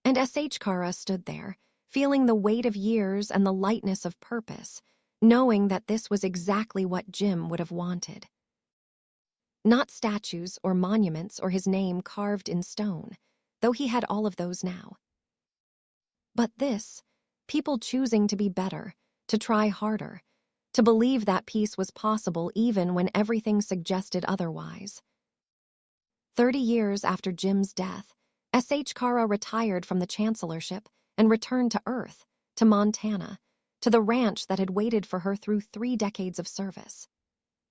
And S.H. Kara stood there, feeling the weight of years and the lightness of purpose, knowing that this was exactly what Jim would have wanted. Not statues or monuments or his name carved in stone, though he had all of those now. But this, people choosing to be better, to try harder, to believe that peace was possible even when everything suggested otherwise. 30 years after Jim's death, S.H. Kara retired from the chancellorship and returned to Earth, to Montana, to the ranch that had waited for her through 3 decades of service.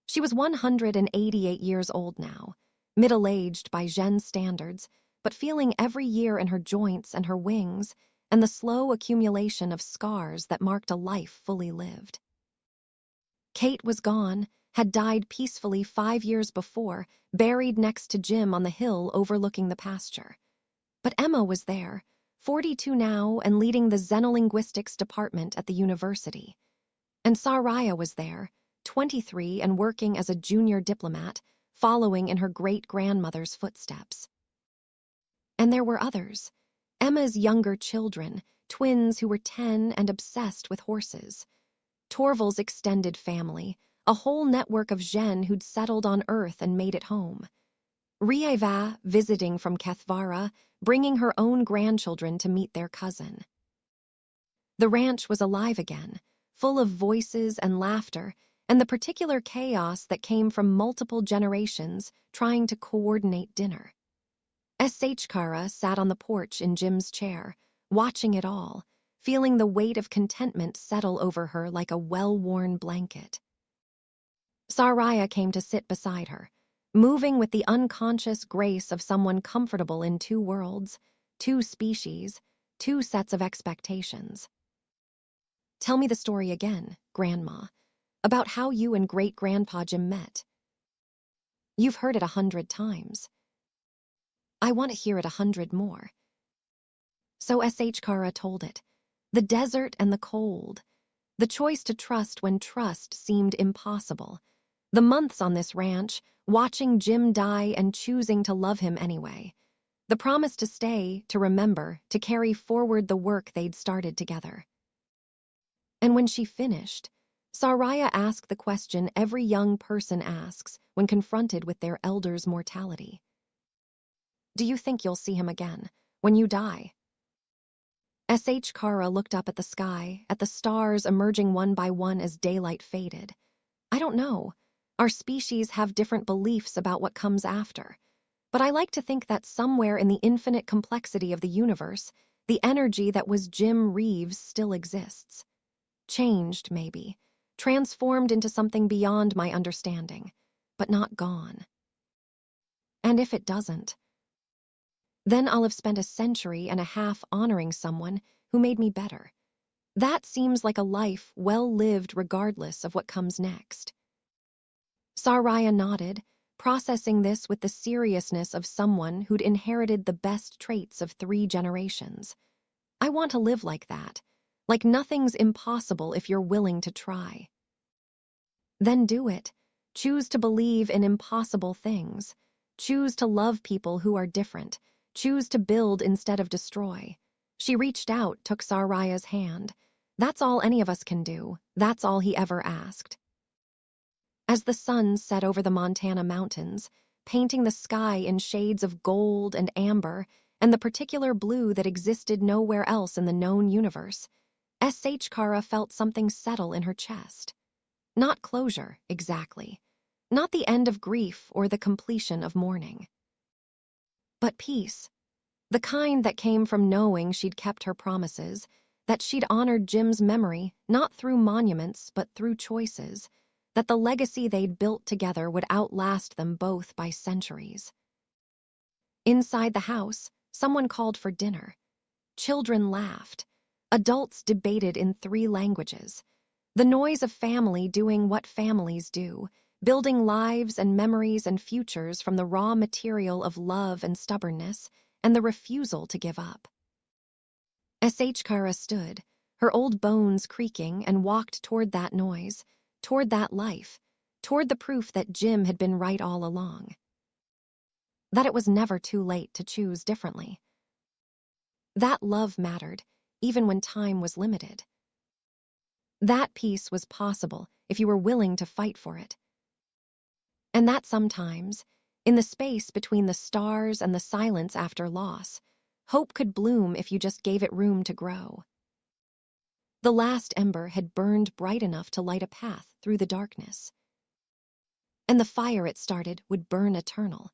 She was 188 years old now, middle-aged by Zhen standards, but feeling every year in her joints and her wings and the slow accumulation of scars that marked a life fully lived. Kate was gone, had died peacefully 5 years before, buried next to Jim on the hill overlooking the pasture. But Emma was there, 42 now and leading the xenolinguistics department at the university. And Saraya was there, 23 and working as a junior diplomat, following in her great-grandmother's footsteps. And there were others, Emma's younger children, twins who were 10 and obsessed with horses. Torval's extended family, a whole network of Zhen who'd settled on Earth and made it home. Rieva visiting from Kethvara, bringing her own grandchildren to meet their cousin. The ranch was alive again, full of voices and laughter, and the particular chaos that came from multiple generations trying to coordinate dinner. S.H. Kara sat on the porch in Jim's chair, watching it all, feeling the weight of contentment settle over her like a well-worn blanket. Saraya came to sit beside her, moving with the unconscious grace of someone comfortable in 2 worlds, 2 species, 2 sets of expectations. Tell me the story again, Grandma, about how you and Great-Grandpa Jim met. You've heard it 100 times. I want to hear it 100 more. So S.H. Kara told it. The desert and the cold. The choice to trust when trust seemed impossible. The months on this ranch, watching Jim die and choosing to love him anyway. The promise to stay, to remember, to carry forward the work they'd started together. And when she finished, Saraya asked the question every young person asks when confronted with their elder's mortality. Do you think you'll see him again, when you die? S.H. Kara looked up at the sky, at the stars emerging one by one as daylight faded. I don't know. Our species have different beliefs about what comes after. But I like to think that somewhere in the infinite complexity of the universe, the energy that was Jim Reeves still exists. Changed, maybe. Transformed into something beyond my understanding, but not gone. And if it doesn't, then I'll have spent a century and a half honoring someone who made me better. That seems like a life well lived regardless of what comes next. Saraya nodded, processing this with the seriousness of someone who'd inherited the best traits of 3 generations. I want to live like that, like nothing's impossible if you're willing to try. Then do it. Choose to believe in impossible things. Choose to love people who are different. Choose to build instead of destroy. She reached out, took Saraya's hand. That's all any of us can do. That's all he ever asked. As the sun set over the Montana mountains, painting the sky in shades of gold and amber and the particular blue that existed nowhere else in the known universe, S.H. Kara felt something settle in her chest. Not closure, exactly. Not the end of grief or the completion of mourning. But peace. The kind that came from knowing she'd kept her promises, that she'd honored Jim's memory not through monuments but through choices, that the legacy they'd built together would outlast them both by centuries. Inside the house, someone called for dinner. Children laughed. Adults debated in 3 languages. The noise of family doing what families do, building lives and memories and futures from the raw material of love and stubbornness, and the refusal to give up. S.H. Kara stood, her old bones creaking, and walked toward that noise, toward that life, toward the proof that Jim had been right all along. That it was never too late to choose differently. That love mattered, even when time was limited. That peace was possible if you were willing to fight for it. And that sometimes, in the space between the stars and the silence after loss, hope could bloom if you just gave it room to grow. The last ember had burned bright enough to light a path through the darkness. And the fire it started would burn eternal,